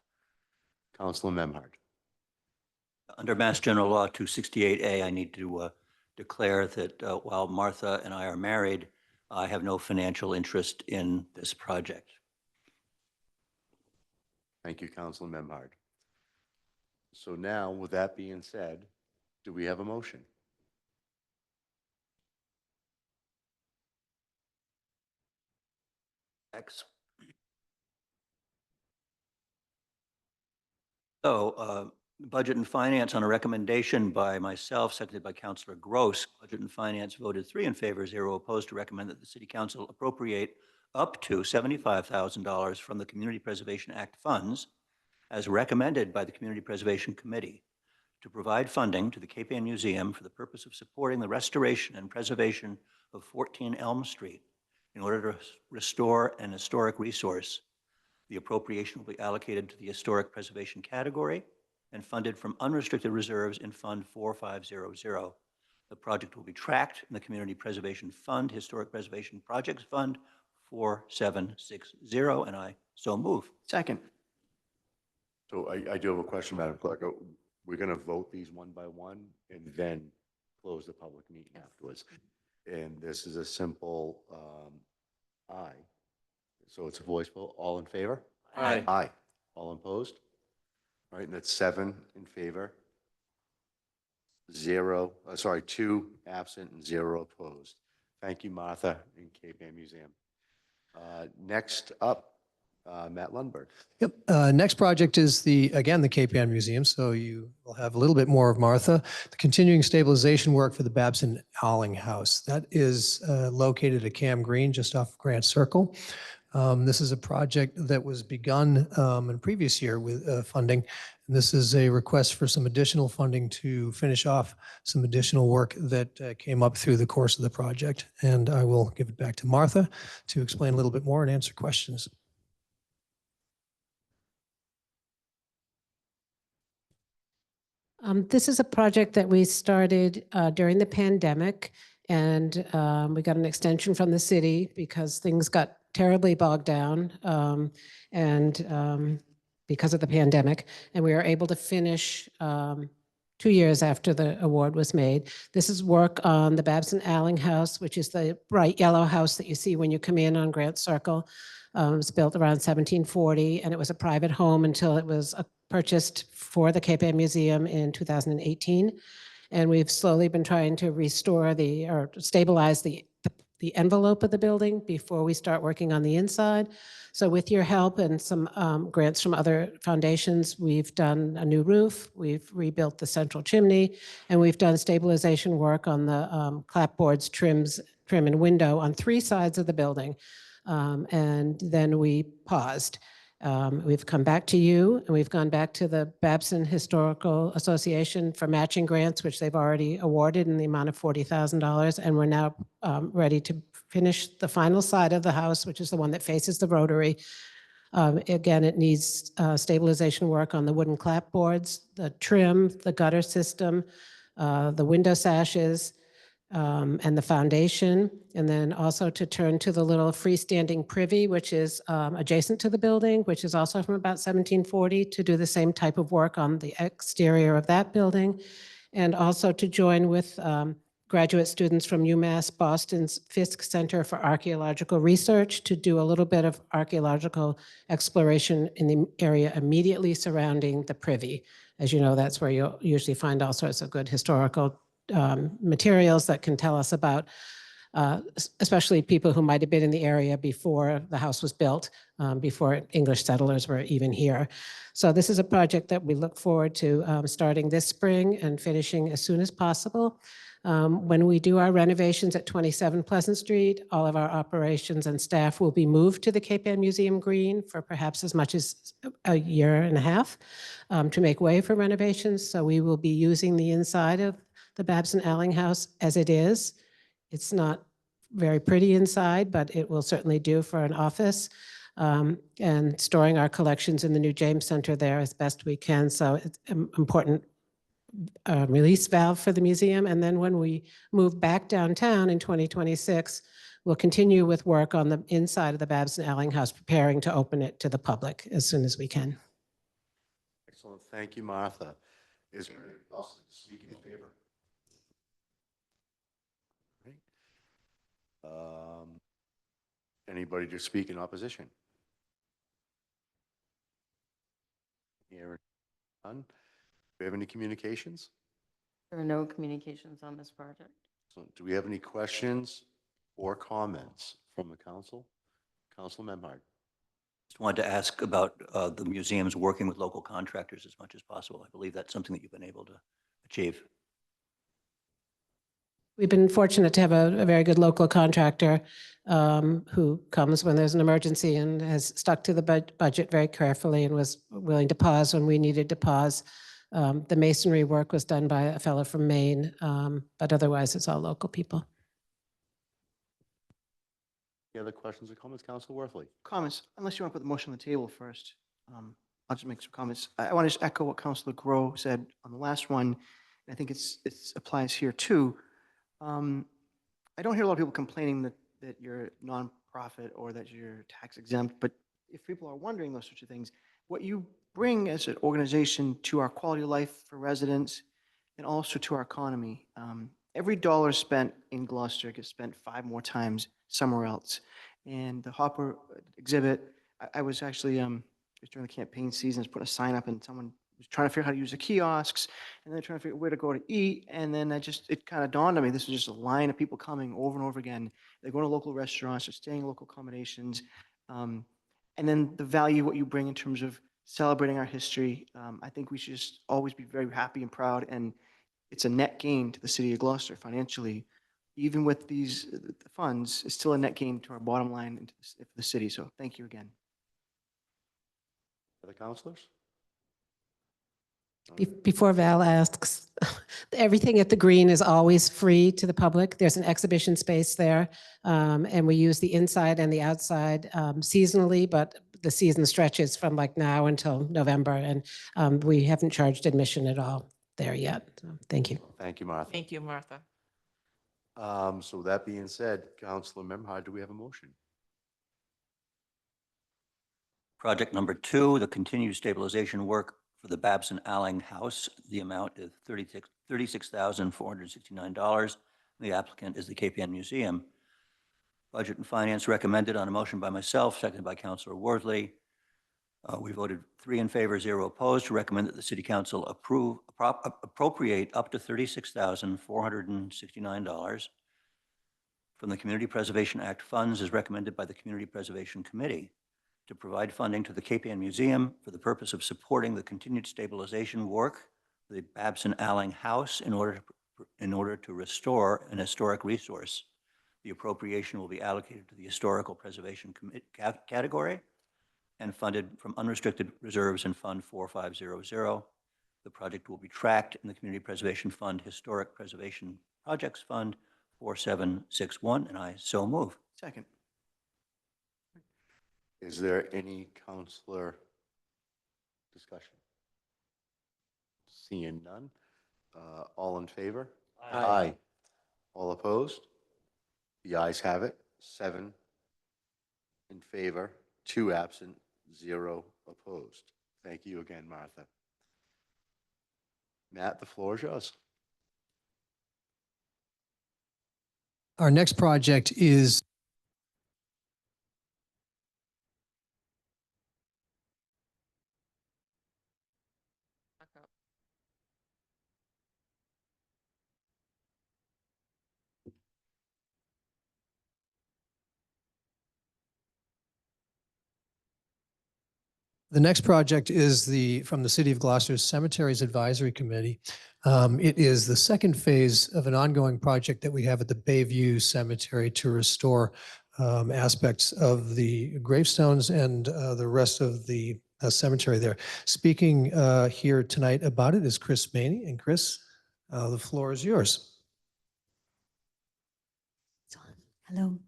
Councilor Memhard. Under Mass General Law 268A, I need to declare that while Martha and I are married, I have no financial interest in this project. Thank you, Councilor Memhard. So now, with that being said, do we have a motion? X. So, Budget and Finance, on a recommendation by myself, seconded by Councilor Gross, Budget and Finance voted 3 in favor, 0 opposed, to recommend that the City Council appropriate up to $75,000 from the Community Preservation Act funds, as recommended by the Community Preservation Committee, to provide funding to the Cape Ann Museum for the purpose of supporting the restoration and preservation of 14 Elm Street in order to restore an historic resource. The appropriation will be allocated to the Historic Preservation category and funded from unrestricted reserves in Fund 4500. The project will be tracked in the Community Preservation Fund, Historic Preservation Projects Fund 4760, and I so move. Second. So I do have a question, Madam Clerk. We're going to vote these one by one and then close the public meeting afterwards. And this is a simple aye. So it's a voice vote. All in favor? Aye. Aye. All opposed? All right, and that's 7 in favor, 2 absent, and 0 opposed. Thank you, Martha, in Cape Ann Museum. Next up, Matt Lundberg. Yep. Next project is again, the Cape Ann Museum. So you will have a little bit more of Martha. The continuing stabilization work for the Babson Alling House. That is located at Cam Green, just off Grant Circle. This is a project that was begun in a previous year with funding. And this is a request for some additional funding to finish off some additional work that came up through the course of the project. And I will give it back to Martha to explain a little bit more and answer questions. This is a project that we started during the pandemic, and we got an extension from the city because things got terribly bogged down and because of the pandemic, and we were able to finish 2 years after the award was made. This is work on the Babson Alling House, which is the bright yellow house that you see when you come in on Grant Circle. It was built around 1740, and it was a private home until it was purchased for the Cape Ann Museum in 2018. And we've slowly been trying to restore or stabilize the envelope of the building before we start working on the inside. So with your help and some grants from other foundations, we've done a new roof, we've rebuilt the central chimney, and we've done stabilization work on the clapboards, trim and window on 3 sides of the building. And then we paused. We've come back to you, and we've gone back to the Babson Historical Association for matching grants, which they've already awarded in the amount of $40,000. And we're now ready to finish the final side of the house, which is the one that faces the Rotary. Again, it needs stabilization work on the wooden clapboards, the trim, the gutter system, the window sashes, and the foundation, and then also to turn to the little freestanding privy, which is adjacent to the building, which is also from about 1740, to do the same type of work on the exterior of that building, and also to join with graduate students from UMass Boston's Fisk Center for Archaeological Research to do a little bit of archaeological exploration in the area immediately surrounding the privy. As you know, that's where you'll usually find all sorts of good historical materials that can tell us about, especially people who might have been in the area before the house was built, before English settlers were even here. So this is a project that we look forward to starting this spring and finishing as soon as possible. When we do our renovations at 27 Pleasant Street, all of our operations and staff will be moved to the Cape Ann Museum Green for perhaps as much as a year and a half to make way for renovations. So we will be using the inside of the Babson Alling House as it is. It's not very pretty inside, but it will certainly do for an office, and storing our collections in the new James Center there as best we can. So it's an important release valve for the museum. And then when we move back downtown in 2026, we'll continue with work on the inside of the Babson Alling House, preparing to open it to the public as soon as we can. Excellent. Thank you, Martha. Is there anyone else speaking in favor? Anybody to speak in opposition? Hearing none. Do we have any communications? There are no communications on this project. So do we have any questions or comments from the council? Council Memhard. Just wanted to ask about the museums working with local contractors as much as possible. I believe that's something that you've been able to achieve. We've been fortunate to have a very good local contractor who comes when there's an emergency and has stuck to the budget very carefully and was willing to pause when we needed to pause. The masonry work was done by a fellow from Maine, but otherwise it's all local people. Any other questions or comments, Council Worthley? Comments, unless you want to put the motion on the table first. I'll just make some comments. I want to just echo what Councilor Groh said on the last one. I think it applies here too. I don't hear a lot of people complaining that you're nonprofit or that you're tax exempt, but if people are wondering those sorts of things, what you bring as an organization to our quality of life for residents and also to our economy. Every dollar spent in Gloucester gets spent 5 more times somewhere else. And the Hopper exhibit, I was actually, during the campaign season, I was putting a sign up and someone was trying to figure out how to use the kiosks, and then trying to figure out where to go to eat. And then it kind of dawned on me, this was just a line of people coming over and over again. They're going to local restaurants, they're staying in local accommodations. And then the value, what you bring in terms of celebrating our history, I think we should just always be very happy and proud. And it's a net gain to the city of Gloucester financially. Even with these funds, it's still a net gain to our bottom line and to the city. So thank you again. Other counselors? Before Val asks, everything at the Green is always free to the public. There's an exhibition space there, and we use the inside and the outside seasonally, but the season stretches from like now until November, and we haven't charged admission at all there yet. So, thank you. Thank you, Martha. Thank you, Martha. So with that being said, Councilor Memhard, do we have a motion? Project number 2, the continued stabilization work for the Babson Alling House. The amount is $36,469. The applicant is the KPN Museum. Budget and Finance recommended on a motion by myself, seconded by Councilor Worthley. We voted 3 in favor, 0 opposed, to recommend that the City Council appropriate up to $36,469 from the Community Preservation Act funds as recommended by the Community Preservation Committee to provide funding to the KPN Museum for the purpose of supporting the continued stabilization work of the Babson Alling House in order to restore an historic resource. The appropriation will be allocated to the Historical Preservation category and funded from unrestricted reserves in Fund 4500. The project will be tracked in the Community Preservation Fund Historic Preservation Projects Fund 4761, and I so move. Second. Is there any counselor discussion? Seeing none. All in favor? Aye. All opposed? The ayes have it. 7 in favor, 2 absent, 0 opposed. Thank you again, Martha. Matt, the floor is yours. Our next project is the next project is from the City of Gloucester's Cemeteries Advisory Committee. It is the second phase of an ongoing project that we have at the Bayview Cemetery to restore aspects of the gravestones and the rest of the cemetery there. Speaking here tonight about it is Chris Maney. And Chris, the floor is yours. Hello.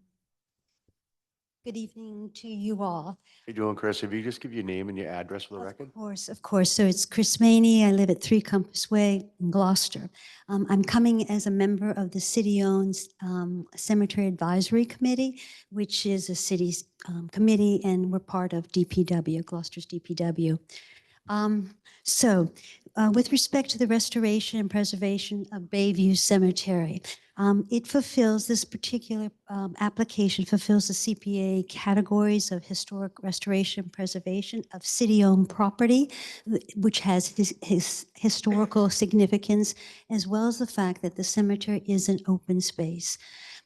Good evening to you all. How you doing, Chris? If you just give your name and your address for the record? Of course. So it's Chris Maney. I live at 3 Compass Way in Gloucester. I'm coming as a member of the city-owned Cemetery Advisory Committee, which is a city's committee, and we're part of DPW, Gloucester's DPW. With respect to the restoration and preservation of Bayview Cemetery, this particular application fulfills the CPA categories of historic restoration and preservation of city-owned property, which has his historical significance, as well as the fact that the cemetery is an open space.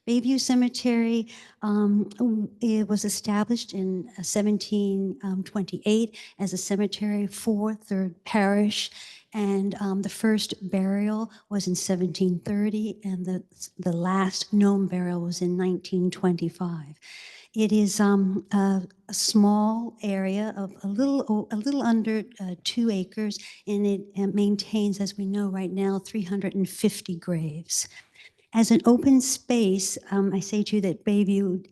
Bayview Cemetery it was established in 1728 as a cemetery for Third Parish, and the first burial was in 1730, and the last known burial was in 1925. It is a small area of a little under 2 acres, and it maintains, as we know right now, 350 graves. As an open space, I say to you that Bayview,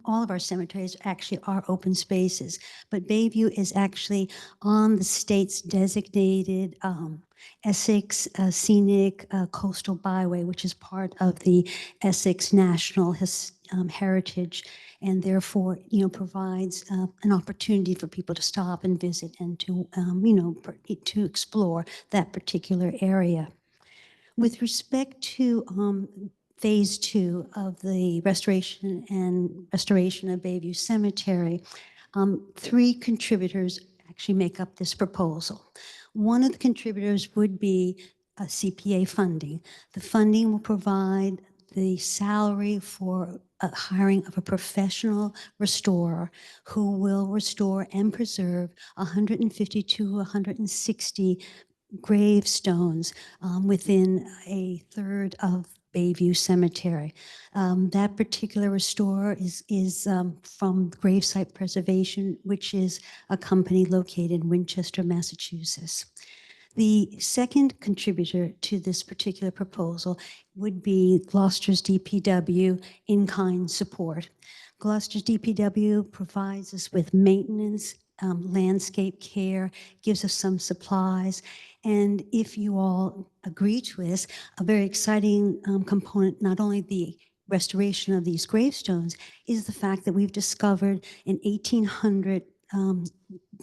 all of our cemeteries actually are open spaces, but Bayview is actually on the state's designated Essex Scenic Coastal Byway, which is part of the Essex National Heritage, and therefore, provides an opportunity for people to stop and visit and to, to explore that particular area. With respect to phase 2 of the restoration of Bayview Cemetery, 3 contributors actually make up this proposal. One of the contributors would be CPA funding. The funding will provide the salary for hiring of a professional restorer who will restore and preserve 150 to 160 gravestones within a third of Bayview Cemetery. That particular restorer is from Gravesite Preservation, which is a company located in Winchester, Massachusetts. The second contributor to this particular proposal would be Gloucester's DPW in-kind support. Gloucester's DPW provides us with maintenance, landscape care, gives us some supplies, and if you all agree to this, a very exciting component, not only the restoration of these gravestones, is the fact that we've discovered an 1800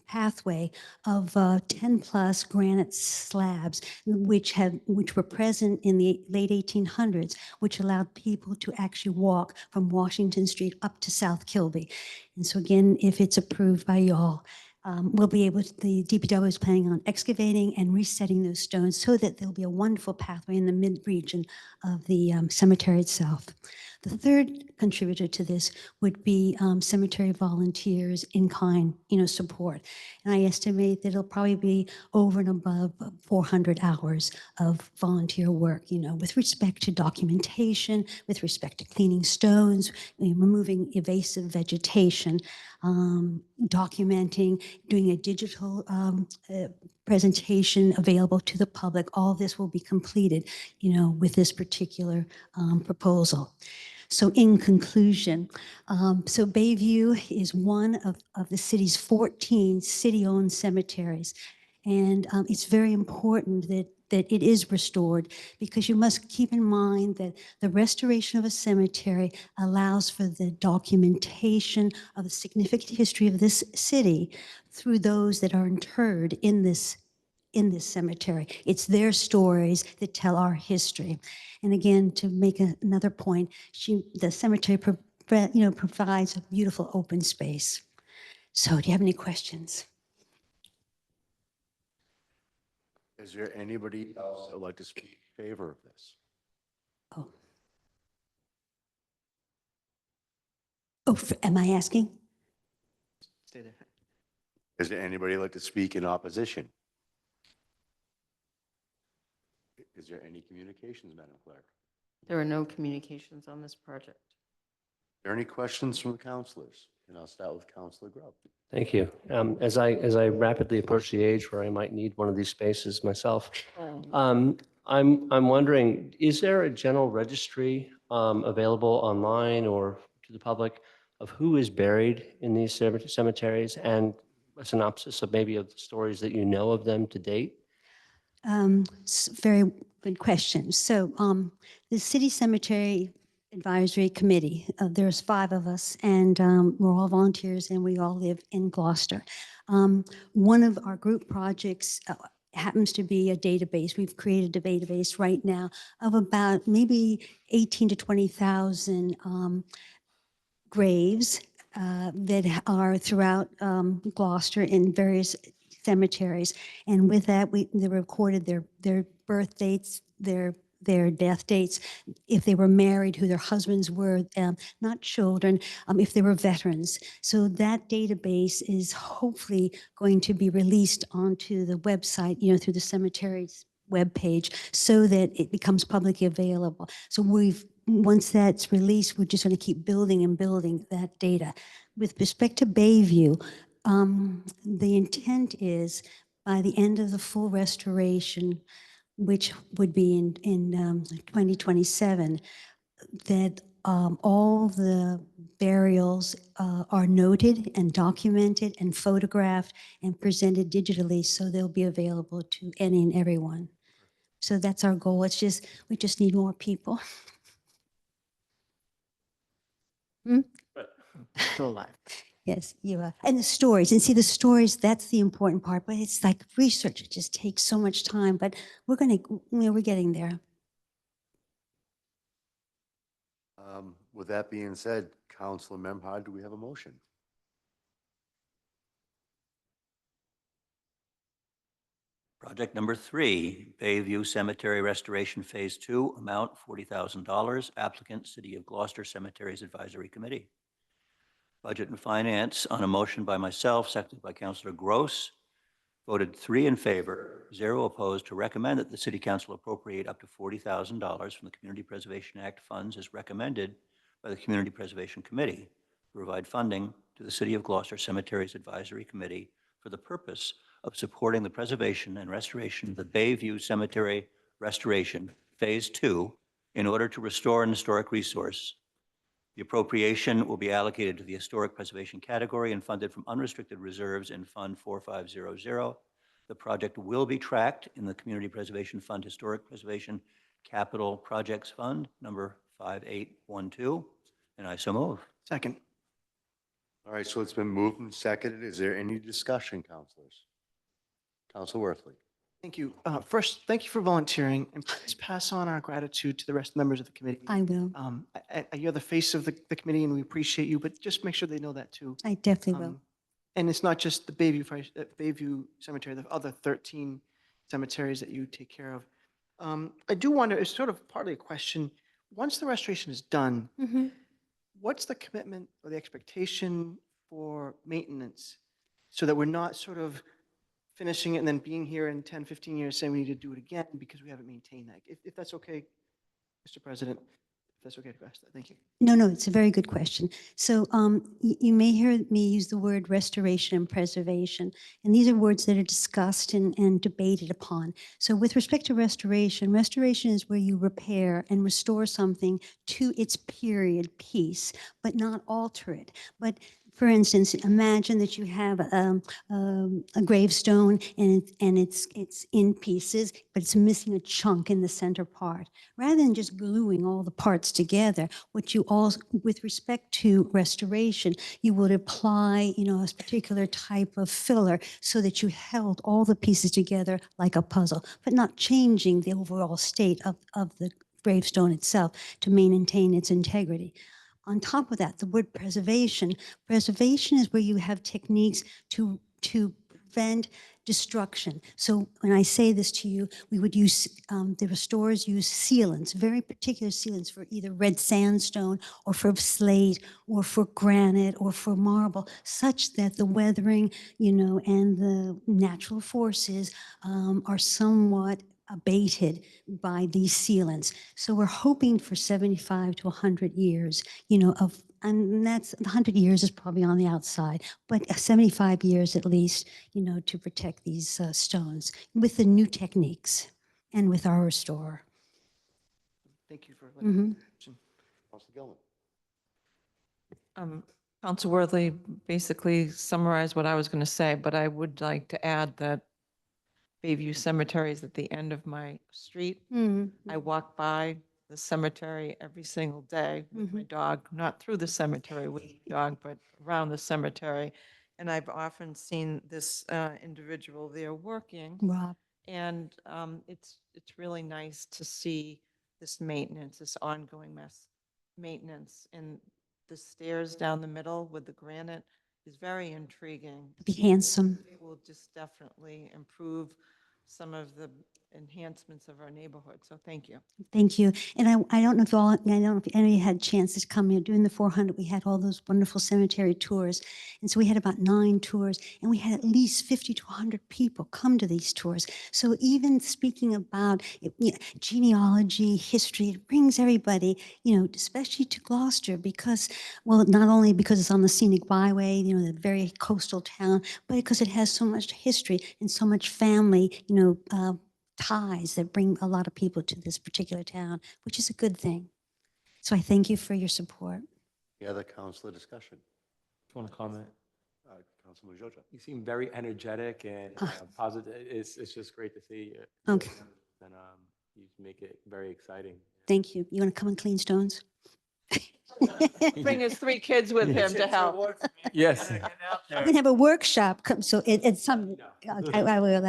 pathway of 10-plus granite slabs, which were present in the late 1800s, which allowed people to actually walk from Washington Street up to South Kilby. And so again, if it's approved by y'all, we'll be able to, the DPW is planning on excavating and resetting those stones so that there'll be a wonderful pathway in the mid-region of the cemetery itself. The third contributor to this would be cemetery volunteers in kind, support. And I estimate that it'll probably be over and above 400 hours of volunteer work, with respect to documentation, with respect to cleaning stones, removing invasive vegetation, documenting, doing a digital presentation available to the public. All this will be completed, with this particular proposal. So in conclusion, so Bayview is one of the city's 14 city-owned cemeteries. And it's very important that it is restored, because you must keep in mind that the restoration of a cemetery allows for the documentation of the significant history of this city through those that are interred in this cemetery. It's their stories that tell our history. And again, to make another point, the cemetery provides a beautiful open space. So do you have any questions? Is there anybody else that would like to speak in favor of this? Am I asking? Stay there. Is there anybody like to speak in opposition? Is there any communications, Madam Clerk? There are no communications on this project. Are there any questions from the councilors? And I'll start with Councilor Grubb. Thank you. As I rapidly approach the age where I might need one of these spaces myself, I'm wondering, is there a general registry available online or to the public of who is buried in these cemeteries, and a synopsis of maybe of the stories that you know of them to date? Very good question. So the City Cemetery Advisory Committee, there's 5 of us, and we're all volunteers, and we all live in Gloucester. One of our group projects happens to be a database. We've created a database right now of about maybe 18 to 20,000 graves that are throughout Gloucester in various cemeteries. And with that, they recorded their birth dates, their death dates, if they were married, who their husbands were, not children, if they were veterans. So that database is hopefully going to be released onto the website, through the cemetery's webpage, so that it becomes publicly available. So once that's released, we're just going to keep building and building that data. With respect to Bayview, the intent is by the end of the full restoration, which would be in 2027, that all the burials are noted and documented and photographed and presented digitally, so they'll be available to any and everyone. So that's our goal. We just need more people. Still alive. Yes, you are. And the stories, and see the stories, that's the important part, but it's like research, it just takes so much time, but we're getting there. With that being said, Councilor Memhard, do we have a motion? Project number 3, Bayview Cemetery Restoration Phase 2, amount $40,000, applicant City of Gloucester Cemeteries Advisory Committee. Budget and Finance, on a motion by myself, seconded by Councilor Gross, voted 3 in favor, 0 opposed, to recommend that the City Council appropriate up to $40,000 from the Community Preservation Act funds as recommended by the Community Preservation Committee to provide funding to the City of Gloucester Cemeteries Advisory Committee for the purpose of supporting the preservation and restoration of the Bayview Cemetery Restoration Phase 2 in order to restore an historic resource. The appropriation will be allocated to the historic preservation category and funded from unrestricted reserves in Fund 4500. The project will be tracked in the Community Preservation Fund Historic Preservation Capital Projects Fund, number 5812, and I so move. Second. All right, so it's been moved and seconded. Is there any discussion, councilors? Council Worthley. Thank you. First, thank you for volunteering, and please pass on our gratitude to the rest of the members of the committee. I will. You're the face of the committee, and we appreciate you, but just make sure they know that too. I definitely will. And it's not just the Bayview Cemetery, the other 13 cemeteries that you take care of. I do wonder, it's sort of partly a question, once the restoration is done, what's the commitment or the expectation for maintenance so that we're not sort of finishing it and then being here in 10, 15 years saying we need to do it again because we haven't maintained that? If that's okay, Mr. President, if that's okay to ask that. Thank you. No, it's a very good question. So you may hear me use the word restoration and preservation, and these are words that are discussed and debated upon. So with respect to restoration, restoration is where you repair and restore something to its period piece, but not alter it. But for instance, imagine that you have a gravestone and it's in pieces, but it's missing a chunk in the center part. Rather than just gluing all the parts together, what you all, with respect to restoration, you would apply, a particular type of filler so that you held all the pieces together like a puzzle, but not changing the overall state of the gravestone itself to maintain its integrity. On top of that, the word preservation. Preservation is where you have techniques to prevent destruction. So when I say this to you, we would use, the restorers use sealants, very particular sealants for either red sandstone or for slate or for granite or for marble, such that the weathering, and the natural forces are somewhat abated by these sealants. So we're hoping for 75 to 100 years, and that's 100 years is probably on the outside, but 75 years at least, to protect these stones with the new techniques and with our restorer. Thank you for Mhm. Councilor Gilman. Council Worthley basically summarized what I was going to say, but I would like to add that Bayview Cemetery is at the end of my street. I walk by the cemetery every single day with my dog, not through the cemetery with the dog, but around the cemetery. And I've often seen this individual there working. Rob. And it's really nice to see this maintenance, this ongoing maintenance. And the stairs down the middle with the granite is very intriguing. Be handsome. It will just definitely improve some of the enhancements of our neighborhood. So thank you. Thank you. And I don't know if I don't know if any of you had a chance to come here. During the 400, we had all those wonderful cemetery tours. And so we had about 9 tours, and we had at least 50 to 100 people come to these tours. So even speaking about genealogy, history, it brings everybody, especially to Gloucester because, well, not only because it's on the scenic byway, the very coastal town, but because it has so much history and so much family, ties that bring a lot of people to this particular town, which is a good thing. So I thank you for your support. Any other councilor discussion? Just want to comment. Councilman Jojo. You seem very energetic and positive. It's just great to see you. Okay. And you make it very exciting. Thank you. You want to come and clean stones? Bring his 3 kids with him to help. Yes. We're going to have a workshop. So it's some, I will.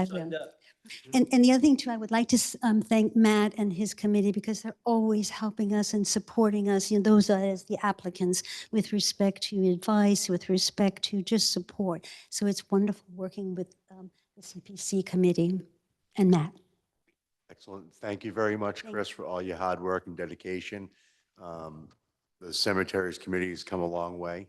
And the other thing too, I would like to thank Matt and his committee because they're always helping us and supporting us. Those are as the applicants with respect to advice, with respect to just support. So it's wonderful working with the CPC committee. and Matt. Excellent. Thank you very much, Chris, for all your hard work and dedication. The cemeteries committee has come a long way,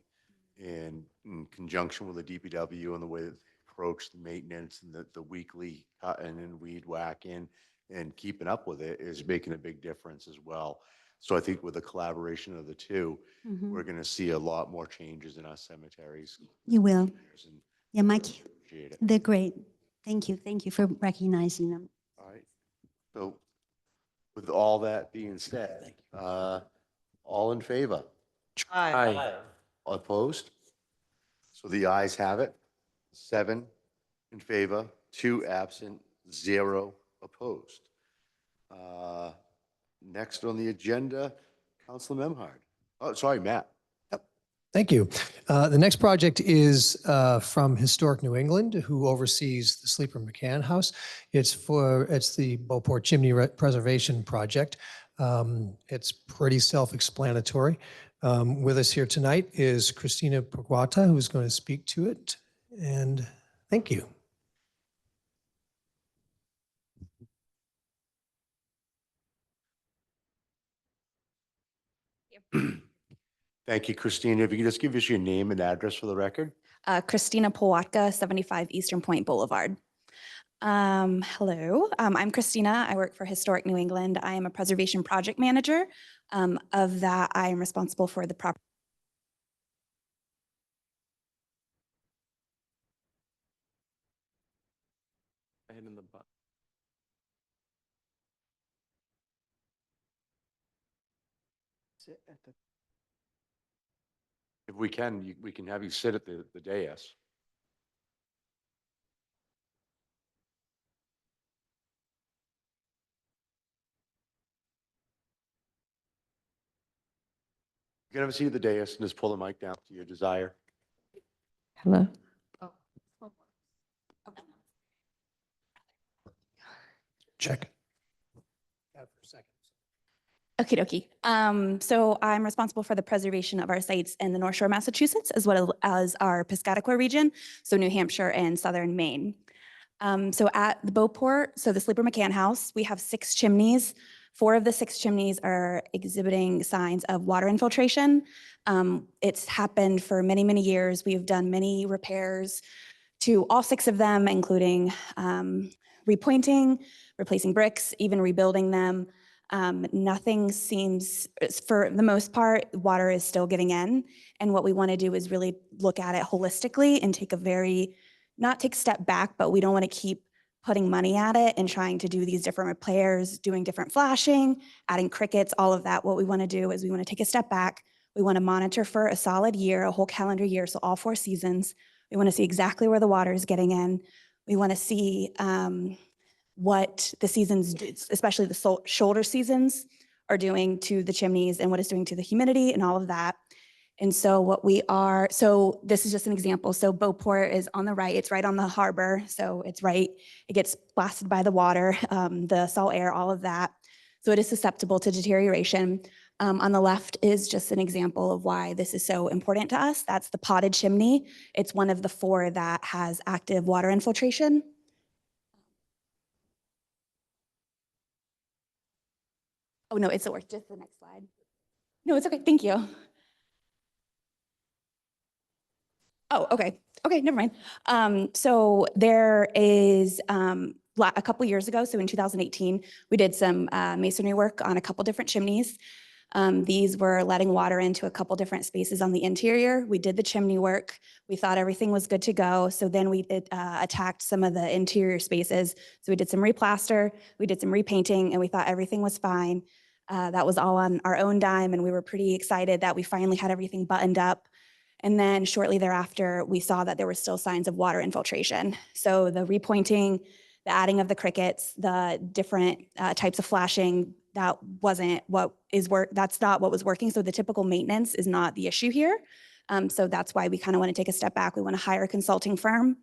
and in conjunction with the DPW and the way that they approach the maintenance and the weekly cutting and weed whacking and keeping up with it is making a big difference as well. So I think with the collaboration of the two, Mhm. we're going to see a lot more changes in our cemeteries. You will. And Yeah, Mike, appreciate it. they're great. Thank you. Thank you for recognizing them. All right. So with all that being said, all in favor? Aye. Opposed? So the ayes have it. 7 in favor, 2 absent, 0 opposed. Next on the agenda, Councilor Memhard. Oh, sorry, Matt. Thank you. The next project is from Historic New England, who oversees the Sleeper McCann House. It's the Beauport Chimney Preservation Project. It's pretty self-explanatory. With us here tonight is Christina Purguata, who is going to speak to it. And thank you. Thank you, Christina. If you could just give us your name and address for the record. Christina Płatka, 75 Eastern Point Boulevard. Hello, I'm Christina. I work for Historic New England. I am a preservation project manager. Of that, I am responsible for the property. In the butt. Sit at the If we can, we can have you sit at the dais. You can have a seat at the dais and just pull the mic down to your desire. Hello? Check. Okie dokie. So I'm responsible for the preservation of our sites in the North Shore, Massachusetts, as well as our Piscataqua region, so New Hampshire and Southern Maine. So at the Beauport, so the Sleeper McCann House, we have 6 chimneys. 4 of the 6 chimneys are exhibiting signs of water infiltration. It's happened for many, many years. We've done many repairs to all 6 of them, including repointing, replacing bricks, even rebuilding them. Nothing seems, for the most part, water is still getting in. And what we want to do is really look at it holistically and take not take a step back, but we don't want to keep putting money at it and trying to do these different repairs, doing different flashing, adding crickets, all of that. What we want to do is we want to take a step back. We want to monitor for a solid year, a whole calendar year, so all 4 seasons. We want to see exactly where the water is getting in. We want to see what the seasons, especially the shoulder seasons, are doing to the chimneys and what it's doing to the humidity and all of that. And so so this is just an example. So Beauport is on the right, it's right on the harbor. So it's right, it gets blasted by the water, the salt air, all of that. So it is susceptible to deterioration. On the left is just an example of why this is so important to us. That's the potted chimney. It's one of the 4 that has active water infiltration. Oh, no, it's just the next slide. No, it's okay, thank you. Oh, okay. Okay, never mind. So there is a couple years ago, so in 2018, we did some masonry work on a couple different chimneys. These were letting water into a couple different spaces on the interior. We did the chimney work. We thought everything was good to go. So then we attacked some of the interior spaces. So we did some replaster, we did some repainting, and we thought everything was fine. That was all on our own dime, and we were pretty excited that we finally had everything buttoned up. And then shortly thereafter, we saw that there were still signs of water infiltration. So the repointing, the adding of the crickets, the different types of flashing, that's not what was working. So the typical maintenance is not the issue here. So that's why we kind of want to take a step back. We want to hire a consulting firm.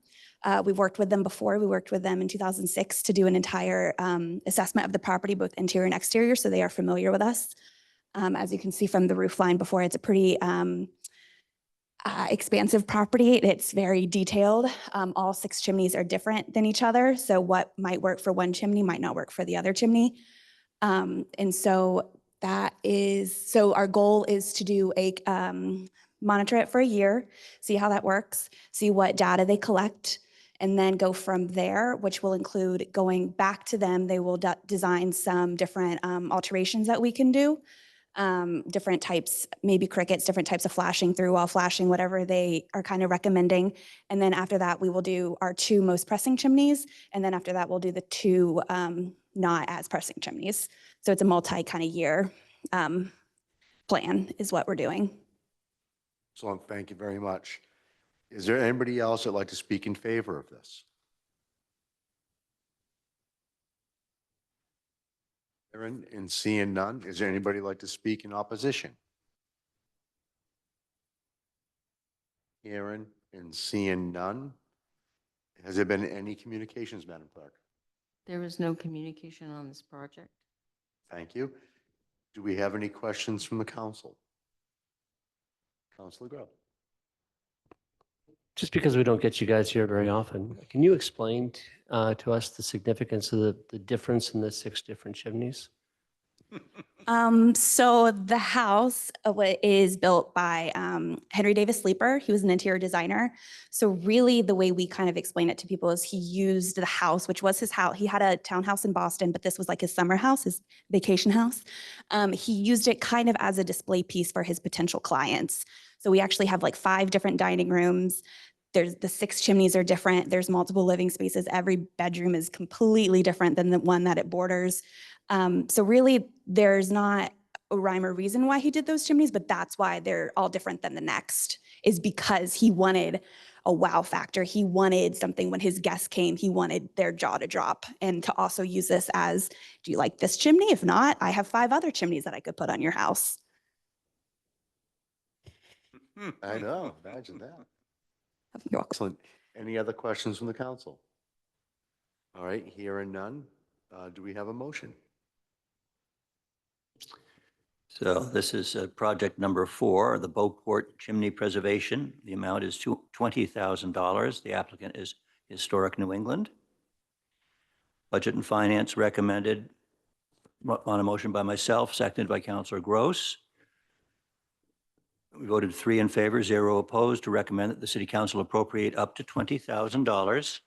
We've worked with them before. We worked with them in 2006 to do an entire assessment of the property, both interior and exterior. So they are familiar with us. As you can see from the roof line before, it's a pretty expansive property. It's very detailed. All 6 chimneys are different than each other. So what might work for one chimney might not work for the other chimney. And so so our goal is to do monitor it for a year, see how that works, see what data they collect, and then go from there, which will include going back to them. They will design some different alterations that we can do, different types, maybe crickets, different types of flashing, through wall flashing, whatever they are kind of recommending. And then after that, we will do our 2 most pressing chimneys. And then after that, we'll do the 2 not as pressing chimneys. So it's a multi kind of year plan is what we're doing. Excellent. Thank you very much. Is there anybody else that'd like to speak in favor of this? Hearing and seeing none, is there anybody like to speak in opposition? Hearing and seeing none. Has there been any communications, Madam Clerk? There was no communication on this project. Thank you. Do we have any questions from the council? Councilor Grow. Just because we don't get you guys here very often, can you explain to us the significance of the difference in the 6 different chimneys? So the house is built by Henry Davis Sleeper. He was an interior designer. So really the way we kind of explain it to people is he used the house, which was his house. He had a townhouse in Boston, but this was like his summer house, his vacation house. He used it kind of as a display piece for his potential clients. So we actually have like 5 different dining rooms. There's the 6 chimneys are different. There's multiple living spaces. Every bedroom is completely different than the one that it borders. So really, there's not a rhyme or reason why he did those chimneys, but that's why they're all different than the next, is because he wanted a wow factor. He wanted something when his guests came, he wanted their jaw to drop, and to also use this as, do you like this chimney? If not, I have 5 other chimneys that I could put on your house. I know, imagine that. You're welcome. Excellent. Any other questions from the council? All right, hearing none. Do we have a motion? So this is project number 4, the Beauport Chimney Preservation. The amount is $20,000. The applicant is Historic New England. Budget and Finance recommended on a motion by myself, seconded by Councilor Gross. We voted 3 in favor, 0 opposed, to recommend that the City Council appropriate up to $20,000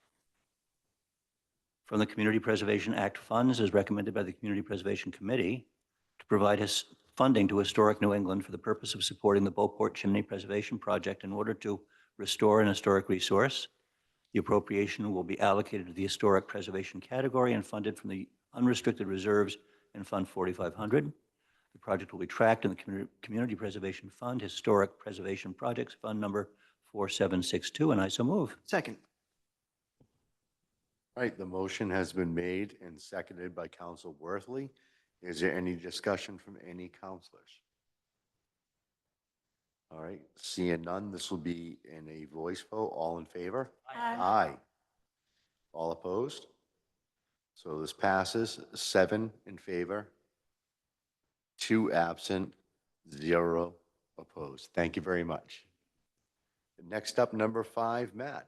from the Community Preservation Act funds as recommended by the Community Preservation Committee to provide his funding to Historic New England for the purpose of supporting the Beauport Chimney Preservation Project in order to restore an historic resource. The appropriation will be allocated to the historic preservation category and funded from the unrestricted reserves in Fund 4500. The project will be tracked in the Community Preservation Fund, Historic Preservation Projects Fund number 4762, and I so move. Second. All right, the motion has been made and seconded by Council Worthley. Is there any discussion from any councilors? All right, seeing none, this will be in a voice vote. All in favor? Aye. Aye. All opposed? So this passes 7 in favor, 2 absent, 0 opposed. Thank you very much. Next up, number 5, Matt.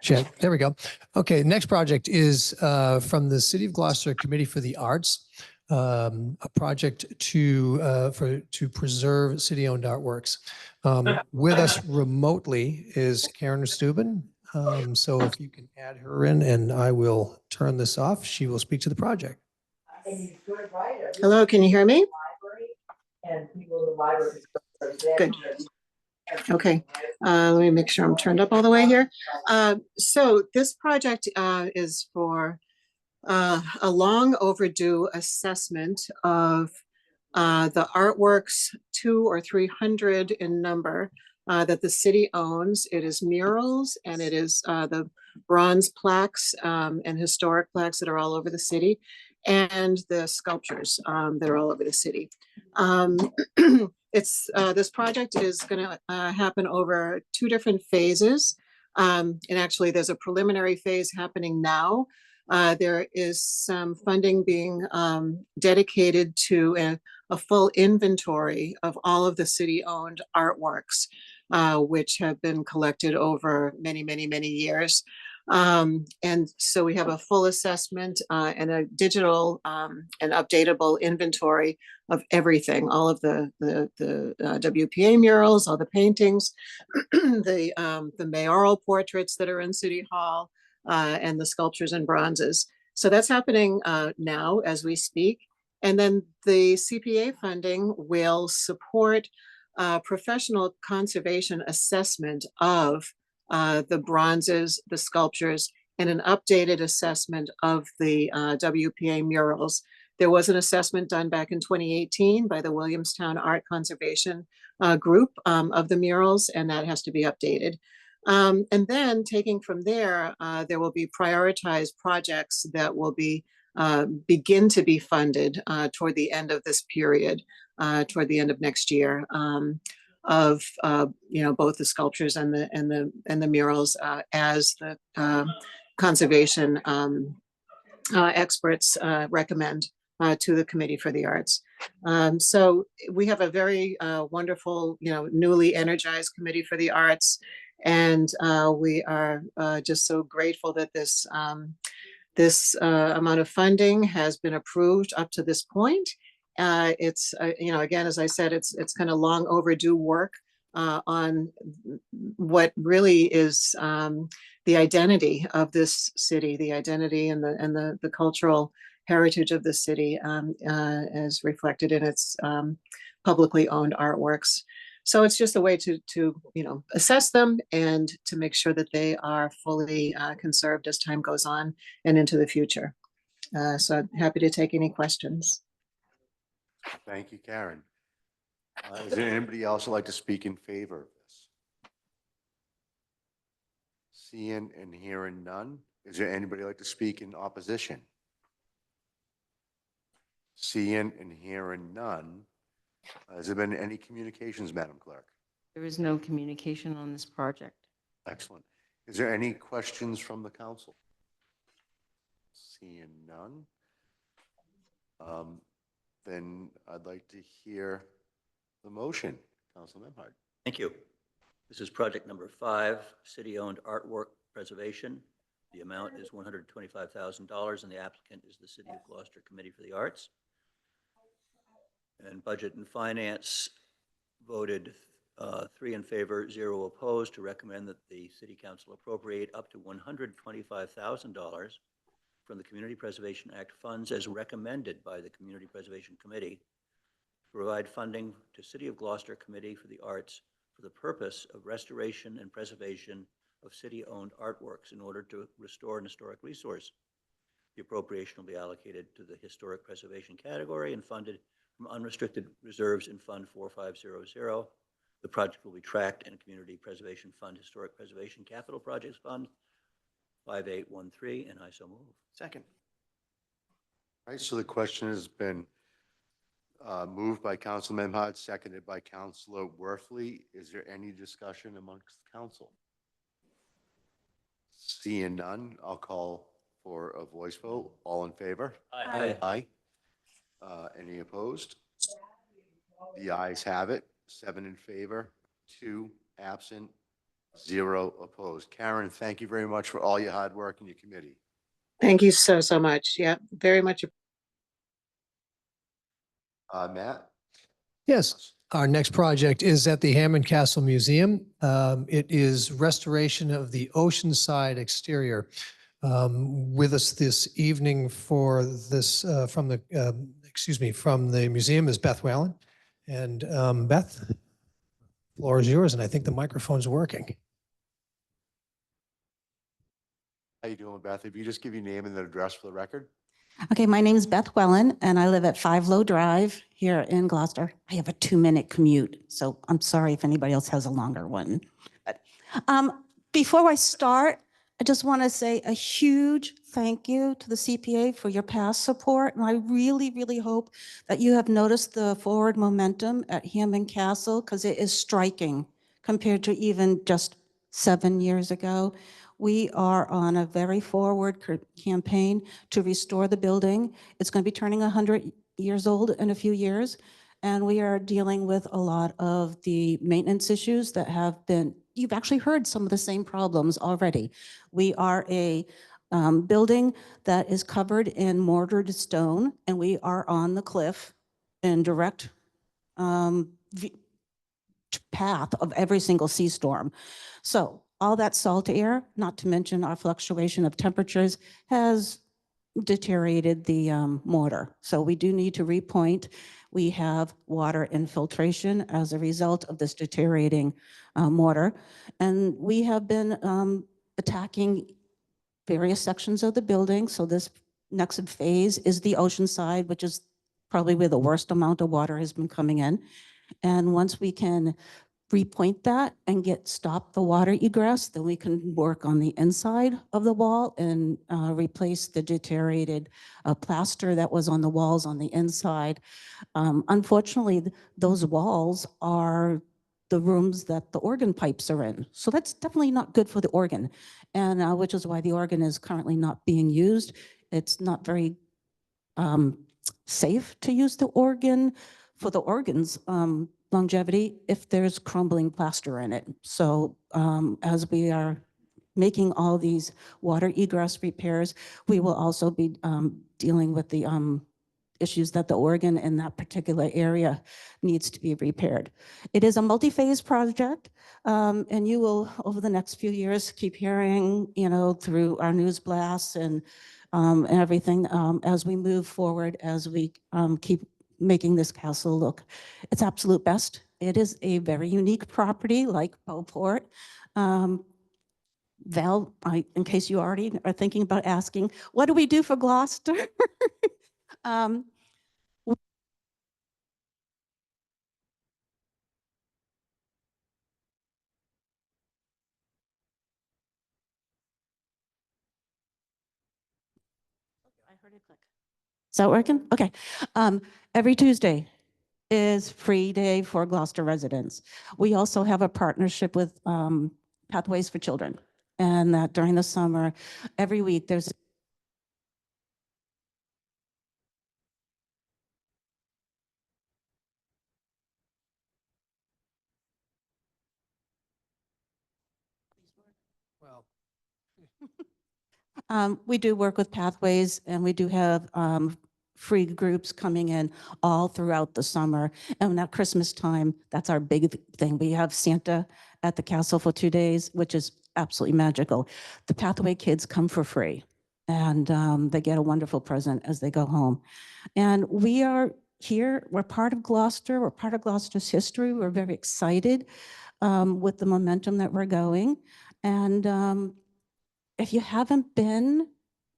Check. There we go. Okay, next project is from the City of Gloucester Committee for the Arts, a project to preserve city-owned artworks. With us remotely is Karen Steuben. So if you can add her in, and I will turn this off. She will speak to the project. Hello, can you hear me? Good. Okay, let me make sure I'm turned up all the way here. So this project is for a long overdue assessment of the artworks, 200 or 300 in number, that the city owns. It is murals, and it is the bronze plaques and historic plaques that are all over the city. and the sculptures that are all over the city. This project is going to happen over 2 different phases. And actually, there's a preliminary phase happening now. There is some funding being dedicated to a full inventory of all of the city-owned artworks, which have been collected over many, many, many years. And so we have a full assessment and a digital and updatable inventory of everything, all of the WPA murals, all the paintings, the mayoral portraits that are in City Hall, and the sculptures and bronzes. So that's happening now as we speak. And then the CPA funding will support professional conservation assessment of the bronzes, the sculptures, and an updated assessment of the WPA murals. There was an assessment done back in 2018 by the Williamstown Art Conservation Group of the murals, and that has to be updated. And then taking from there, there will be prioritized projects that will be begin to be funded toward the end of this period, toward the end of next year, of both the sculptures and the murals as the conservation experts recommend to the Committee for the Arts. So we have a very wonderful, newly energized Committee for the Arts, and we are just so grateful that this amount of funding has been approved up to this point. It's again, as I said, it's kind of long overdue work on what really is the identity of this city, the identity and the cultural heritage of the city, as reflected in its publicly owned artworks. So it's just a way to assess them and to make sure that they are fully conserved as time goes on and into the future. So I'm happy to take any questions. Thank you, Karen. Is there anybody else who'd like to speak in favor of this? Seeing and hearing none. Is there anybody who'd like to speak in opposition? Seeing and hearing none. Has there been any communications, Madam Clerk? There is no communication on this project. Excellent. Is there any questions from the council? Seeing none. Then I'd like to hear the motion. Councilman Memhard. Thank you. This is project number 5, city-owned artwork preservation. The amount is $125,000, and the applicant is the City of Gloucester Committee for the Arts. And Budget and Finance voted 3 in favor, 0 opposed, to recommend that the City Council appropriate up to $125,000 from the Community Preservation Act funds as recommended by the Community Preservation Committee to provide funding to City of Gloucester Committee for the Arts for the purpose of restoration and preservation of city-owned artworks in order to restore an historic resource. The appropriation will be allocated to the historic preservation category and funded from unrestricted reserves in Fund 4500. The project will be tracked in Community Preservation Fund Historic Preservation Capital Projects Fund 5813, and I so move. Second. All right, so the question has been moved by Councilman Memhard, seconded by Councilor Worthley. Is there any discussion amongst the council? Seeing none, I'll call for a voice vote. All in favor? Aye. Aye. Any opposed? The ayes have it. 7 in favor, 2 absent, 0 opposed. Karen, thank you very much for all your hard work in your committee. Thank you so much. Yeah, very much. Matt? Yes, our next project is at the Hammond Castle Museum. It is restoration of the Oceanside exterior. With us this evening for this from the museum is Beth Whalen. And Beth, floor is yours, and I think the microphone's working. How you doing, Beth? If you just give your name and the address for the record. Okay, my name is Beth Wellen, and I live at 5 Low Drive here in Gloucester. I have a 2-minute commute, so I'm sorry if anybody else has a longer one. But, before I start, I just want to say a huge thank you to the CPA for your past support. And I really, really hope that you have noticed the forward momentum at Hammond Castle because it is striking compared to even just 7 years ago. We are on a very forward campaign to restore the building. It's going to be turning 100 years old in a few years. And we are dealing with a lot of the maintenance issues that have been, you've actually heard some of the same problems already. We are a building that is covered in mortared stone, and we are on the cliff in direct path of every single sea storm. So all that salt air, not to mention our fluctuation of temperatures, has deteriorated the mortar. So we do need to repoint. We have water infiltration as a result of this deteriorating mortar. And we have been attacking various sections of the building. So this next phase is the ocean side, which is probably where the worst amount of water has been coming in. And once we can repoint that and stop the water egress, then we can work on the inside of the wall and replace the deteriorated plaster that was on the walls on the inside. Unfortunately, those walls are the rooms that the organ pipes are in. So that's definitely not good for the organ, and which is why the organ is currently not being used. It's not very safe to use the organ for the organs longevity if there's crumbling plaster in it. So as we are making all these water egress repairs, we will also be dealing with the issues that the organ in that particular area needs to be repaired. It is a multi-phase project, and you will, over the next few years, keep hearing, through our news blasts and everything as we move forward, as we keep making this castle look its absolute best. It is a very unique property like Beauport. Val, in case you already are thinking about asking, what do we do for Gloucester? Is that working? Okay. Every Tuesday is free day for Gloucester residents. We also have a partnership with Pathways for Children, and that during the summer, every week there's we do work with Pathways, and we do have free groups coming in all throughout the summer. And at Christmas time, that's our big thing. We have Santa at the castle for 2 days, which is absolutely magical. The Pathway kids come for free, and they get a wonderful present as they go home. And we are here, we're part of Gloucester, we're part of Gloucester's history. We're very excited with the momentum that we're going. And if you haven't been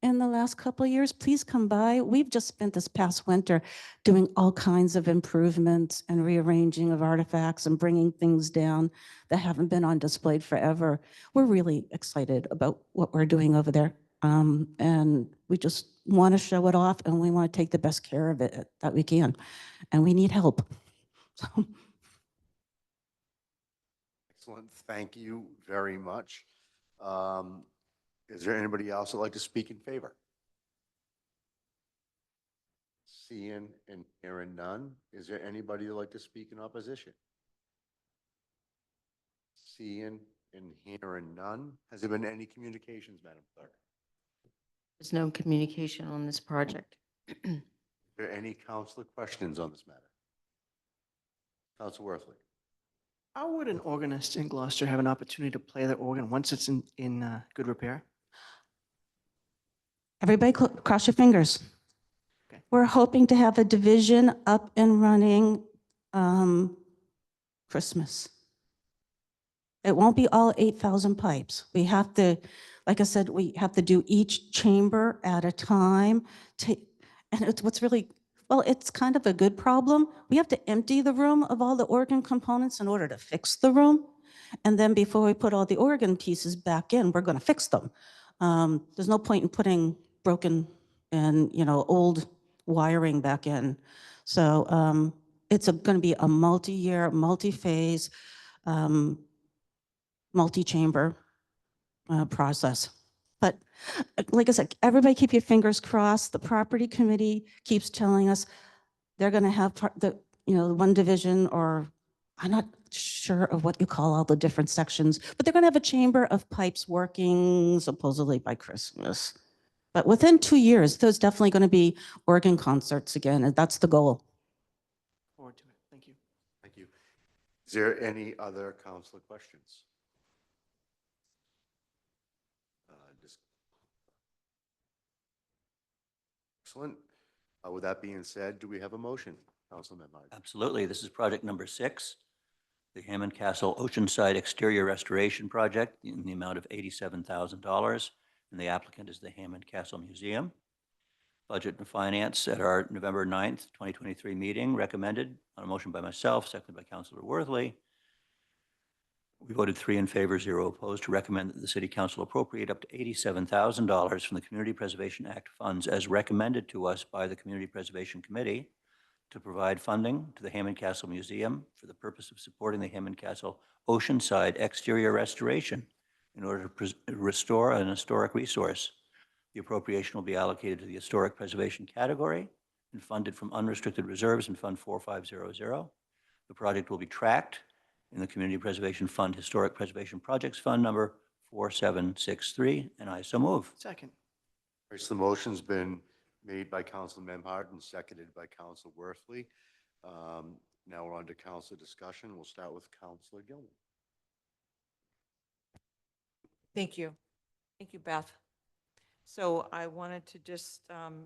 in the last couple of years, please come by. We've just spent this past winter doing all kinds of improvements and rearranging of artifacts and bringing things down that haven't been on display forever. We're really excited about what we're doing over there. And we just want to show it off, and we want to take the best care of it that we can. And we need help. Excellent. Thank you very much. Is there anybody else that'd like to speak in favor? Seeing and hearing none. Is there anybody that'd like to speak in opposition? Seeing and hearing none. Has there been any communications, Madam Clerk? There's no communication on this project. Are there any councilor questions on this matter? Councilor Worthley. How would an organist in Gloucester have an opportunity to play the organ once it's in good repair? Everybody cross your fingers. Okay. We're hoping to have a division up and running Christmas. It won't be all 8,000 pipes. We have to, like I said, we have to do each chamber at a time. And it's what's really, well, it's kind of a good problem. We have to empty the room of all the organ components in order to fix the room. And then before we put all the organ pieces back in, we're going to fix them. There's no point in putting broken and, old wiring back in. So it's going to be a multi-year, multi-phase, multi-chamber process. But like I said, everybody keep your fingers crossed. The property committee keeps telling us they're going to have one division, or I'm not sure of what you call all the different sections, but they're going to have a chamber of pipes working supposedly by Christmas. But within 2 years, there's definitely going to be organ concerts again, and that's the goal. Forward to it. Thank you. Thank you. Is there any other council questions? Excellent. With that being said, do we have a motion, Councilman Memhard? Absolutely. This is project number 6, the Hammond Castle Oceanside Exterior Restoration Project in the amount of $87,000. And the applicant is the Hammond Castle Museum. Budget and Finance at our November 9th, 2023 meeting recommended on a motion by myself, seconded by Councilor Worthley. We voted 3 in favor, 0 opposed, to recommend that the City Council appropriate up to $87,000 from the Community Preservation Act funds as recommended to us by the Community Preservation Committee to provide funding to the Hammond Castle Museum for the purpose of supporting the Hammond Castle Oceanside exterior restoration in order to restore an historic resource. The appropriation will be allocated to the Historic Preservation category and funded from unrestricted reserves in Fund 4500. The project will be tracked in the Community Preservation Fund Historic Preservation Projects Fund number 4763, and I so move. Second. All right, so the motion's been made by Councilman Memhard and seconded by Councilor Worthley. Now we're on to council discussion. We'll start with Councilor Gilman. Thank you. Thank you, Beth. So I wanted to just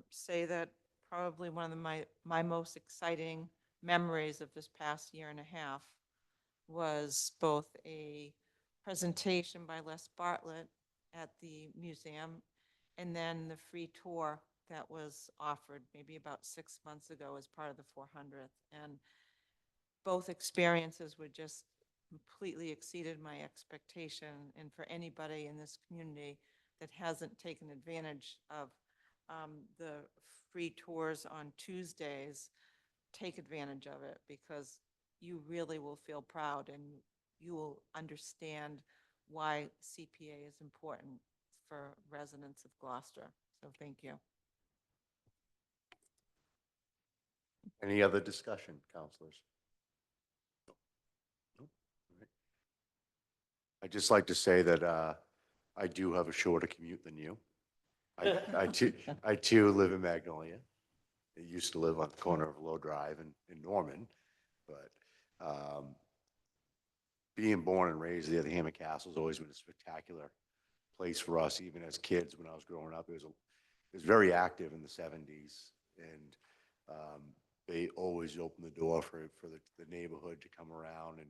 say that probably one of my most exciting memories of this past year and a half was both a presentation by Les Bartlett at the museum and then the free tour that was offered maybe about 6 months ago as part of the 400th. And both experiences were just completely exceeded my expectation. And for anybody in this community that hasn't taken advantage of the free tours on Tuesdays, take advantage of it, because you really will feel proud and you will understand why CPA is important for residents of Gloucester. So thank you. Any other discussion, councilors? No. All right. I'd just like to say that I do have a shorter commute than you. I too live in Magnolia. I used to live on the corner of Low Drive in Norman, but being born and raised there, the Hammond Castle has always been a spectacular place for us, even as kids. When I was growing up, it was very active in the 70s, and they always opened the door for the neighborhood to come around and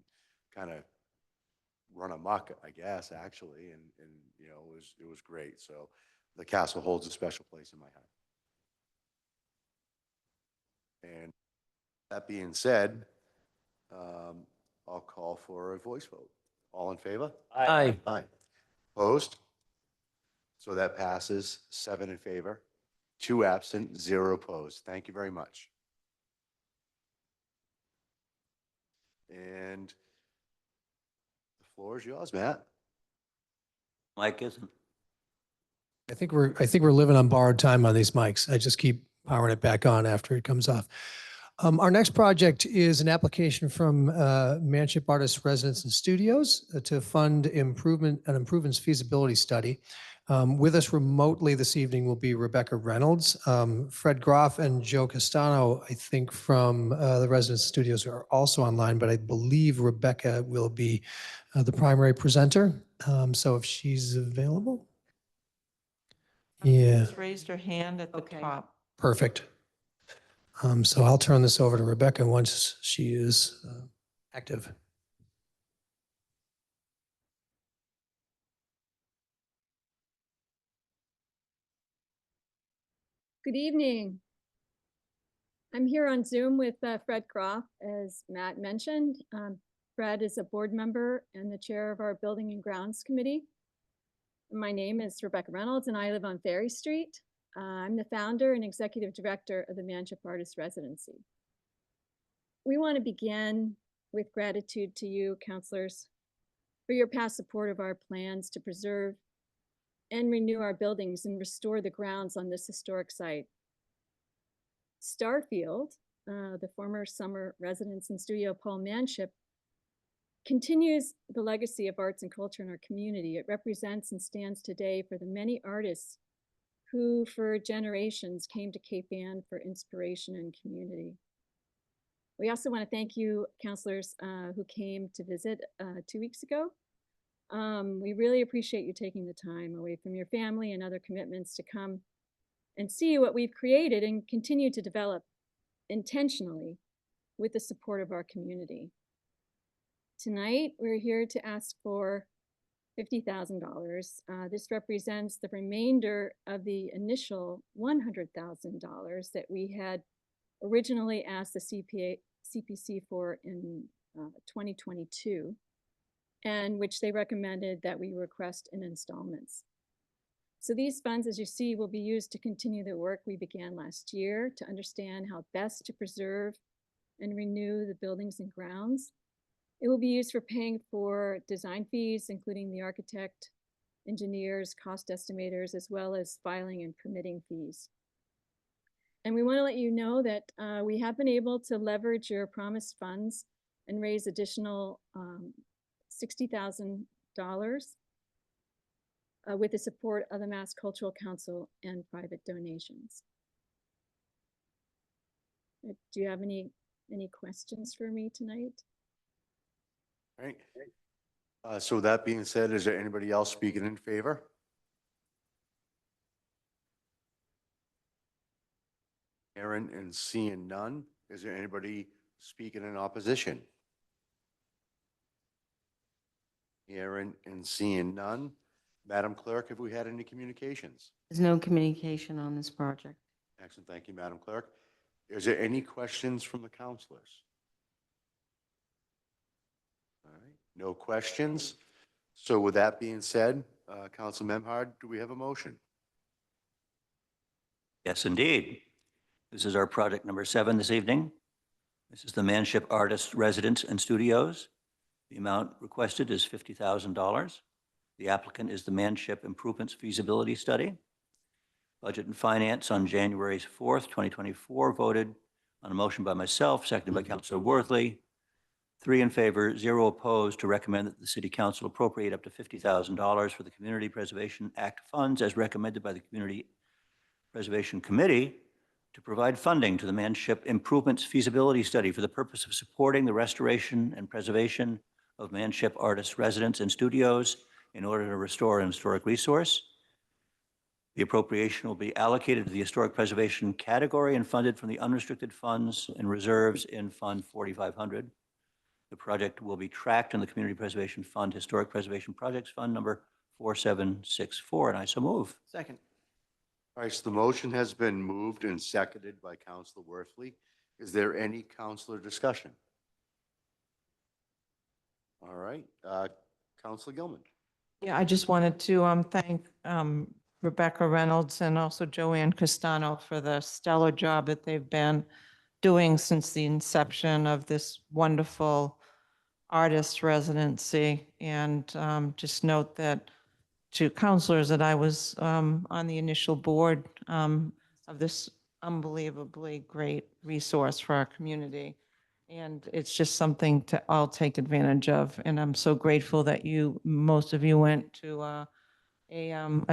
kind of run amok, I guess, actually, and it was great. So the castle holds a special place in my heart. And that being said, I'll call for a voice vote. All in favor? Aye. Aye. Opposed? So that passes 7 in favor, 2 absent, 0 opposed. Thank you very much. And the floor is yours, Matt. Mike isn't. I think we're living on borrowed time on these mics. I just keep powering it back on after it comes off. Our next project is an application from Manship Artists Residence and Studios to fund an improvements feasibility study. With us remotely this evening will be Rebecca Reynolds, Fred Groff, and Joe Castano, I think, from the Residence Studios are also online, but I believe Rebecca will be the primary presenter. So if she's available. Yeah. Just raised her hand at the top. Perfect. So I'll turn this over to Rebecca once she is active. Good evening. I'm here on Zoom with Fred Groff, as Matt mentioned. Fred is a board member and the chair of our Building and Grounds Committee. My name is Rebecca Reynolds and I live on Ferry Street. I'm the founder and executive director of the Manship Artist Residency. We want to begin with gratitude to you, counselors, for your past support of our plans to preserve and renew our buildings and restore the grounds on this historic site. Starfield, the former summer residence and studio Paul Manship, continues the legacy of arts and culture in our community. It represents and stands today for the many artists who for generations came to Cape Ann for inspiration and community. We also want to thank you, counselors, who came to visit 2 weeks ago. We really appreciate you taking the time away from your family and other commitments to come and see what we've created and continue to develop intentionally with the support of our community. Tonight, we're here to ask for $50,000. This represents the remainder of the initial $100,000 that we had originally asked the CPC for in 2022, and which they recommended that we request in installments. So these funds, as you see, will be used to continue the work we began last year to understand how best to preserve and renew the buildings and grounds. It will be used for paying for design fees, including the architect, engineers, cost estimators, as well as filing and permitting fees. And we want to let you know that we have been able to leverage your promised funds and raise additional $60,000 with the support of the Mass Cultural Council and private donations. Do you have any questions for me tonight? All right. So with that being said, is there anybody else speaking in favor? Hearing and seeing none, is there anybody speaking in opposition? Hearing and seeing none. Madam Clerk, have we had any communications? There's no communication on this project. Excellent. Thank you, Madam Clerk. Is there any questions from the counselors? All right, no questions. So with that being said, Council Memhard, do we have a motion? Yes, indeed. This is our project number 7 this evening. This is the Manship Artist Residence and Studios. The amount requested is $50,000. The applicant is the Manship Improvements Feasibility Study. Budget and Finance on January 4th, 2024 voted on a motion by myself, seconded by Councilor Worthley. 3 in favor, 0 opposed, to recommend that the City Council appropriate up to $50,000 for the Community Preservation Act funds as recommended by the Community Preservation Committee to provide funding to the Manship Improvements Feasibility Study for the purpose of supporting the restoration and preservation of Manship Artist Residence and Studios in order to restore an historic resource. The appropriation will be allocated to the historic preservation category and funded from the unrestricted funds and reserves in Fund 4500. The project will be tracked in the Community Preservation Fund Historic Preservation Projects Fund number 4764, and I so move. Second. All right, so the motion has been moved and seconded by Councilor Worthley. Is there any councilor discussion? All right, Councilor Gilman. Yeah, I just wanted to thank Rebecca Reynolds and also Joanne Castano for the stellar job that they've been doing since the inception of this wonderful artist residency. And just note that to counselors that I was on the initial board of this unbelievably great resource for our community. And it's just something to all take advantage of. And I'm so grateful that most of you went to a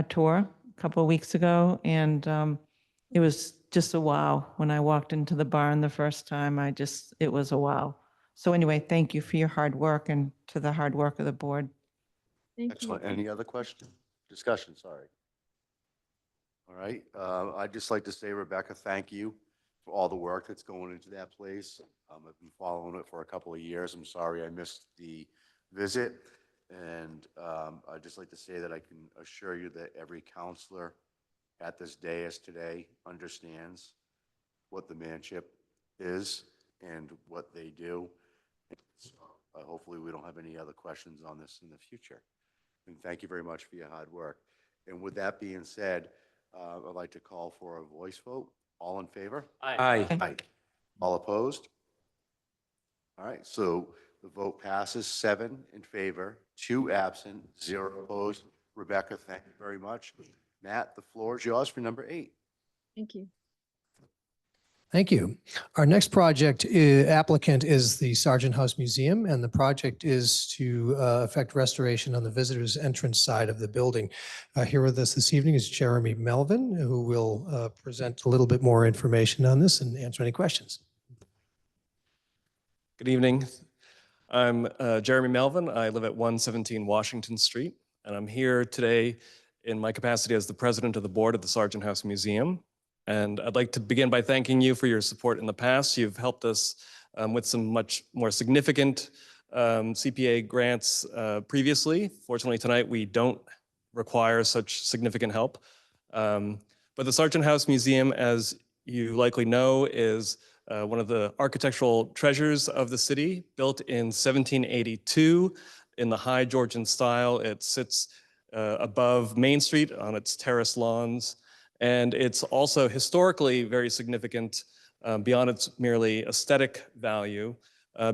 tour a couple of weeks ago. And it was just a wow. When I walked into the barn the first time, it was a wow. So anyway, thank you for your hard work and to the hard work of the board. Excellent. Any other questions? Discussion, sorry. All right. I'd just like to say, Rebecca, thank you for all the work that's going into that place. I've been following it for a couple of years. I'm sorry I missed the visit. And I'd just like to say that I can assure you that every counselor at this dais today understands what the Manship is and what they do. It's Hopefully, we don't have any other questions on this in the future. And thank you very much for your hard work. And with that being said, I'd like to call for a voice vote. All in favor? Aye. Aye. All opposed? All right, so the vote passes 7 in favor, 2 absent, 0 opposed. Rebecca, thank you very much. Matt, the floor is yours for number 8. Thank you. Thank you. Our next project applicant is the Sargent House Museum, and the project is to effect restoration on the visitors entrance side of the building. Here with us this evening is Jeremy Melvin, who will present a little bit more information on this and answer any questions. Good evening. I'm Jeremy Melvin. I live at 117 Washington Street, and I'm here today in my capacity as the president of the board of the Sargent House Museum. And I'd like to begin by thanking you for your support in the past. You've helped us with some much more significant CPA grants previously. Fortunately, tonight we don't require such significant help. But the Sargent House Museum, as you likely know, is one of the architectural treasures of the city, built in 1782 in the High Georgian style. It sits above Main Street on its terrace lawns. And it's also historically very significant beyond its merely aesthetic value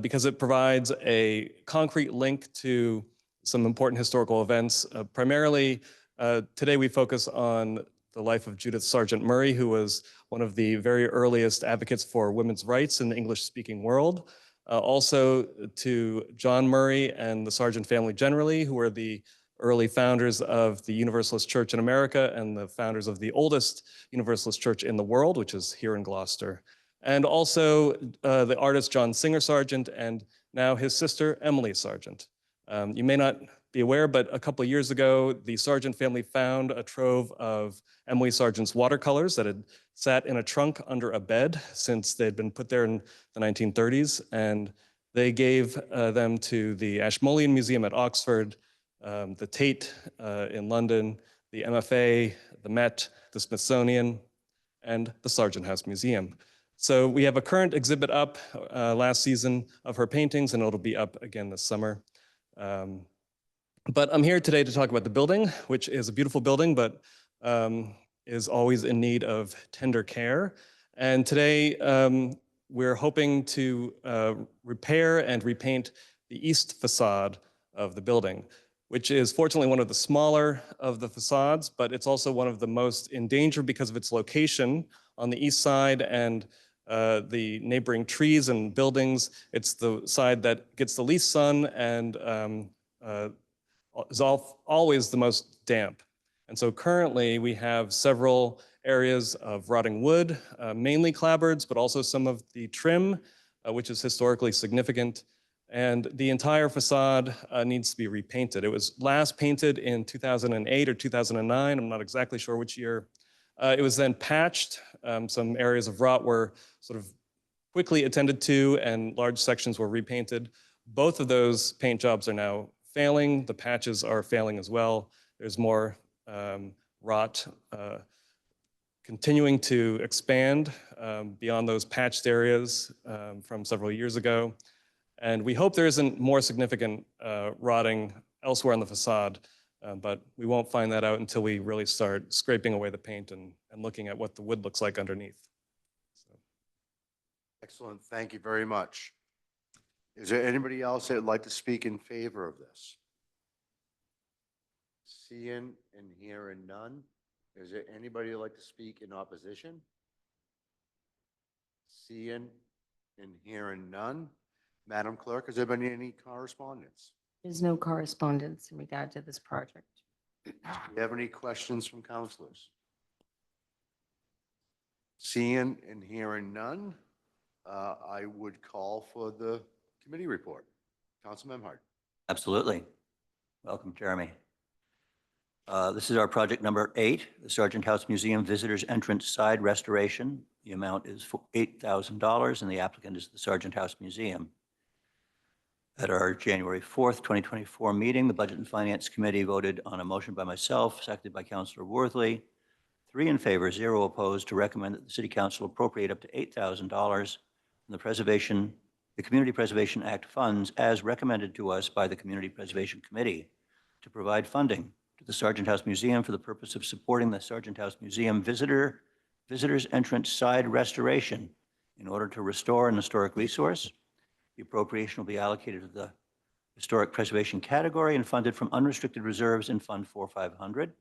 because it provides a concrete link to some important historical events. Primarily, today we focus on the life of Judith Sargent Murray, who was one of the very earliest advocates for women's rights in the English-speaking world. Also to John Murray and the Sargent family generally, who were the early founders of the Universalist Church in America and the founders of the oldest Universalist church in the world, which is here in Gloucester. And also the artist John Singer Sargent and now his sister Emily Sargent. You may not be aware, but a couple of years ago, the Sargent family found a trove of Emily Sargent's watercolors that had sat in a trunk under a bed since they'd been put there in the 1930s. And they gave them to the Ashmolean Museum at Oxford, the Tate in London, the MFA, the Met, the Smithsonian, and the Sargent House Museum. So we have a current exhibit up last season of her paintings, and it'll be up again this summer. But I'm here today to talk about the building, which is a beautiful building, but is always in need of tender care. And today we're hoping to repair and repaint the east facade of the building, which is fortunately one of the smaller of the facades, but it's also one of the most in danger because of its location on the east side and the neighboring trees and buildings. It's the side that gets the least sun and is always the most damp. And so currently we have several areas of rotting wood, mainly clapboards, but also some of the trim, which is historically significant. And the entire facade needs to be repainted. It was last painted in 2008 or 2009. I'm not exactly sure which year. It was then patched. Some areas of rot were sort of quickly attended to and large sections were repainted. Both of those paint jobs are now failing. The patches are failing as well. There's more rot continuing to expand beyond those patched areas from several years ago. And we hope there isn't more significant rotting elsewhere on the facade, but we won't find that out until we really start scraping away the paint and looking at what the wood looks like underneath. So. Excellent. Thank you very much. Is there anybody else that would like to speak in favor of this? Seeing and hearing none. Is there anybody who'd like to speak in opposition? Seeing and hearing none. Madam Clerk, has there been any correspondence? There's no correspondence in regard to this project. Do you have any questions from councilors? Seeing and hearing none, I would call for the committee report. Councilman Memhard. Absolutely. Welcome, Jeremy. This is our project number 8, the Sargent House Museum Visitors Entrance Side Restoration. The amount is $8,000 and the applicant is the Sargent House Museum. At our January 4th, 2024 meeting, the Budget and Finance Committee voted on a motion by myself, seconded by Councilor Worthley, 3 in favor, 0 opposed, to recommend that the City Council appropriate up to $8,000 from the Preservation the Community Preservation Act funds as recommended to us by the Community Preservation Committee to provide funding to the Sargent House Museum for the purpose of supporting the Sargent House Museum visitors entrance side restoration in order to restore an historic resource. The appropriation will be allocated to the historic preservation category and funded from unrestricted reserves in Fund 4500.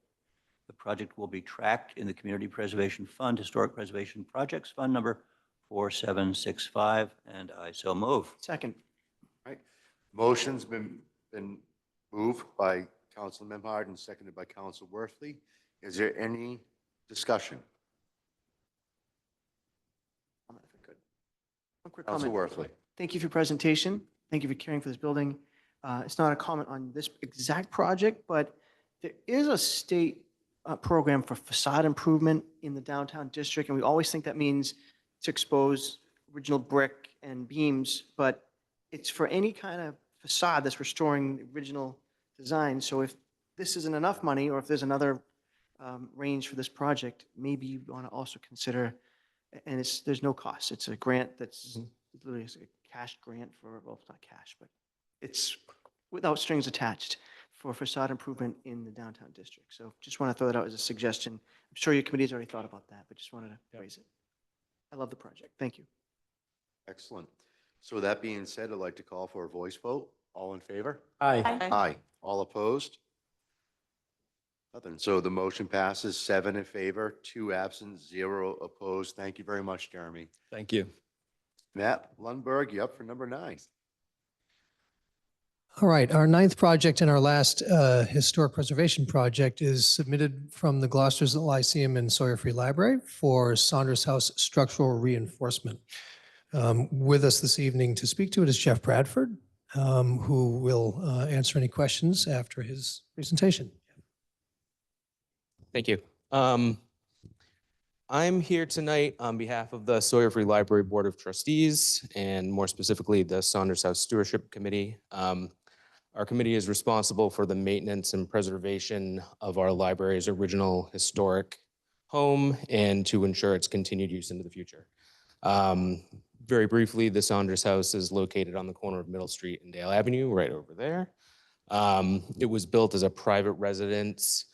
The project will be tracked in the Community Preservation Fund Historic Preservation Projects Fund number 4765, and I so move. Second. Right. Motion's been moved by Council Memhard and seconded by Council Worthley. Is there any discussion? If I could. One quick Council comment. Worthley. Thank you for your presentation. Thank you for caring for this building. It's not a comment on this exact project, but there is a state program for facade improvement in the downtown district, and we always think that means to expose original brick and beams, but it's for any kind of facade that's restoring the original design. So if this isn't enough money, or if there's another range for this project, maybe you want to also consider, and there's no cost. It's a grant that's literally a cash grant for, well, it's not cash, but it's without strings attached for facade improvement in the downtown district. So just want to throw that out as a suggestion. I'm sure your committee's already thought about that, but just wanted to raise it. I love the project. Thank you. Excellent. So that being said, I'd like to call for a voice vote. All in favor? Aye. Aye. All opposed? Nothing. So the motion passes 7 in favor, 2 absent, 0 opposed. Thank you very much, Jeremy. Thank you. Matt Lundberg, you up for number 9? All right, our 9th project and our last historic preservation project is submitted from the Gloucester's Lyceum and Sawyer Free Library for Saunders House structural reinforcement. With us this evening to speak to it is Jeff Bradford, who will answer any questions after his presentation. Thank you. I'm here tonight on behalf of the Sawyer Free Library Board of Trustees, and more specifically, the Saunders House Stewardship Committee. Our committee is responsible for the maintenance and preservation of our library's original historic home and to ensure its continued use into the future. Very briefly, the Saunders House is located on the corner of Middle Street and Dale Avenue, right over there. It was built as a private residence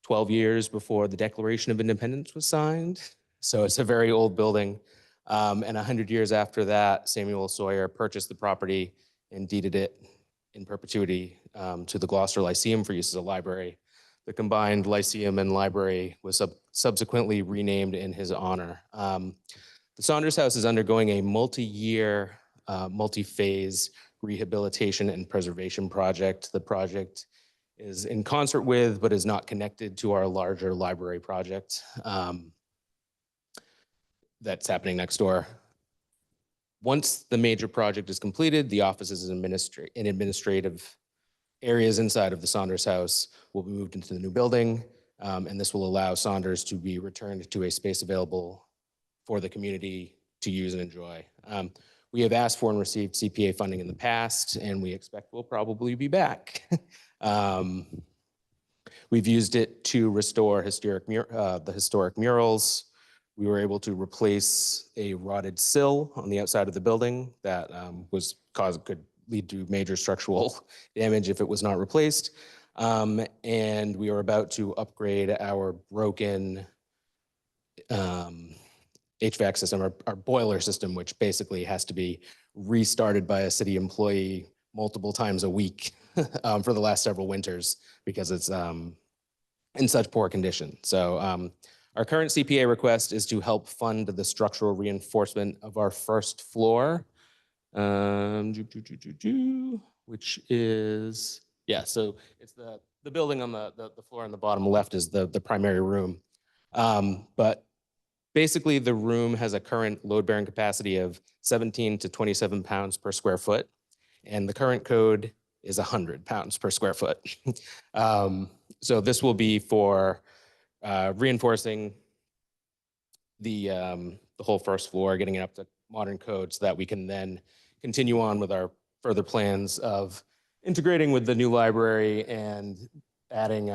12 years before the Declaration of Independence was signed. So it's a very old building. And 100 years after that, Samuel Sawyer purchased the property and deeded it in perpetuity to the Gloucester Lyceum for use as a library. The combined Lyceum and library was subsequently renamed in his honor. The Saunders House is undergoing a multi-year, multi-phase rehabilitation and preservation project. The project is in concert with, but is not connected to our larger library project that's happening next door. Once the major project is completed, the offices and administrative areas inside of the Saunders House will be moved into the new building, and this will allow Saunders to be returned to a space available for the community to use and enjoy. We have asked for and received CPA funding in the past, and we expect we'll probably be back. We've used it to restore the historic murals. We were able to replace a rotted sill on the outside of the building that could lead to major structural damage if it was not replaced. And we are about to upgrade our broken HVAC system, our boiler system, which basically has to be restarted by a city employee multiple times a week for the last several winters because it's in such poor condition. So our current CPA request is to help fund the structural reinforcement of our first floor, which is, yeah, so it's the building on the floor on the bottom left is the primary room. But basically the room has a current load-bearing capacity of 17 to 27 pounds per square foot, and the current code is 100 pounds per square foot. So this will be for reinforcing the whole first floor, getting it up to modern code so that we can then continue on with our further plans of integrating with the new library and adding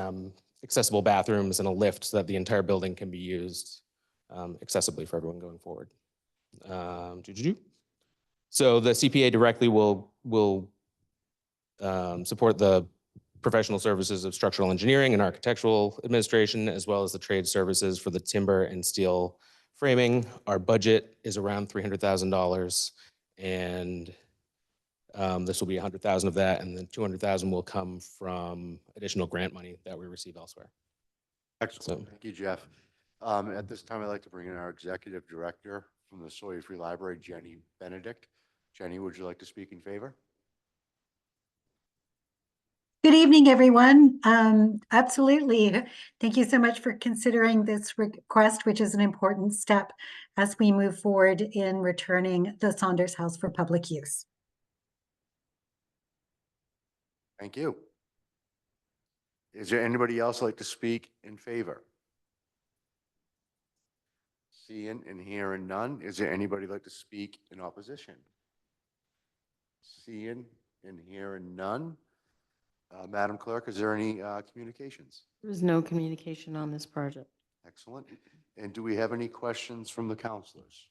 accessible bathrooms and a lift so that the entire building can be used accessibly for everyone going forward. So the CPA directly will support the professional services of structural engineering and architectural administration, as well as the trade services for the timber and steel framing. Our budget is around $300,000, and this will be 100,000 of that, and then 200,000 will come from additional grant money that we receive elsewhere. Excellent. Thank you, Jeff. At this time, I'd like to bring in our executive director from the Sawyer Free Library, Jenny Benedict. Jenny, would you like to speak in favor? Good evening, everyone. Absolutely. Thank you so much for considering this request, which is an important step as we move forward in returning the Saunders House for public use. Thank you. Is there anybody else like to speak in favor? Seeing and hearing none. Is there anybody like to speak in opposition? Seeing and hearing none. Madam Clerk, is there any communications? There is no communication on this project. Excellent. And do we have any questions from the counselors?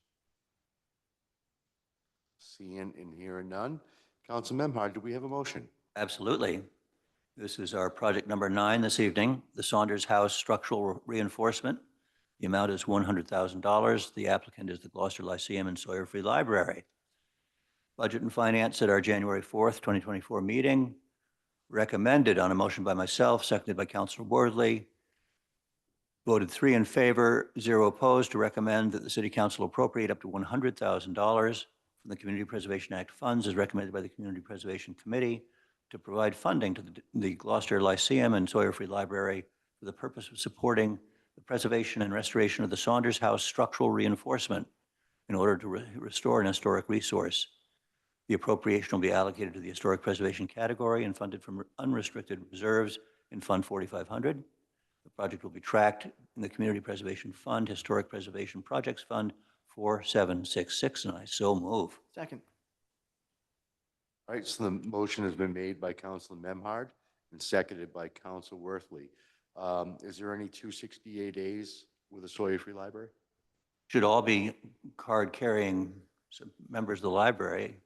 Seeing and hearing none. Council Memhard, do we have a motion? Absolutely. This is our project number 9 this evening, the Saunders House structural reinforcement. The amount is $100,000. The applicant is the Gloucester Lyceum and Sawyer Free Library. Budget and Finance at our January 4th, 2024 meeting recommended on a motion by myself, seconded by Councilor Wardley, voted 3 in favor, 0 opposed, to recommend that the City Council appropriate up to $100,000 from the Community Preservation Act funds as recommended by the Community Preservation Committee to provide funding to the Gloucester Lyceum and Sawyer Free Library for the purpose of supporting the preservation and restoration of the Saunders House structural reinforcement in order to restore an historic resource. The appropriation will be allocated to the historic preservation category and funded from unrestricted reserves in Fund 4500. The project will be tracked in the Community Preservation Fund, Historic Preservation Projects Fund 4766, and I so move. Second. All right, so the motion has been made by Councilor Memhard and seconded by Councilor Worthley. Is there any 268As with the Sawyer Free Library? Should all be card-carrying members of the library.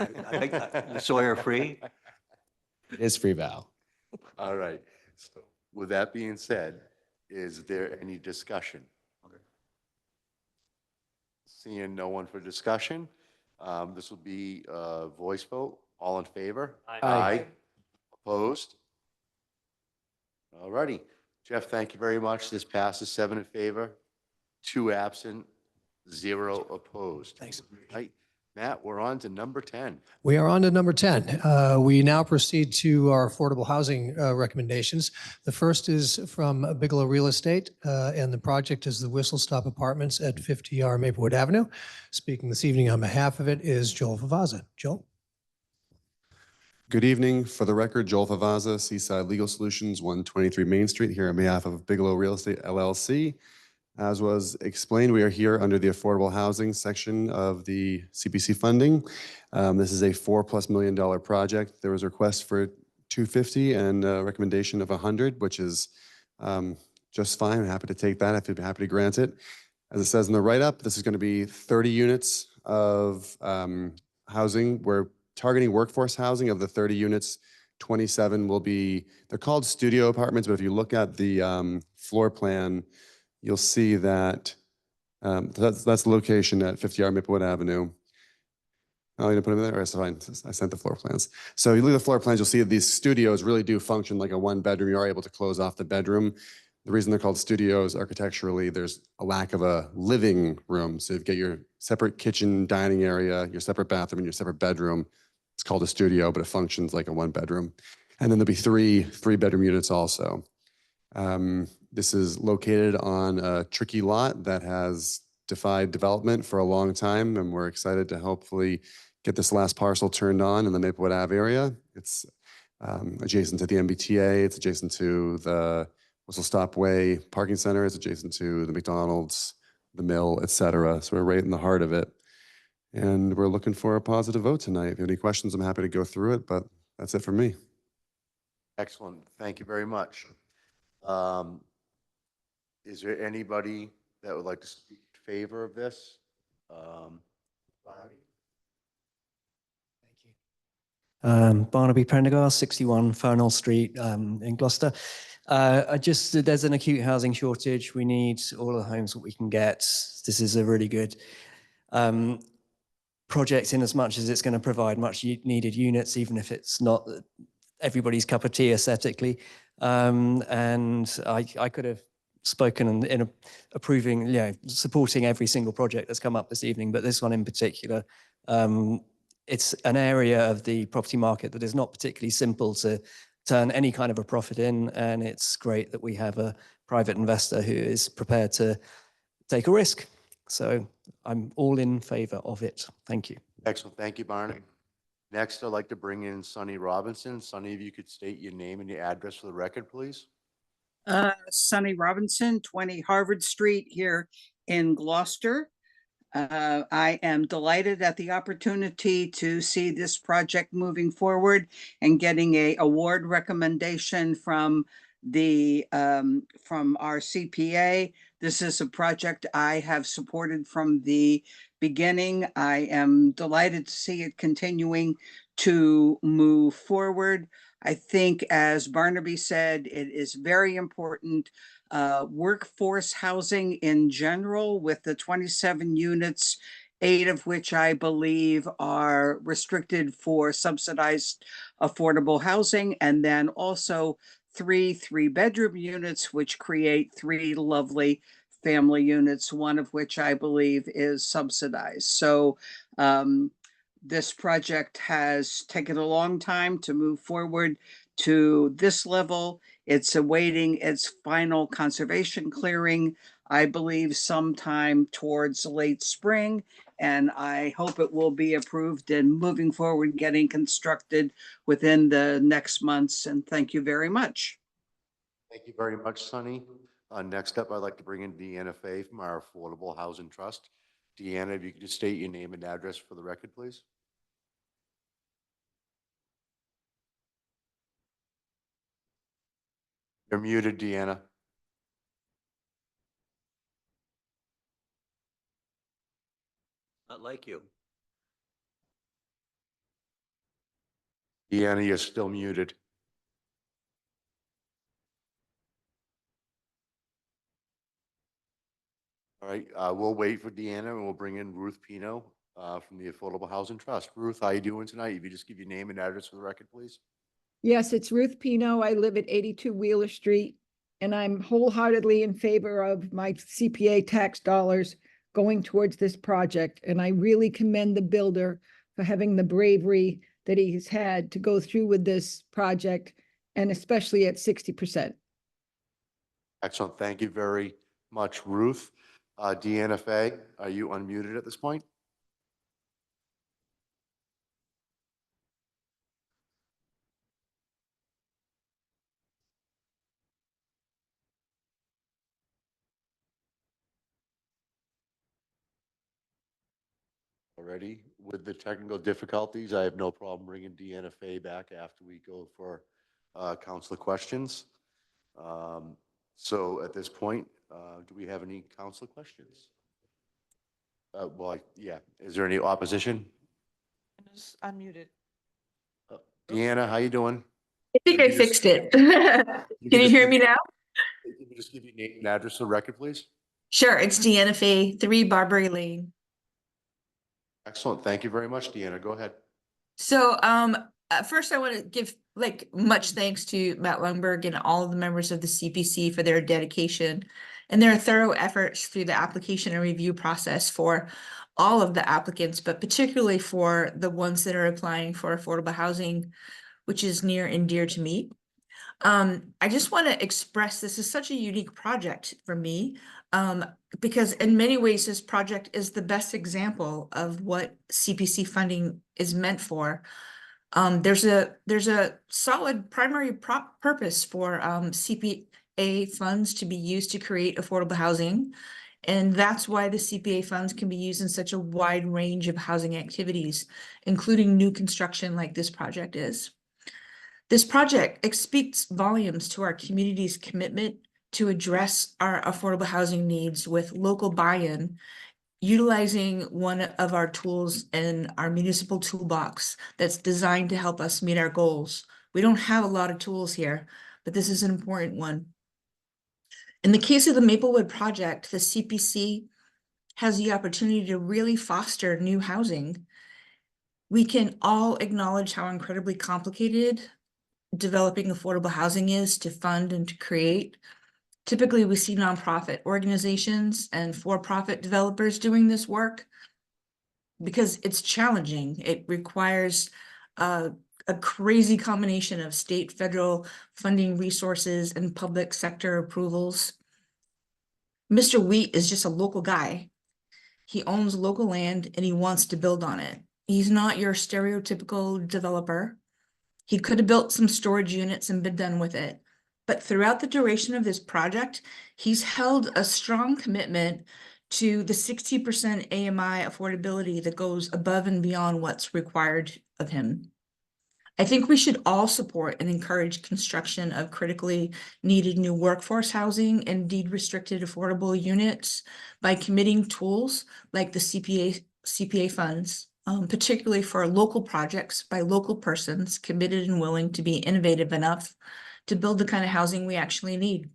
I think Sawyer Free. It is free, Val. All right. So with that being said, is there any discussion? Seeing no one for discussion, this will be a voice vote. All in favor? Aye. Opposed? All righty. Jeff, thank you very much. This passes 7 in favor, 2 absent, 0 opposed. Thanks. Right. Matt, we're on to number 10. We are on to number 10. We now proceed to our affordable housing recommendations. The first is from Bigelow Real Estate, and the project is the Whistle Stop Apartments at 50R Maplewood Avenue. Speaking this evening on behalf of it is Joel Favazza. Joel? Good evening. For the record, Joel Favazza, Seaside Legal Solutions, 123 Main Street, here on behalf of Bigelow Real Estate LLC. As was explained, we are here under the affordable housing section of the CPC funding. This is a $4+ million project. There was a request for 250 and a recommendation of 100, which is just fine. I'm happy to take that. I'd be happy to grant it. As it says in the write-up, this is going to be 30 units of housing. We're targeting workforce housing. Of the 30 units, 27 will be, they're called studio apartments, but if you look at the floor plan, you'll see that that's the location at 50R Maplewood Avenue. Oh, you didn't put them there? That's fine. I sent the floor plans. So you look at the floor plans, you'll see that these studios really do function like a 1-bedroom. You are able to close off the bedroom. The reason they're called studios architecturally, there's a lack of a living room. So you get your separate kitchen, dining area, your separate bathroom, and your separate bedroom. It's called a studio, but it functions like a 1-bedroom. And then there'll be three bedroom units also. This is located on a tricky lot that has defied development for a long time, and we're excited to hopefully get this last parcel turned on in the Maplewood Ave area. It's adjacent to the MBTA. It's adjacent to the Whistle Stop Way Parking Center. It's adjacent to the McDonald's, the mill, et cetera. So we're right in the heart of it. And we're looking for a positive vote tonight. If you have any questions, I'm happy to go through it, but that's it for me. Excellent. Thank you very much. Is there anybody that would like to speak in favor of this? Barnaby Prendergast, 61 Fernald Street in Gloucester. There's an acute housing shortage. We need all the homes that we can get. This is a really good project in as much as it's going to provide much needed units, even if it's not everybody's cup of tea aesthetically. And I could have spoken in approving, supporting every single project that's come up this evening, but this one in particular, it's an area of the property market that is not particularly simple to turn any kind of a profit in, and it's great that we have a private investor who is prepared to take a risk. So I'm all in favor of it. Thank you. Excellent. Thank you, Barney. Next, I'd like to bring in Sonny Robinson. Sonny, if you could state your name and your address for the record, please. Sonny Robinson, 20 Harvard Street here in Gloucester. I am delighted at the opportunity to see this project moving forward and getting a award recommendation from our CPA. This is a project I have supported from the beginning. I am delighted to see it continuing to move forward. I think, as Barnaby said, it is very important. Workforce housing in general, with the 27 units, 8 of which I believe are restricted for subsidized affordable housing, and then also 3 3-bedroom units, which create 3 lovely family units, one of which I believe is subsidized. So this project has taken a long time to move forward to this level. It's awaiting its final conservation clearing, I believe sometime towards late spring, and I hope it will be approved and moving forward, getting constructed within the next months. And thank you very much. Thank you very much, Sonny. Next up, I'd like to bring in Deanna Fay from our Affordable Housing Trust. Deanna, if you could just state your name and address for the record, please. You're muted, Deanna. Not like you. Deanna, you're still muted. All right, we'll wait for Deanna and we'll bring in Ruth Pino from the Affordable Housing Trust. Ruth, how you doing tonight? If you just give your name and address for the record, please. Yes, it's Ruth Pino. I live at 82 Wheeler Street, and I'm wholeheartedly in favor of my CPA tax dollars going towards this project. And I really commend the builder for having the bravery that he's had to go through with this project, and especially at 60%. Excellent. Thank you very much, Ruth. Deanna Fay, are you unmuted at this point? Already, with the technical difficulties, I have no problem bringing Deanna Fay back after we go for council questions. So at this point, do we have any council questions? Yeah. Is there any opposition? Just unmuted. Deanna, how you doing? I think I fixed it. Can you hear me now? Can you just give your name and address for the record, please? Sure, it's Deanna Fay, 3 Barbary Lane. Excellent. Thank you very much, Deanna. Go ahead. So first I want to give much thanks to Matt Lundberg and all of the members of the CPC for their dedication and their thorough efforts through the application and review process for all of the applicants, but particularly for the ones that are applying for affordable housing, which is near and dear to me. I just want to express this is such a unique project for me, because in many ways this project is the best example of what CPC funding is meant for. There's a solid primary purpose for CPA funds to be used to create affordable housing. And that's why the CPA funds can be used in such a wide range of housing activities, including new construction like this project is. This project speaks volumes to our community's commitment to address our affordable housing needs with local buy-in, utilizing one of our tools in our municipal toolbox that's designed to help us meet our goals. We don't have a lot of tools here, but this is an important one. In the case of the Maplewood project, the CPC has the opportunity to really foster new housing. We can all acknowledge how incredibly complicated developing affordable housing is to fund and to create. Typically, we see nonprofit organizations and for-profit developers doing this work because it's challenging. It requires a crazy combination of state, federal funding resources and public sector approvals. Mr. Wheat is just a local guy. He owns local land and he wants to build on it. He's not your stereotypical developer. He could have built some storage units and been done with it. But throughout the duration of this project, he's held a strong commitment to the 60% AMI affordability that goes above and beyond what's required of him. I think we should all support and encourage construction of critically needed new workforce housing and deed-restricted affordable units by committing tools like the CPA funds, particularly for local projects by local persons committed and willing to be innovative enough to build the kind of housing we actually need.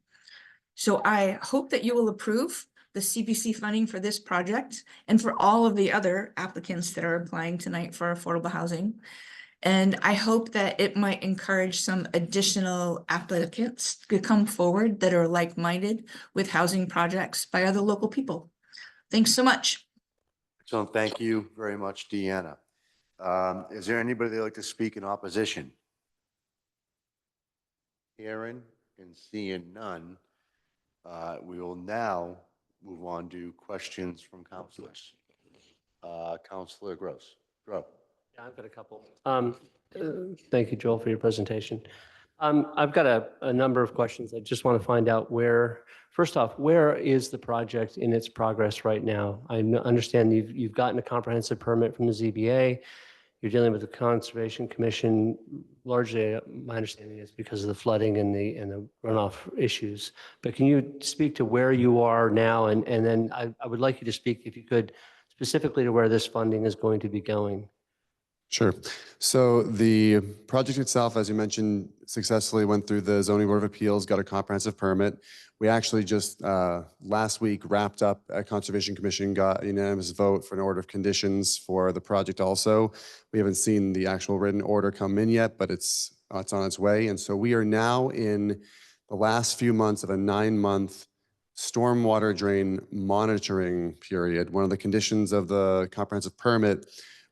So I hope that you will approve the CPC funding for this project and for all of the other applicants that are applying tonight for affordable housing. And I hope that it might encourage some additional applicants to come forward that are like-minded with housing projects by other local people. Thanks so much. So thank you very much, Deanna. Is there anybody that'd like to speak in opposition? Hearing and seeing none, we will now move on to questions from councilors. Councilor Gross. Grow. Yeah, I've got a couple. Thank you, Joel, for your presentation. I've got a number of questions. I just want to find out first off, where is the project in its progress right now? I understand you've gotten a comprehensive permit from the ZBA. You're dealing with the Conservation Commission. Largely, my understanding is because of the flooding and the runoff issues. But can you speak to where you are now? And then I would like you to speak, if you could, specifically to where this funding is going to be going. Sure. So the project itself, as you mentioned, successfully went through the Zoning Board of Appeals, got a comprehensive permit. We actually just last week wrapped up at Conservation Commission, got a unanimous vote for an order of conditions for the project also. We haven't seen the actual written order come in yet, but it's on its way. And so we are now in the last few months of a 9-month stormwater drain monitoring period. One of the conditions of the comprehensive permit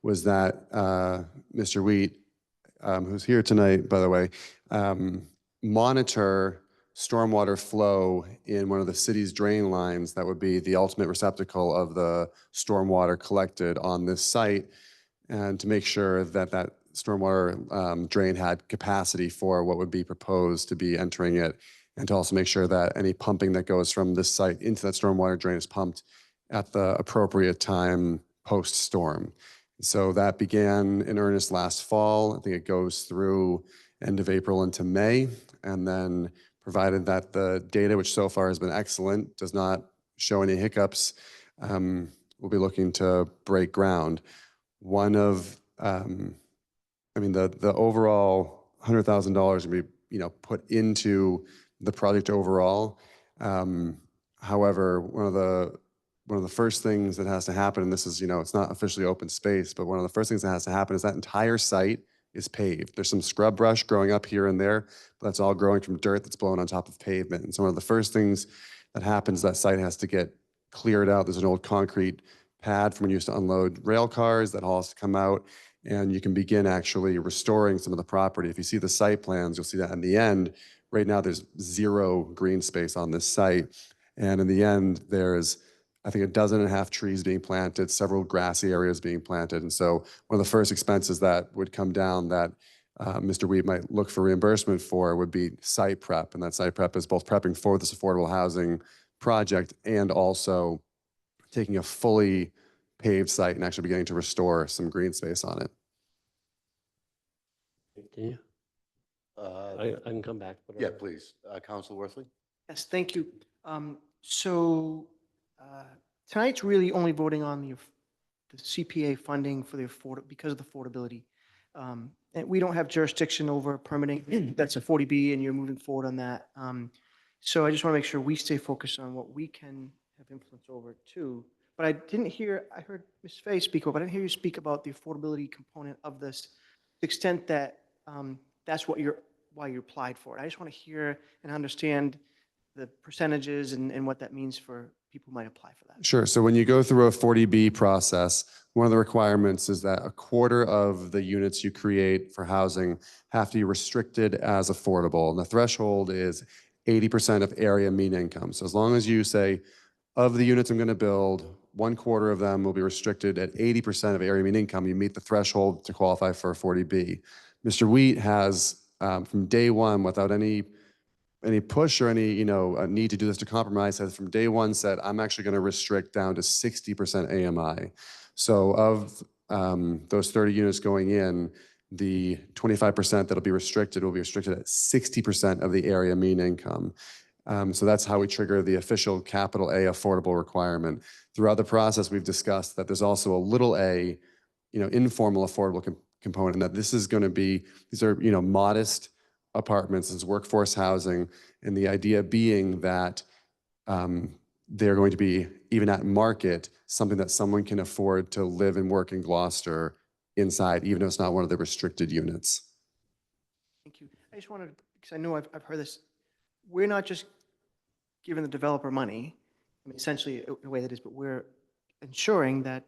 was that Mr. Wheat, who's here tonight, by the way, monitor stormwater flow in one of the city's drain lines that would be the ultimate receptacle of the stormwater collected on this site, and to make sure that that stormwater drain had capacity for what would be proposed to be entering it, and to also make sure that any pumping that goes from this site into that stormwater drain is pumped at the appropriate time post-storm. So that began in earnest last fall. I think it goes through end of April into May. And then provided that the data, which so far has been excellent, does not show any hiccups, we'll be looking to break ground. One of, the overall $100,000 will be, put into the project overall. However, one of the first things that has to happen, and this is, it's not officially open space, but one of the first things that has to happen is that entire site is paved. There's some scrub brush growing up here and there, but that's all growing from dirt that's blown on top of pavement. And so one of the first things that happens, that site has to get cleared out. There's an old concrete pad from when you used to unload rail cars that all has to come out, and you can begin actually restoring some of the property. If you see the site plans, you'll see that in the end, right now there's 0 green space on this site. And in the end, there's, I think, 1.5 dozen trees being planted, several grassy areas being planted. And so one of the first expenses that would come down that Mr. Wheat might look for reimbursement for would be site prep. And that site prep is both prepping for this affordable housing project and also taking a fully paved site and actually beginning to restore some green space on it. Can you? I can come back. Yeah, please. Councilor Worthley? Yes, thank you. So tonight's really only voting on the CPA funding for the because of the affordability. And we don't have jurisdiction over permitting. That's a 40B and you're moving forward on that. So I just want to make sure we stay focused on what we can have influence over too. But I didn't hear, I heard Ms. Fay speak up, but I didn't hear you speak about the affordability component of this, to the extent that that's what why you applied for it. I just want to hear and understand the percentages and what that means for people who might apply for that. Sure. So when you go through a 40B process, one of the requirements is that a quarter of the units you create for housing have to be restricted as affordable. And the threshold is 80% of area mean income. So as long as you say, of the units I'm going to build, 1/4 of them will be restricted at 80% of area mean income, you meet the threshold to qualify for a 40B. Mr. Wheat has, from day one, without any push or any need to do this to compromise, has from day one said, I'm actually going to restrict down to 60% AMI. So of those 30 units going in, the 25% that'll be restricted will be restricted at 60% of the area mean income. So that's how we trigger the official capital A affordable requirement. Throughout the process, we've discussed that there's also a little a, informal affordable component, that this is going to be, these are, modest apartments, as workforce housing, and the idea being that they're going to be, even at market, something that someone can afford to live and work in Gloucester inside, even if it's not one of the restricted units. Thank you. I just wanted, because I know I've heard this, we're not just giving the developer money, I mean, essentially in a way that is, but we're ensuring that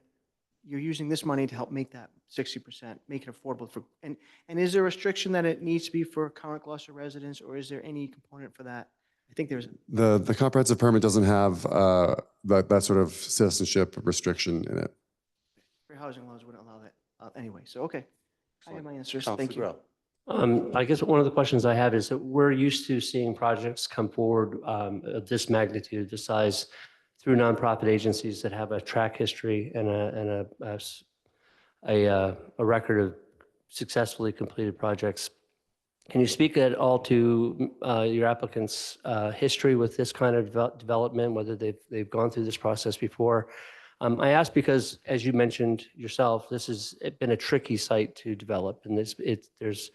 you're using this money to help make that 60%, make it affordable for, and is there a restriction that it needs to be for current Gloucester residents, or is there any component for that? I think there's. The comprehensive permit doesn't have that sort of citizenship restriction in it. Fair housing laws wouldn't allow that anyway, so okay. I have my answers, thank you. I guess one of the questions I have is that we're used to seeing projects come forward of this magnitude, this size, through nonprofit agencies that have a track history and a record of successfully completed projects. Can you speak at all to your applicants' history with this kind of development, whether they've gone through this process before? I ask because, as you mentioned yourself, this has been a tricky site to develop, and there's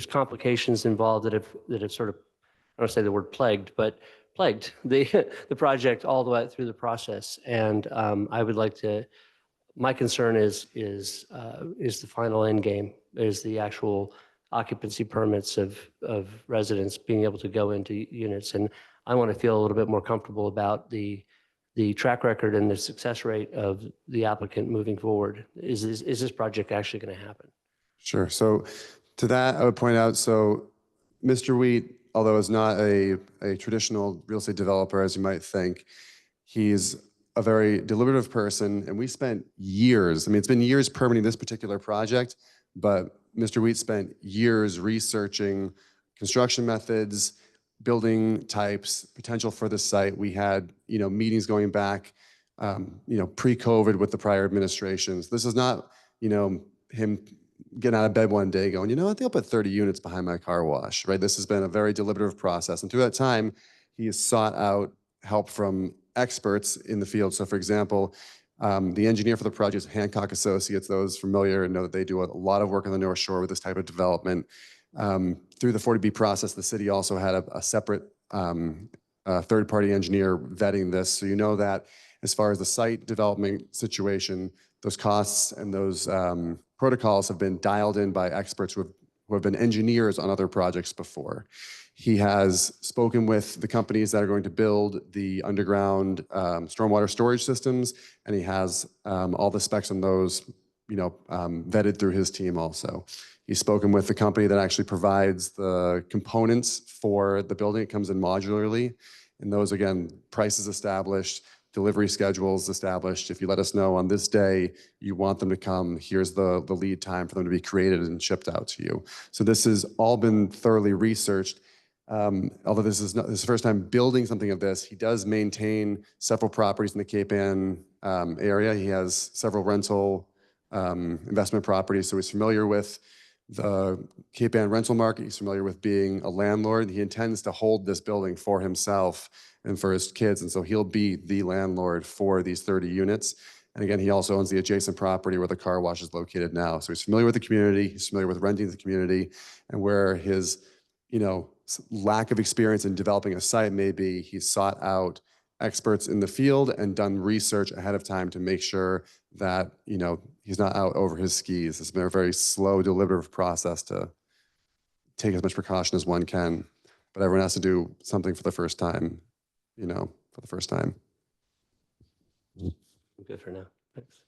complications involved that have sort of, I don't want to say the word plagued, but plagued the project all the way through the process. And I would like to. My concern is the final end game, is the actual occupancy permits of residents being able to go into units, and I want to feel a little bit more comfortable about the track record and the success rate of the applicant moving forward. Is this project actually going to happen? Sure. So to that, I would point out, so Mr. Wheat, although is not a traditional real estate developer, as you might think, he's a very deliberative person, and we spent years, I mean, it's been years permitting this particular project, but Mr. Wheat spent years researching construction methods, building types, potential for the site. We had, meetings going back, pre-COVID with the prior administrations. This is not, him getting out of bed one day going, I think I'll put 30 units behind my car wash, right? This has been a very deliberative process. And through that time, he has sought out help from experts in the field. So for example, the engineer for the project is Hancock Associates. Those familiar know that they do a lot of work on the North Shore with this type of development. Through the 40B process, the city also had a separate third-party engineer vetting this. So you know that as far as the site development situation, those costs and those protocols have been dialed in by experts who have been engineers on other projects before. He has spoken with the companies that are going to build the underground stormwater storage systems, and he has all the specs on those, vetted through his team also. He's spoken with the company that actually provides the components for the building. It comes in modularly, and those, again, prices established, delivery schedules established. If you let us know on this day you want them to come, here's the lead time for them to be created and shipped out to you. So this has all been thoroughly researched. Although this is the first time building something of this, he does maintain several properties in the Cape Ann area. He has several rental investment properties, so he's familiar with the Cape Ann rental market. He's familiar with being a landlord. He intends to hold this building for himself and for his kids. And so he'll be the landlord for these 30 units. And again, he also owns the adjacent property where the car wash is located now. So he's familiar with the community. He's familiar with renting to the community, and where his, lack of experience in developing a site may be, he's sought out experts in the field and done research ahead of time to make sure that, he's not out over his skis. It's been a very slow, deliberative process to take as much precaution as one can. But everyone has to do something for the first time, for the first time. I'm good for now. Thanks.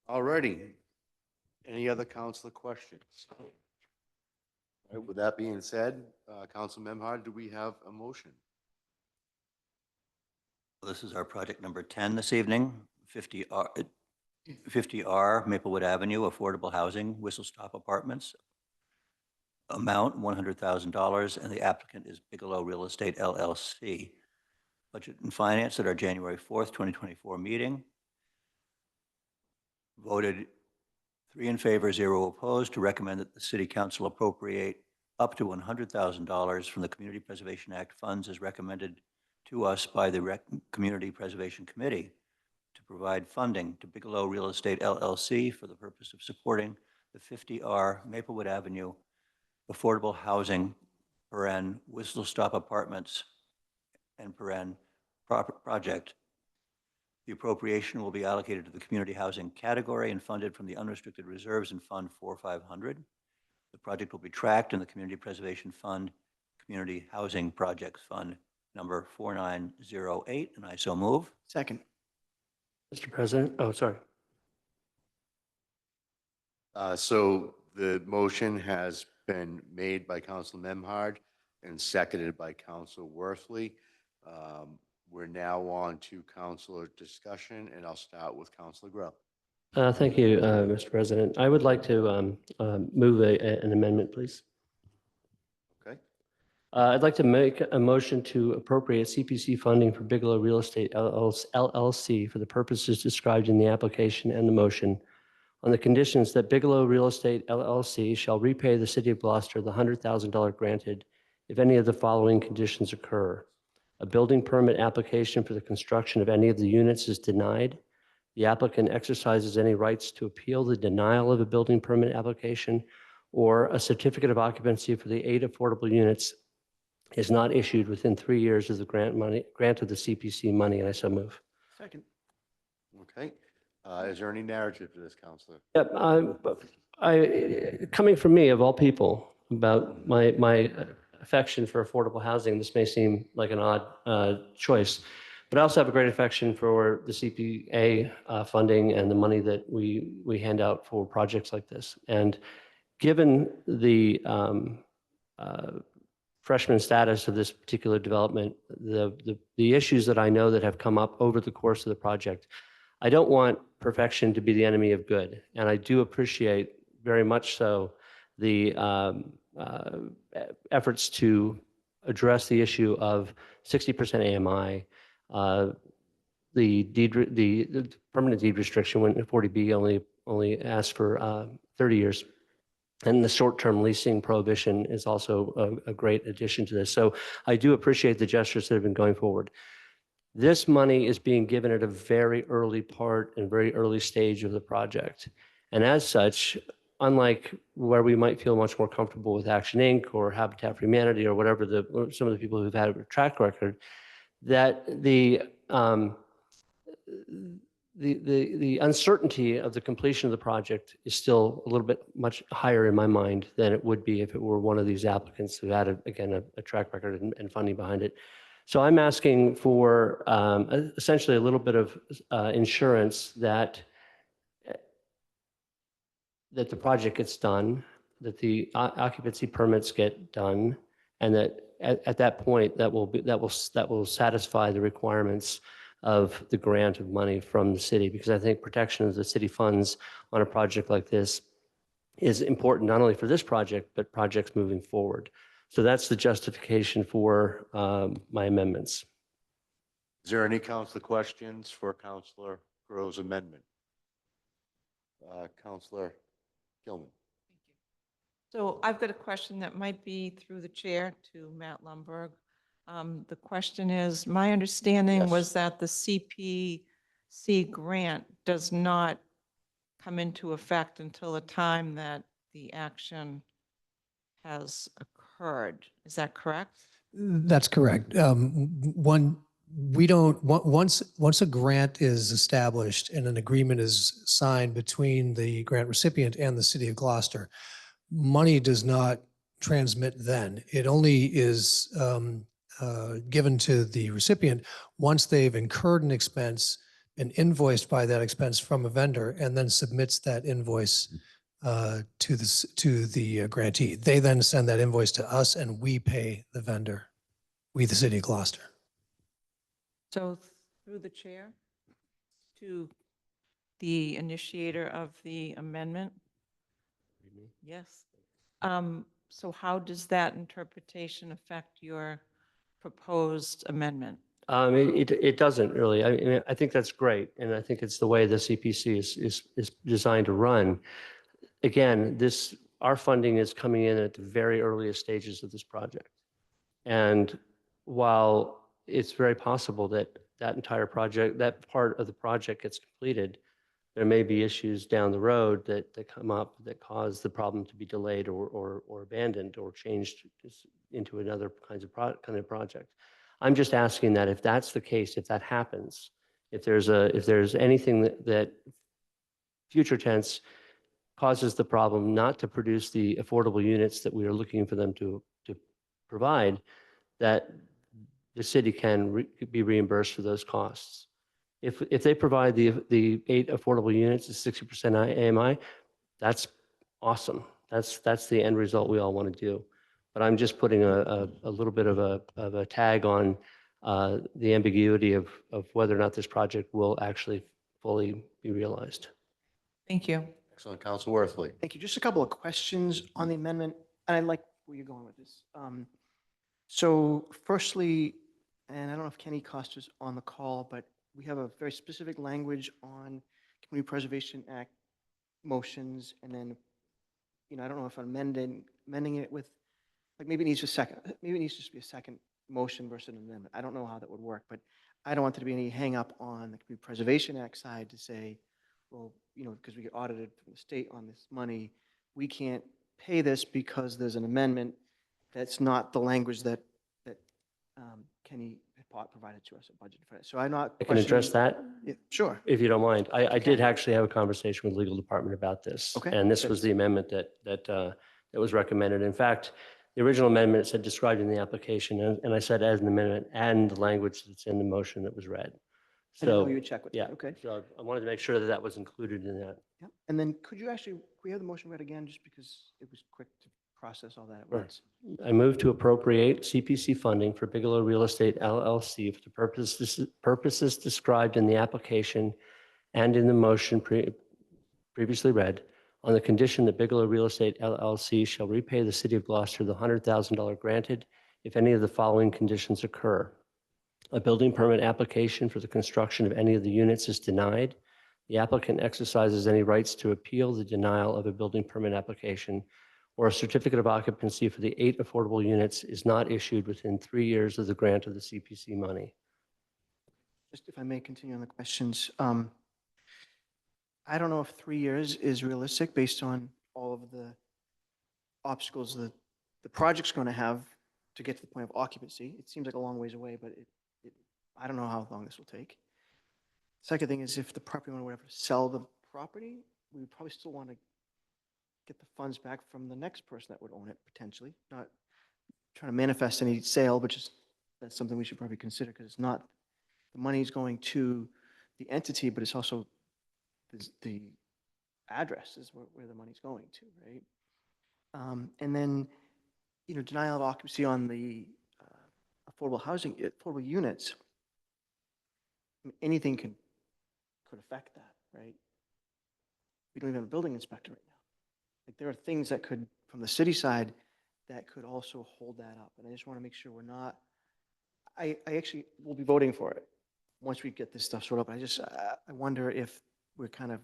All righty. Any other councilor questions? All right, with that being said, Council Memhard, do we have a motion? This is our project number 10 this evening, 50R Maplewood Avenue, affordable housing, Whistle Stop Apartments. Amount $100,000, and the applicant is Bigelow Real Estate LLC. Budget and Finance at our January 4th, 2024 meeting. Voted 3 in favor, 0 opposed, to recommend that the City Council appropriate up to $100,000 from the Community Preservation Act funds as recommended to us by the Community Preservation Committee to provide funding to Bigelow Real Estate LLC for the purpose of supporting the 50R Maplewood Avenue affordable housing, Whistle Stop Apartments, and project. The appropriation will be allocated to the community housing category and funded from the unrestricted reserves in Fund 4500. The project will be tracked in the Community Preservation Fund, Community Housing Projects Fund number 4908, and I so move. Second. Mr. President, sorry. So the motion has been made by Council Memhard and seconded by Council Worthley. We're now on to councilor discussion, and I'll start with Councilor Grow. Thank you, Mr. President. I would like to move an amendment, please. Okay. I'd like to make a motion to appropriate CPC funding for Bigelow Real Estate LLC for the purposes described in the application and the motion, on the conditions that Bigelow Real Estate LLC shall repay the City of Gloucester the $100,000 granted if any of the following conditions occur. A building permit application for the construction of any of the units is denied. The applicant exercises any rights to appeal the denial of a building permit application, or a certificate of occupancy for the 8 affordable units is not issued within 3 years of the grant of the CPC money, and I so move. Second. Okay. Is there any narrative to this, Councilor? Yep. Coming from me, of all people, about my affection for affordable housing, this may seem like an odd choice, but I also have a great affection for the CPA funding and the money that we hand out for projects like this. And given the freshman status of this particular development, the issues that I know that have come up over the course of the project, I don't want perfection to be the enemy of good. And I do appreciate very much so the efforts to address the issue of 60% AMI, the permanent deed restriction when 40B only asks for 30 years. And the short-term leasing prohibition is also a great addition to this. So I do appreciate the gestures that have been going forward. This money is being given at a very early part and very early stage of the project. And as such, unlike where we might feel much more comfortable with Action Inc. or Habitat for Humanity or whatever some of the people who've had a track record, that the uncertainty of the completion of the project is still a little bit much higher in my mind than it would be if it were one of these applicants who had, again, a track record and funding behind it. So I'm asking for essentially a little bit of insurance that the project gets done, that the occupancy permits get done, and that at that point that will satisfy the requirements of the grant of money from the city, because I think protection of the city funds on a project like this is important not only for this project but projects moving forward. So that's the justification for my amendments. Is there any councilor questions for Councilor Crow's amendment? Councilor Gilman. So I've got a question that might be through the chair to Matt Lumberg. The question is, my understanding Yes. was that the CPC grant does not come into effect until the time that the action has occurred. Is that correct? That's correct. We don't, once a grant is established and an agreement is signed between the grant recipient and the city of Gloucester, money does not transmit then. It only is given to the recipient once they've incurred an expense and invoiced by that expense from a vendor, and then submits that invoice to the grantee. They then send that invoice to us, and we pay the vendor, we, the city of Gloucester. So through the chair to the initiator of the amendment? Yes. So how does that interpretation affect your proposed amendment? It doesn't really. I mean, I think that's great, and I think it's the way the CPC is designed to run. Again, our funding is coming in at the very earliest stages of this project. And while it's very possible that that entire project, that part of the project gets completed, there may be issues down the road that come up that cause the problem to be delayed or abandoned or changed into another kind of project. I'm just asking that if that's the case, if that happens, if there's anything that future tense causes the problem not to produce the affordable units that we are looking for them to provide, that the city can be reimbursed for those costs. If they provide the 8 affordable units at 60% AMI, that's awesome. That's the end result we all want to do. But I'm just putting a little bit of a tag on the ambiguity of whether or not this project will actually fully be realized. Thank you. Excellent. Council Worthley. Thank you. Just a couple of questions on the amendment, and I like where you're going with this. So firstly, and I don't know if Kenny Costa's on the call, but we have a very specific language on Community Preservation Act motions, and then, I don't know if I'm amending it with, like, maybe it needs to be a second motion versus an amendment. I don't know how that would work, but I don't want there to be any hang up on the Community Preservation Act side to say, well, because we get audited from the state on this money, we can't pay this because there's an amendment that's not the language that Kenny provided to us at budget for it. So I'm not. I can address that? Yeah, sure. If you don't mind. I did actually have a conversation with the legal department about this. Okay. And this was the amendment that was recommended. In fact, the original amendment said described in the application, and I said as an amendment and the language that's in the motion that was read. I didn't know So, you would check with that. yeah. Okay. So I wanted to make sure that that was included in that. Yeah. And then could we have the motion read again, just because it was quick to process all that at Sure. once? I move to appropriate CPC funding for Bigelow Real Estate LLC for the purposes described in the application and in the motion previously read, on the condition that Bigelow Real Estate LLC shall repay the city of Gloucester the $100,000 granted if any of the following conditions occur. A building permit application for the construction of any of the units is denied. The applicant exercises any rights to appeal the denial of a building permit application, or a certificate of occupancy for the 8 affordable units is not issued within 3 years of the grant of the CPC money. Just if I may continue on the questions. I don't know if 3 years is realistic based on all of the obstacles that the project's going to have to get to the point of occupancy. It seems like a long ways away, but I don't know how long this will take. Second thing is, if the property owner would ever sell the property, we would probably still want to get the funds back from the next person that would own it, potentially. Not trying to manifest any sale, but just that's something we should probably consider, because it's not, the money's going to the entity, but it's also the address is where the money's going to, right? And then, denial of occupancy on the affordable units. Anything could affect that, right? We don't even have a building inspector right now. Like, there are things that could, from the city side, that could also hold that up. And I just want to make sure we're not, I actually will be voting for it once we get this stuff sorted out. I wonder if we're kind of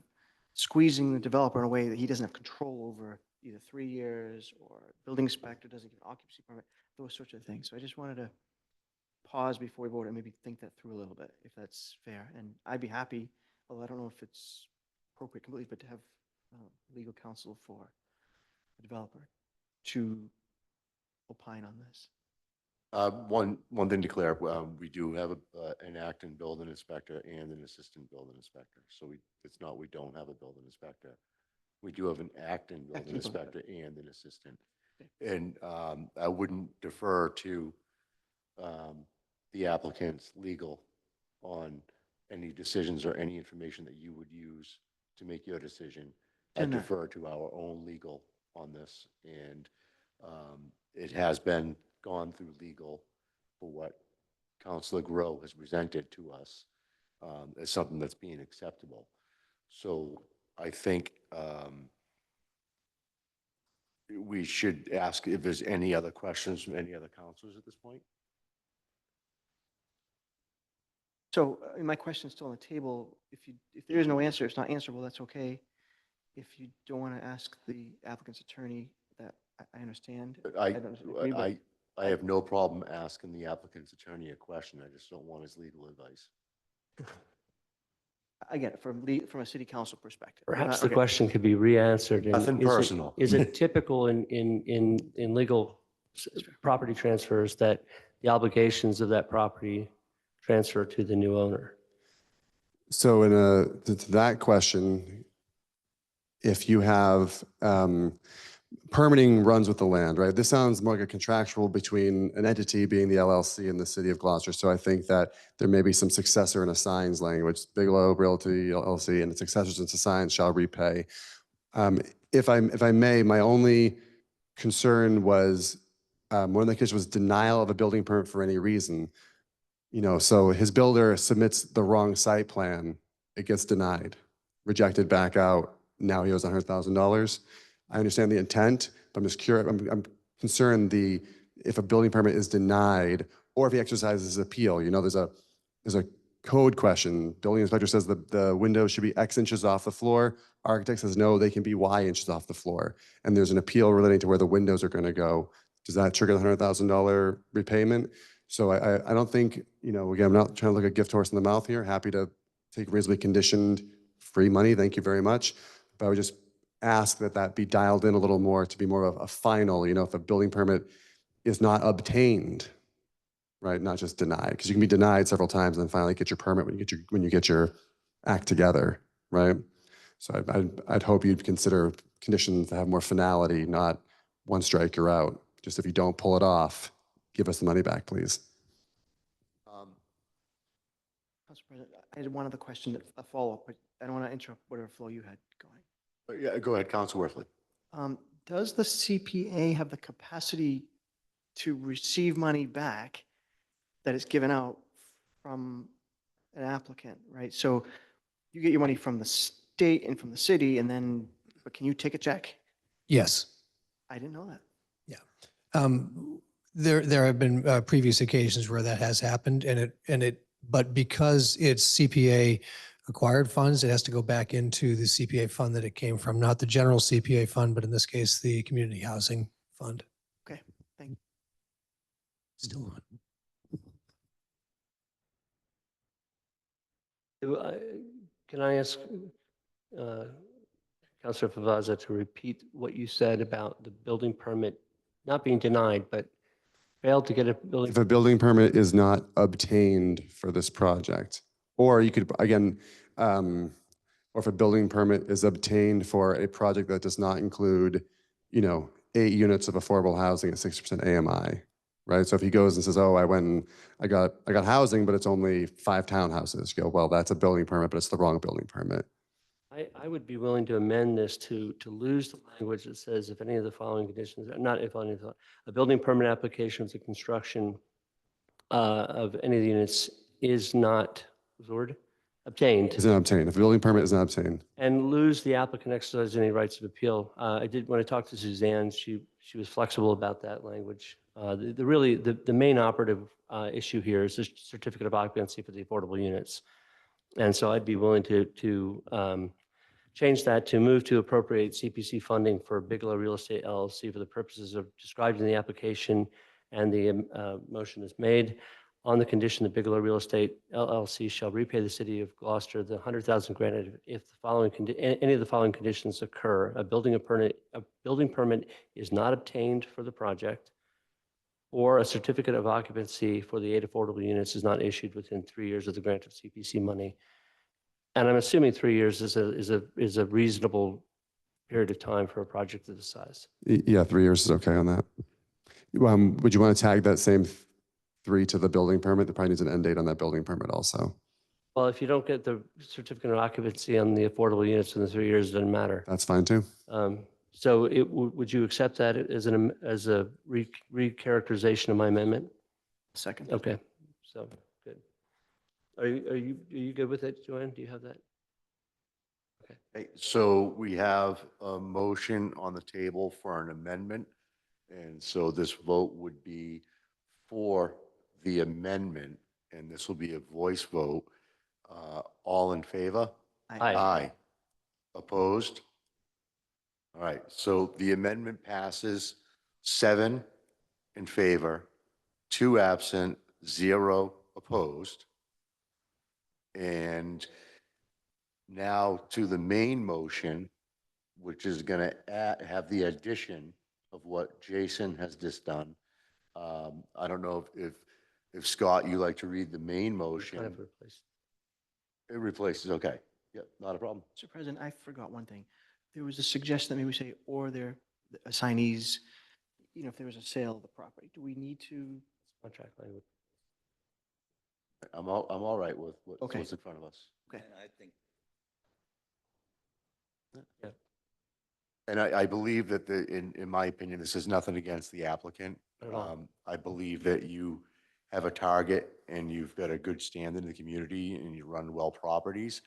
squeezing the developer in a way that he doesn't have control over either 3 years or building inspector doesn't give an occupancy permit, those sorts of things. So I just wanted to pause before we vote and maybe think that through a little bit, if that's fair. And I'd be happy, although I don't know if it's appropriate completely, but to have legal counsel for the developer to opine on this. One thing to clear up, we do have an acting building inspector and an assistant building inspector. So it's not, we don't have a building inspector. We do have an acting building inspector and an assistant. And I wouldn't defer to the applicant's legal on any decisions or any information that you would use to make your decision. I defer to our own legal on this, and it has been gone through legal for what Councilor Grow has presented to us as something that's being acceptable. So I think we should ask if there's any other questions from any other councilors at this point. So my question's still on the table. If there is no answer, it's not answerable, that's okay. If you don't want to ask the applicant's attorney, that I understand. I don't disagree, but I have no problem asking the applicant's attorney a question. I just don't want his legal advice. Again, from a city council perspective. Perhaps the Okay. question could be re-answered. and Nothing personal. Is it typical in legal property transfers that the obligations of that property transfer to the new owner? So to that question, if you have permitting runs with the land, right? This sounds more like a contractual between an entity being the LLC and the city of Gloucester. So I think that there may be some successor and assigns language, Bigelow Realty LLC and its successors and assigns shall repay. If I may, my only concern was one of the cases was denial of a building permit for any reason. You know, so his builder submits the wrong site plan, it gets denied, rejected back out. Now he owes $100,000. I understand the intent, but I'm just curious. I'm concerned if a building permit is denied or if he exercises his appeal. You know, there's a code question. Building inspector says the windows should be X inches off the floor. Architect says no, they can be Y inches off the floor. And there's an appeal relating to where the windows are going to go. Does that trigger the $100,000 repayment? So I don't think, you know, again, I'm not trying to look a gift horse in the mouth here. Happy to take reasonably conditioned free money. Thank you very much. But I would just ask that be dialed in a little more to be more of a final, you know, if a building permit is not obtained, right? Not just denied, because you can be denied several times and then finally get your permit when you get your act together, right? So I'd hope you'd consider conditions that have more finality, not one strike, you're out. Just if you don't pull it off, give us the money back, please. Council President, I had one other question, a follow-up, but I don't want to interrupt whatever flow you had going. Yeah, go ahead, Council Worthley. Does the CPA have the capacity to receive money back that is given out from an applicant, right? So you get your money from the state and from the city, and then, but can you take a check? Yes. I didn't know that. There have been previous occasions where that has happened, but because it's CPA acquired funds, it has to go back into the CPA fund that it came from, not the general CPA fund, but in this case, the community housing fund. Okay, thank you. Still on. Can I ask Councilor Favazza to repeat what you said about the building permit not being denied, but failed to get a building? If a building permit is not obtained for this project, or you could, again, or if a building permit is obtained for a project that does not include, you know, 8 units of affordable housing at 60% AMI, right? So if he goes and says, oh, I went and I got housing, but it's only 5 townhouses, you go, well, that's a building permit, but it's the wrong building permit. I would be willing to amend this to lose the language that says if any of the following conditions, not if any of the, a building permit application with the construction of any of the units is not, what's the word? Obtained. Is not obtained. If a building permit is not obtained. And lose the applicant exercise any rights of appeal. When I talked to Suzanne, she was flexible about that language. The main operative issue here is the certificate of occupancy for the affordable units. And so I'd be willing to change that to move to appropriate CPC funding for Bigelow Real Estate LLC for the purposes of described in the application, and the motion is made on the condition that Bigelow Real Estate LLC shall repay the city of Gloucester the 100,000 granted if the following, any of the following conditions occur. A building permit is not obtained for the project, or a certificate of occupancy for the 8 affordable units is not issued within 3 years of the grant of CPC money. And I'm assuming 3 years is a reasonable period of time for a project of this size. Yeah, 3 years is okay on that. Would you want to tag that same 3 to the building permit? There probably needs an end date on that building permit also. Well, if you don't get the certificate of occupancy on the affordable units in the 3 years, it doesn't matter. That's fine too. So would you accept that as a recharacterization of my amendment? Second. Okay, so good. Are you good with it, Joanne? Do you have that? Okay, so we have a motion on the table for an amendment. And so this vote would be for the amendment, and this will be a voice vote. All in favor? Aye. Aye. Opposed? All right, so the amendment passes 7 in favor, 2 absent, 0 opposed. And now to the main motion, which is going to have the addition of what Jason has just done. I don't know if Scott, you like to read the main motion. Kind of replaced. It replaces, okay. Yep, not a problem. Mr. President, I forgot one thing. There was a suggestion that maybe we say, or their assignees, if there was a sale of the property, do we need to? Contract language. I'm all right with Okay. what's in front of us. Okay. Yeah. And I believe that in my opinion, this is nothing against the applicant. Not at all. I believe that you have a target and you've got a good stand in the community and you run well properties.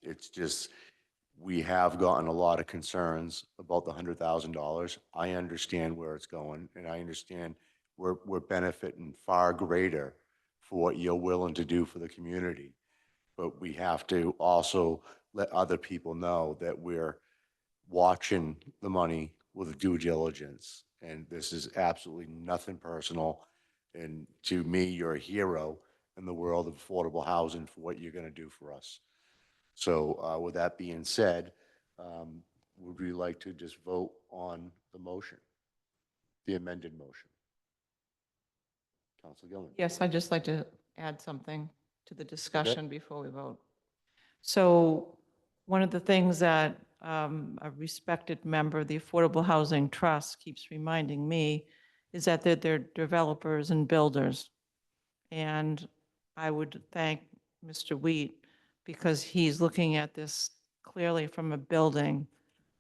It's just, we have gotten a lot of concerns about the $100,000. I understand where it's going, and I understand we're benefiting far greater for what you're willing to do for the community. But we have to also let other people know that we're watching the money with due diligence. And this is absolutely nothing personal. And to me, you're a hero in the world of affordable housing for what you're going to do for us. So with that being said, would we like to just vote on the motion, the amended motion? Councilor Gilman. Yes, I'd just like to add something to the discussion before we vote. So one of the things that a respected member of the Affordable Housing Trust keeps reminding me is that they're developers and builders. And I would thank Mr. Wheat because he's looking at this clearly from a building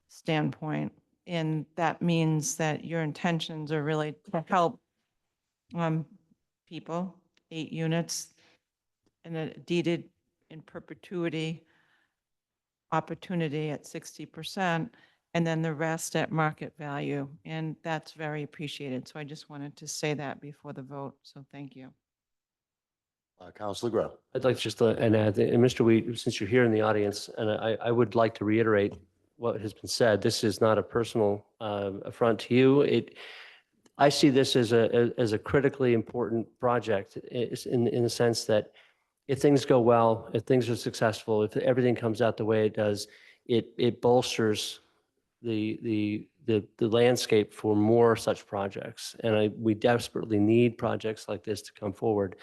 standpoint. And that means that your intentions are really to help people, 8 units, and a deeded in perpetuity opportunity at 60%, and then the rest at market value. And that's very appreciated. So I just wanted to say that before the vote. So thank you. Councilor Grow. I'd like just to add, and Mr. Wheat, since you're here in the audience, and I would like to reiterate what has been said. This is not a personal affront to you. I see this as a critically important project in the sense that if things go well, if things are successful, if everything comes out the way it does, it bolsters the landscape for more such projects. And we desperately need projects like this to come forward.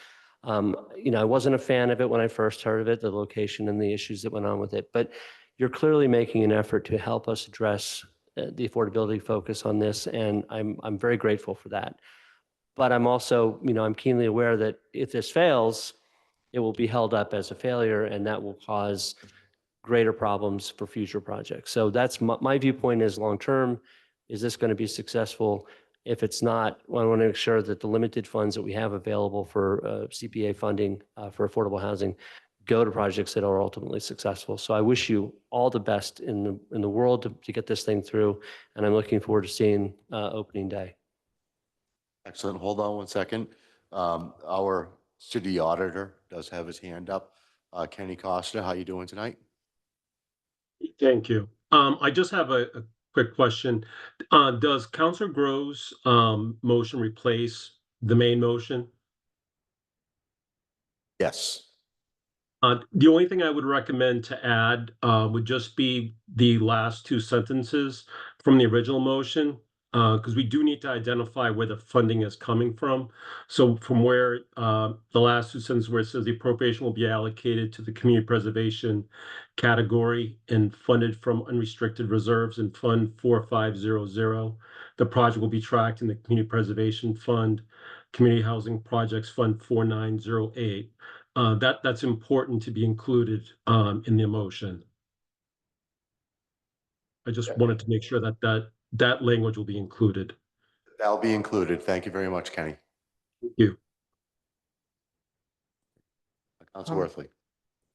I wasn't a fan of it when I first heard of it, the location and the issues that went on with it, but you're clearly making an effort to help us address the affordability focus on this, and I'm very grateful for that. But I'm also, I'm keenly aware that if this fails, it will be held up as a failure, and that will cause greater problems for future projects. So that's my viewpoint is long-term. Is this going to be successful? If it's not, I want to make sure that the limited funds that we have available for CPA funding for affordable housing go to projects that are ultimately successful. So I wish you all the best in the world to get this thing through, and I'm looking forward to seeing opening day. Excellent. Hold on one second. Our city auditor does have his hand up. Kenny Costa, how you doing tonight? Thank you. I just have a quick question. Does Councilor Grove's motion replace the main motion? Yes. The only thing I would recommend to add would just be the last two sentences from the original motion, because we do need to identify where the funding is coming from. So from where the last two sentences where it says the appropriation will be allocated to the community preservation category and funded from unrestricted reserves in Fund 4500. The project will be tracked in the Community Preservation Fund, Community Housing Projects Fund 4908. That's important to be included in the motion. I just wanted to make sure that language will be included. That'll be included. Thank you very much, Kenny. Thank you. Councilor Worthley.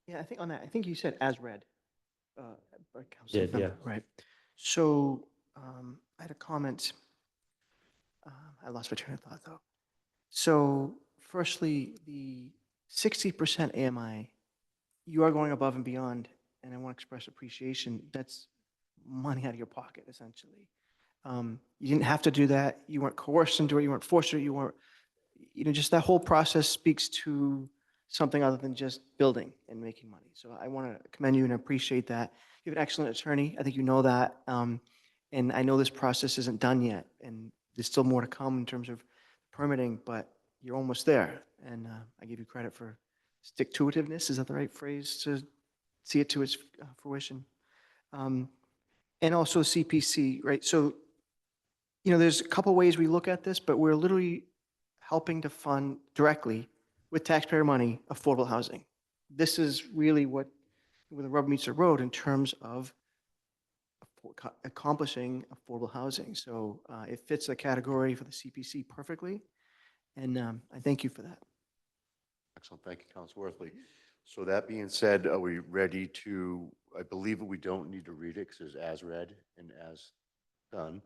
Yeah, I think on that, I think you said as read. By Councilor Did, yeah. Member, right. So I had a comment. I lost my train of thought though. So firstly, the 60% AMI, you are going above and beyond, and I want to express appreciation. That's money out of your pocket, essentially. You didn't have to do that. You weren't coerced into it. You weren't forced to. You weren't, just that whole process speaks to something other than just building and making money. So I want to commend you and appreciate that. You have an excellent attorney. I think you know that. And I know this process isn't done yet, and there's still more to come in terms of permitting, but you're almost there. And I give you credit for stick-to-itiveness. Is that the right phrase to see it to its fruition? And also CPC, right? So, there's a couple ways we look at this, but we're literally helping to fund directly with taxpayer money affordable housing. This is really where the rubber meets the road in terms of accomplishing affordable housing. So it fits the category for the CPC perfectly. And I thank you for that. Excellent. Thank you, Councilor Worthley. So that being said, are we ready to, I believe we don't need to read it because it's as read and as done.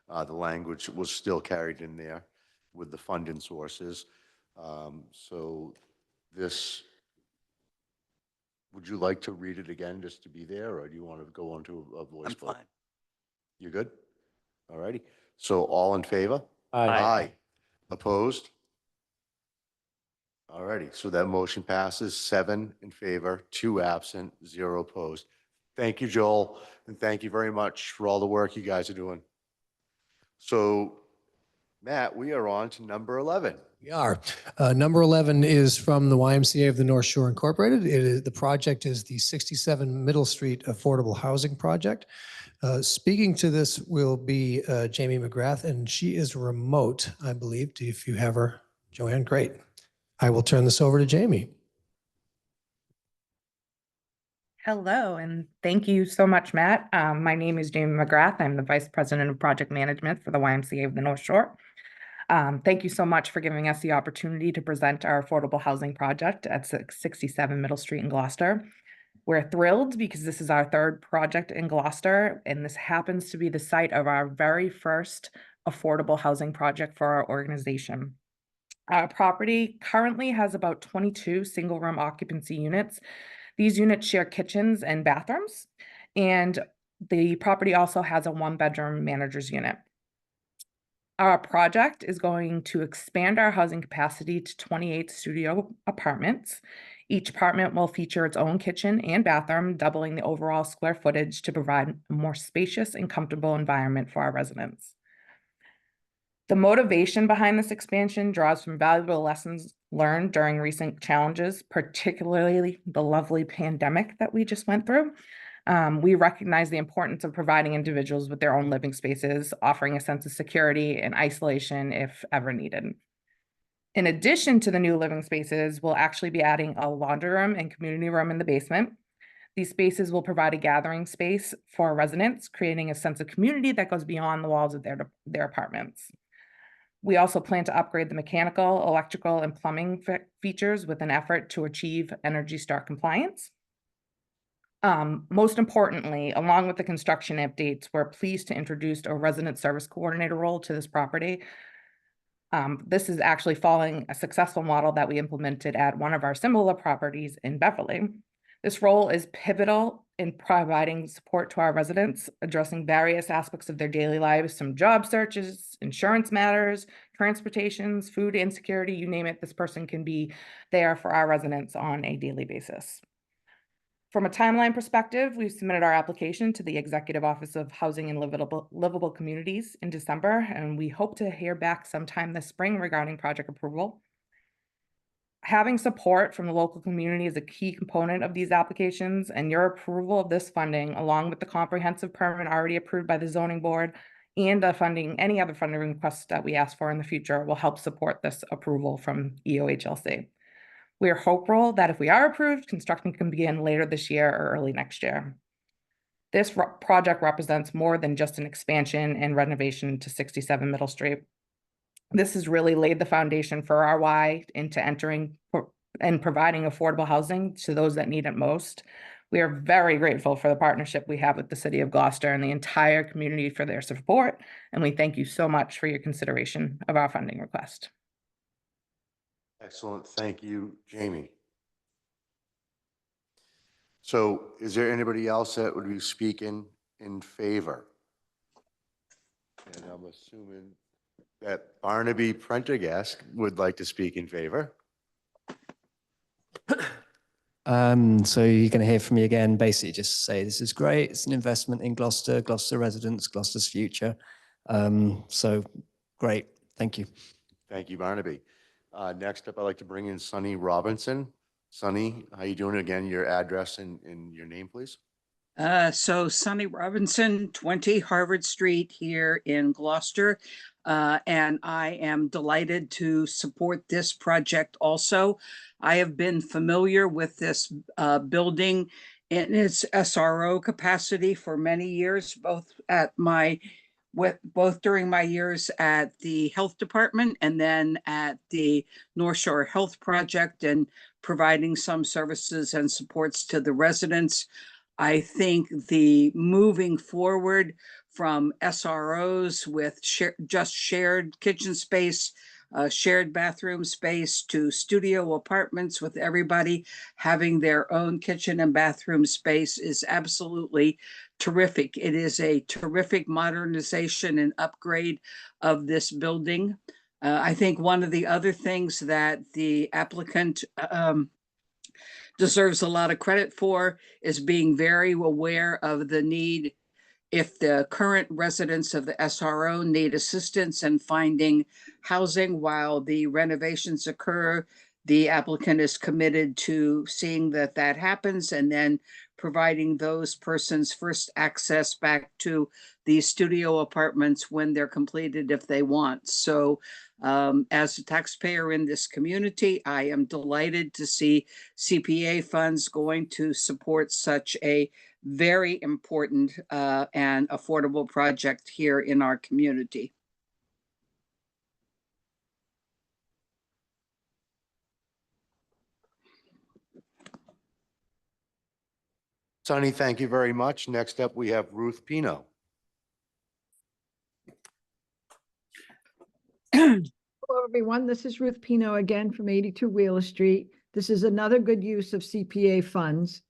The language was still carried in there with the funding sources. So this, would you like to read it again just to be there, or do you want to go on to a voice vote? fine. You're good? All righty. So all in favor? Aye. Aye. Opposed? All righty. So that motion passes 7 in favor, 2 absent, 0 opposed. Thank you, Joel, and thank you very much for all the work you guys are doing. So, Matt, we are on to number 11. We are. Number 11 is from the YMCA of the North Shore Incorporated. The project is the 67 Middle Street Affordable Housing Project. Speaking to this will be Jamie McGrath, and she is remote, I believe. If you have her, Joanne, great. I will turn this over to Jamie. Hello, and thank you so much, Matt. My name is Jamie McGrath. I'm the Vice President of Project Management for the YMCA of the North Shore. Thank you so much for giving us the opportunity to present our affordable housing project at 67 Middle Street in Gloucester. We're thrilled because this is our third project in Gloucester, and this happens to be the site of our very first affordable housing project for our organization. Our property currently has about 22 single-room occupancy units. These units share kitchens and bathrooms, and the property also has a 1-bedroom manager's unit. Our project is going to expand our housing capacity to 28 studio apartments. Each apartment will feature its own kitchen and bathroom, doubling the overall square footage to provide a more spacious and comfortable environment for our residents. The motivation behind this expansion draws from valuable lessons learned during recent challenges, particularly the lovely pandemic that we just went through. We recognize the importance of providing individuals with their own living spaces, offering a sense of security and isolation if ever needed. In addition to the new living spaces, we'll actually be adding a laundry room and community room in the basement. These spaces will provide a gathering space for residents, creating a sense of community that goes beyond the walls of their apartments. We also plan to upgrade the mechanical, electrical, and plumbing features with an effort to achieve Energy Star compliance. Most importantly, along with the construction updates, we're pleased to introduce a resident service coordinator role to this property. This is actually following a successful model that we implemented at one of our similar properties in Beverly. This role is pivotal in providing support to our residents, addressing various aspects of their daily lives, from job searches, insurance matters, transportations, food insecurity, you name it, this person can be there for our residents on a daily basis. From a timeline perspective, we've submitted our application to the Executive Office of Housing and Livable Communities in December, and we hope to hear back sometime this spring regarding project approval. Having support from the local community is a key component of these applications, and your approval of this funding, along with the comprehensive permit already approved by the zoning board and the funding, any other funding requests that we ask for in the future, will help support this approval from EOHLC. We are hopeful that if we are approved, construction can begin later this year or early next year. This project represents more than just an expansion and renovation to 67 Middle Street. This has really laid the foundation for RY into entering and providing affordable housing to those that need it most. We are very grateful for the partnership we have with the City of Gloucester and the entire community for their support, and we thank you so much for your consideration of our funding request. Excellent. Thank you, Jamie. So is there anybody else that would be speaking in favor? And I'm assuming that Barnaby Prendergast would like to speak in favor. So you're going to hear from me again, basically just say this is great. It's an investment in Gloucester, Gloucester residents, Gloucester's future. So great. Thank you. Thank you, Barnaby. Next up, I'd like to bring in Sonny Robinson. Sonny, how you doing? Again, your address and your name, please. So Sonny Robinson, 20 Harvard Street here in Gloucester. And I am delighted to support this project also. I have been familiar with this building in its SRO capacity for many years, both during my years at the health department and then at the North Shore Health Project, and providing some services and supports to the residents. I think the moving forward from SROs with just shared kitchen space, shared bathroom space, to studio apartments with everybody having their own kitchen and bathroom space is absolutely terrific. It is a terrific modernization and upgrade of this building. I think one of the other things that the applicant deserves a lot of credit for is being very aware of the need, if the current residents of the SRO need assistance in finding housing while the renovations occur, the applicant is committed to seeing that that happens and then providing those persons first access back to the studio apartments when they're completed if they want. So as a taxpayer in this community, I am delighted to see CPA funds going to support such a very important and affordable project here in our community. Sonny, thank you very much. Next up, we have Ruth Pino. Hello, everyone. This is Ruth Pino again from 82 Wheeler Street. This is another good use of CPA funds.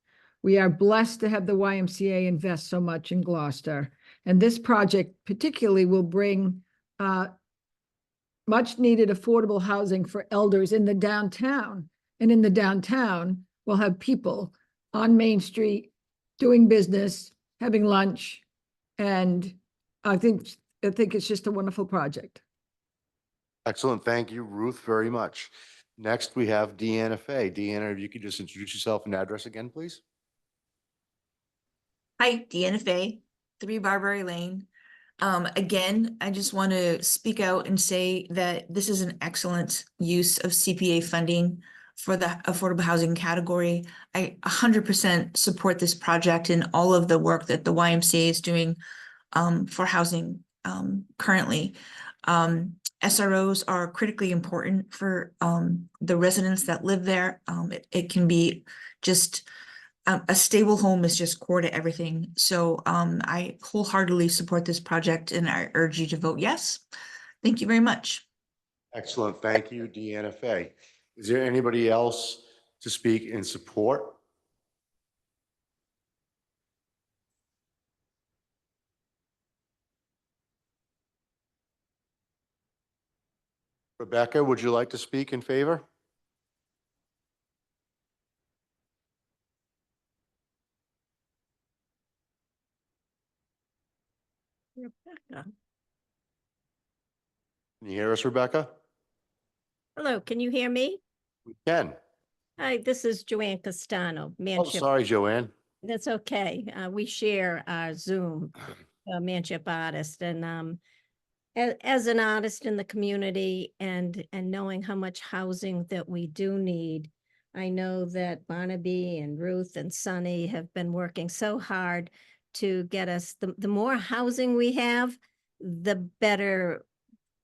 We are blessed to have the YMCA invest so much in Gloucester. And this project particularly will bring much needed affordable housing for elders in the downtown. And in the downtown, we'll have people on Main Street doing business, having lunch. And I think it's just a wonderful project. Excellent. Thank you, Ruth, very much. Next, we have Deanna Fay. Deanna, if you could just introduce yourself and address again, please. Hi, Deanna Fay, 3 Barbary Lane. Again, I just want to speak out and say that this is an excellent use of CPA funding for the affordable housing category. I 100% support this project and all of the work that the YMCA is doing for housing currently. SROs are critically important for the residents that live there. It can be just a stable home is just core to everything. So I wholeheartedly support this project and I urge you to vote yes. Thank you very much. Excellent. Thank you, Deanna Fay. Is there anybody else to speak in support? Rebecca, would you like to speak in favor? Rebecca. Can you hear us, Rebecca? Hello, can you hear me? We can. Hi, this is Joanne Castano, Oh, Manship. sorry, Joanne. That's okay. We share our Zoom, Manship Artist, and as an artist in the community and knowing how much housing that we do need, I know that Barnaby and Ruth and Sunny have been working so hard to get us, the more housing we have, the better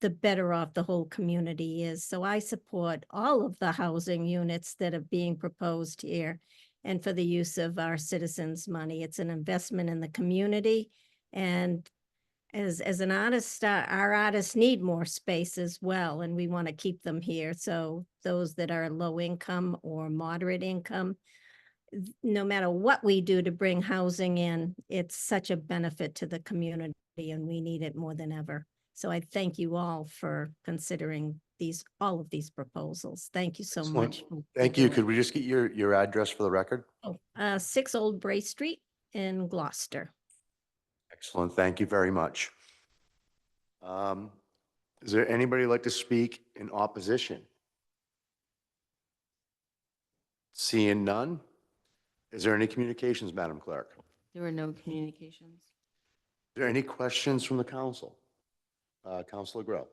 off the whole community is. So I support all of the housing units that are being proposed here and for the use of our citizens' money. It's an investment in the community. And as an artist, our artists need more space as well, and we want to keep them here. So those that are low income or moderate income, no matter what we do to bring housing in, it's such a benefit to the community and we need it more than ever. So I thank you all for considering all of these proposals. Thank you so Excellent. much. Thank you. Could we just get your address for the record? 6 Old Bray Street in Gloucester. Excellent. Thank you very much. Is there anybody like to speak in opposition? Seeing none? Is there any communications, Madam Clerk? There were no communications. Is there any questions from the council? Councilor Grow.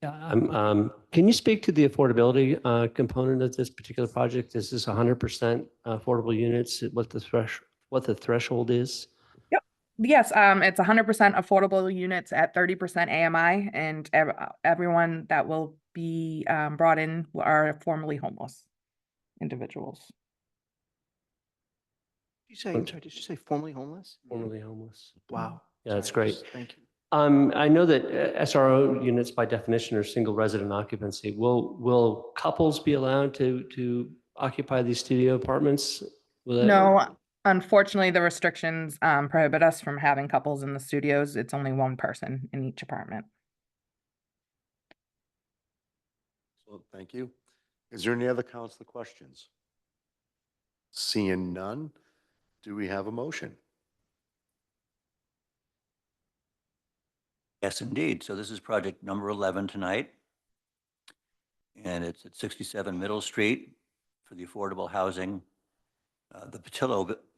Yeah, can you speak to the affordability component of this particular project? Is this 100% affordable units? What the threshold is? Yes, it's 100% affordable units at 30% AMI, and everyone that will be brought in are formerly homeless individuals. Did you say formerly homeless? Formerly homeless. Wow. Yeah, that's Sorry, great. Thank you. I know that SRO units by definition are single resident occupancy. Will couples be allowed to occupy these studio apartments? No, unfortunately, the restrictions prohibit us from having couples in the studios. It's only one person in each apartment. So thank you. Is there any other council questions? Seeing none, do we have a motion? Yes, indeed. So this is project number 11 tonight. And it's at 67 Middle Street for the affordable housing, the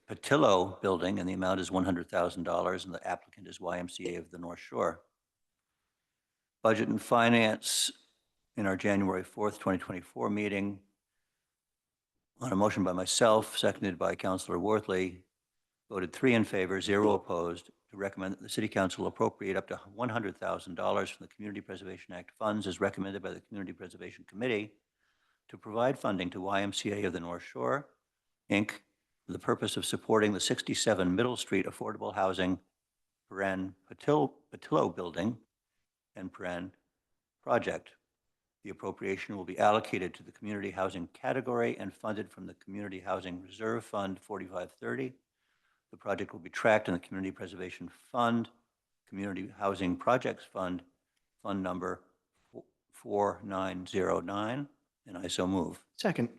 Patillo building, and the amount is $100,000, and the applicant is YMCA of the North Shore. Budget and Finance in our January 4th, 2024 meeting on a motion by myself, seconded by Councilor Worthley, voted 3 in favor, 0 opposed, to recommend that the City Council appropriate up to $100,000 from the Community Preservation Act funds as recommended by the Community Preservation Committee to provide funding to YMCA of the North Shore, Inc., for the purpose of supporting the 67 Middle Street affordable housing, Patillo building, and project. The appropriation will be allocated to the community housing category and funded from the Community Housing Reserve Fund 4530. The project will be tracked in the Community Preservation Fund, Community Housing Projects Fund, Fund number 4909, and I so move. Second.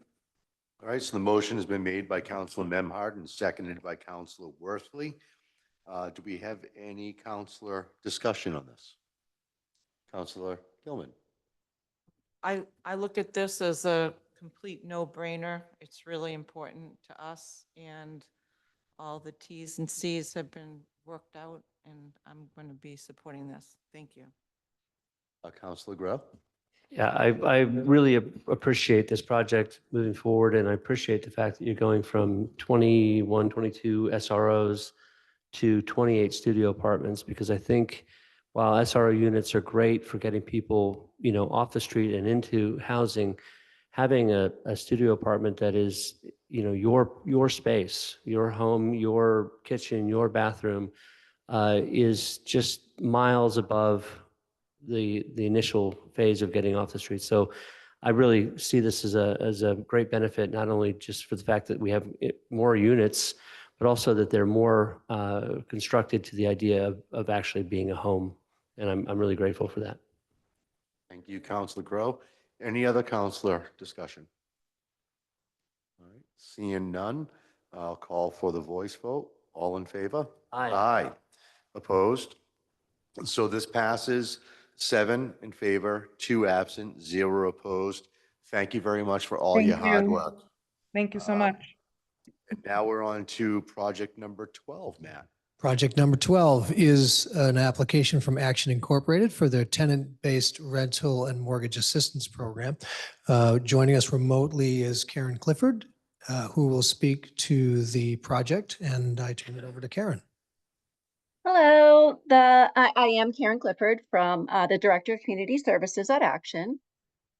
All right, so the motion has been made by Councilor Memhard and seconded by Councilor Worthley. Do we have any councilor discussion on this? Councilor Gilman. I look at this as a complete no-brainer. It's really important to us, and all the T's and C's have been worked out, and I'm going to be supporting this. Thank you. Councilor Grow. Yeah, I really appreciate this project moving forward, and I appreciate the fact that you're going from 21, 22 SROs to 28 studio apartments, because I think while SRO units are great for getting people, off the street and into housing, having a studio apartment that is, your space, your home, your kitchen, your bathroom, is just miles above the initial phase of getting off the street. So I really see this as a great benefit, not only just for the fact that we have more units, but also that they're more constructed to the idea of actually being a home. And I'm really grateful for that. Thank you, Counselor Grow. Any other counselor discussion? All right, seeing none, I'll call for the voice vote. All in favor? Aye. Aye. Opposed? So this passes 7 in favor, 2 absent, 0 opposed. Thank you very much for all your Thank hard you. work. Thank you so much. And now we're on to project number 12, Matt. Project number 12 is an application from Action Incorporated for their tenant-based rental and mortgage assistance program. Joining us remotely is Karen Clifford, who will speak to the project, and I turn it over to Karen. Hello, I am Karen Clifford from the Director of Community Services at Action.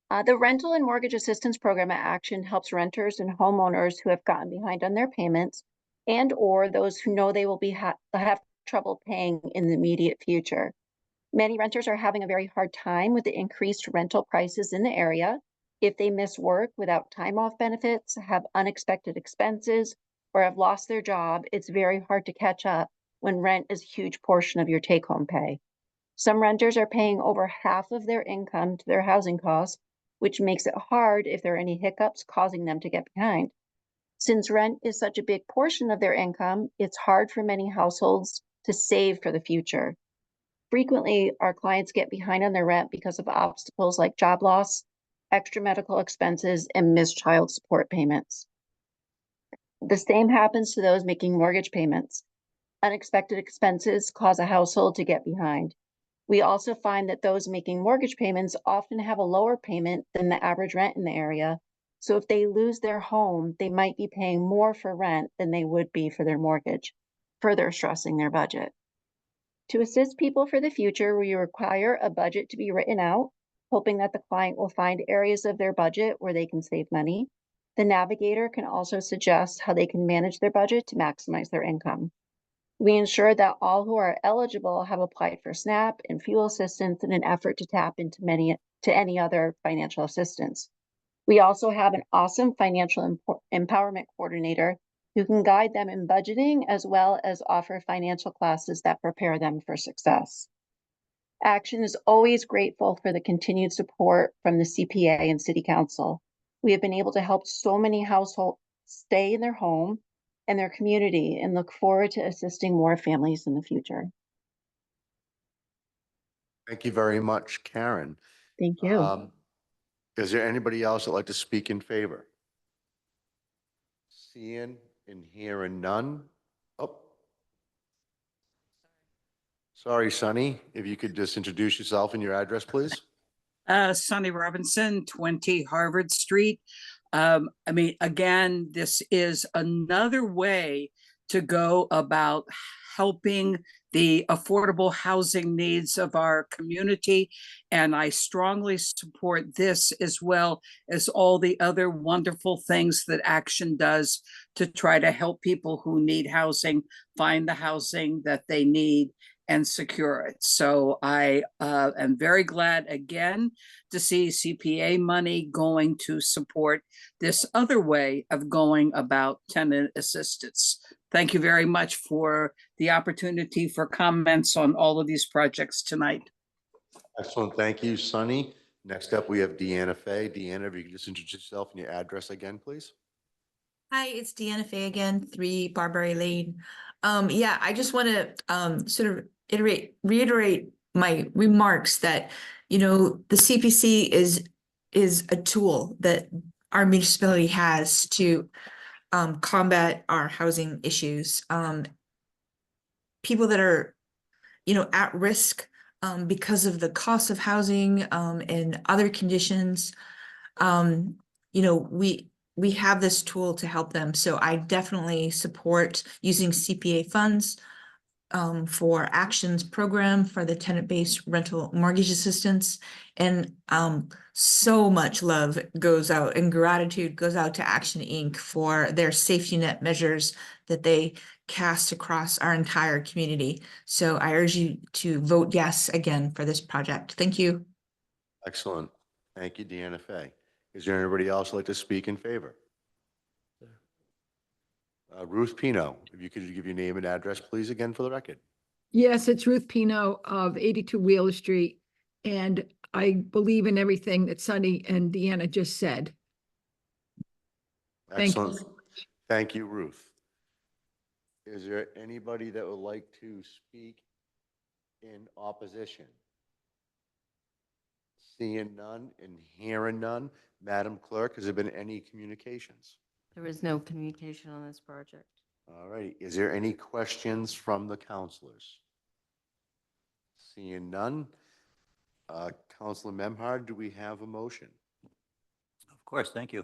The Rental and Mortgage Assistance Program at Action helps renters and homeowners who have gotten behind on their payments and or those who know they will have trouble paying in the immediate future. Many renters are having a very hard time with the increased rental prices in the area. If they miss work without time off benefits, have unexpected expenses, or have lost their job, it's very hard to catch up when rent is a huge portion of your take-home pay. Some renters are paying over half of their income to their housing costs, which makes it hard if there are any hiccups causing them to get behind. Since rent is such a big portion of their income, it's hard for many households to save for the future. Frequently, our clients get behind on their rent because of obstacles like job loss, extra medical expenses, and missed child support payments. The same happens to those making mortgage payments. Unexpected expenses cause a household to get behind. We also find that those making mortgage payments often have a lower payment than the average rent in the area. So if they lose their home, they might be paying more for rent than they would be for their mortgage, further stressing their budget. To assist people for the future, we require a budget to be written out, hoping that the client will find areas of their budget where they can save money. The navigator can also suggest how they can manage their budget to maximize their income. We ensure that all who are eligible have applied for SNAP and fuel assistance in an effort to tap into any other financial assistance. We also have an awesome financial empowerment coordinator who can guide them in budgeting as well as offer financial classes that prepare them for success. Action is always grateful for the continued support from the CPA and City Council. We have been able to help so many households stay in their home and their community and look forward to assisting more families in the future. Thank you very much, Karen. Thank you. Is there anybody else that'd like to speak in favor? Seeing and hearing none. Oh. Sorry, Sonny, if you could just introduce yourself and your address, please. Sonny Robinson, 20 Harvard Street. Again, this is another way to go about helping the affordable housing needs of our community. And I strongly support this as well as all the other wonderful things that Action does to try to help people who need housing find the housing that they need and secure it. So I am very glad again to see CPA money going to support this other way of going about tenant assistance. Thank you very much for the opportunity for comments on all of these projects tonight. Excellent. Thank you, Sonny. Next up, we have Deanna Fay. Deanna, if you could just introduce yourself and your address again, please. Hi, it's Deanna Fay again, 3 Barbary Lane. Yeah, I just want to sort of reiterate my remarks that, you know, the CPC is a tool that our municipality has to combat our housing issues. People that are, you know, at risk because of the cost of housing and other conditions, you know, we have this tool to help them. So I definitely support using CPA funds for Action's program for the tenant-based rental mortgage assistance. And so much love goes out and gratitude goes out to Action Inc. for their safety net measures that they cast across our entire community. So I urge you to vote yes again for this project. Thank you. Excellent. Thank you, Deanna Fay. Is there anybody else who'd like to speak in favor? Ruth Pino, if you could give your name and address, please, again for the record. Yes, it's Ruth Pino of 82 Wheeler Street. And I believe in everything that Sunny and Deanna just said. Thank you. Excellent. Thank you, Ruth. Is there anybody that would like to speak in opposition? Seeing none and hearing none, Madam Clerk, has there been any communications? There is no communication on this project. All right, is there any questions from the counselors? Seeing none, Counselor Memhard, do we have a motion? Of course, thank you.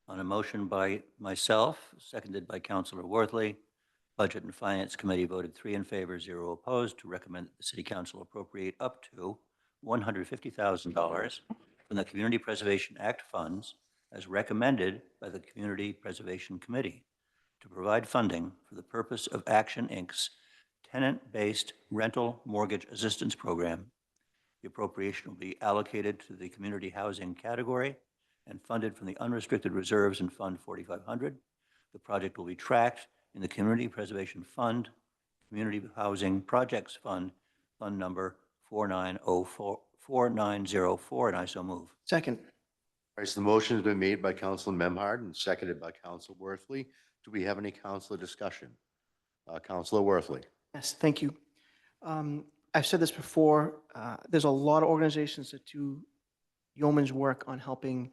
On a motion by myself, seconded by Councilor Worthley, Budget and Finance Committee voted 3 in favor, 0 opposed, to recommend that the City Council appropriate up to $150,000 from the Community Preservation Act funds as recommended by the Community Preservation Committee to provide funding for the purpose of Action Inc.'s tenant-based rental mortgage assistance program. The appropriation will be allocated to the community housing category and funded from the unrestricted reserves in Fund 4500. The project will be tracked in the Community Preservation Fund, Community Housing Projects Fund, Fund number 4904, and I so move. Second. All right, so the motion has been made by Counselor Memhard and seconded by Counselor Worthley. Do we have any counselor discussion? Counselor Worthley. Yes, thank you. I've said this before, there's a lot of organizations that do yeoman's work on helping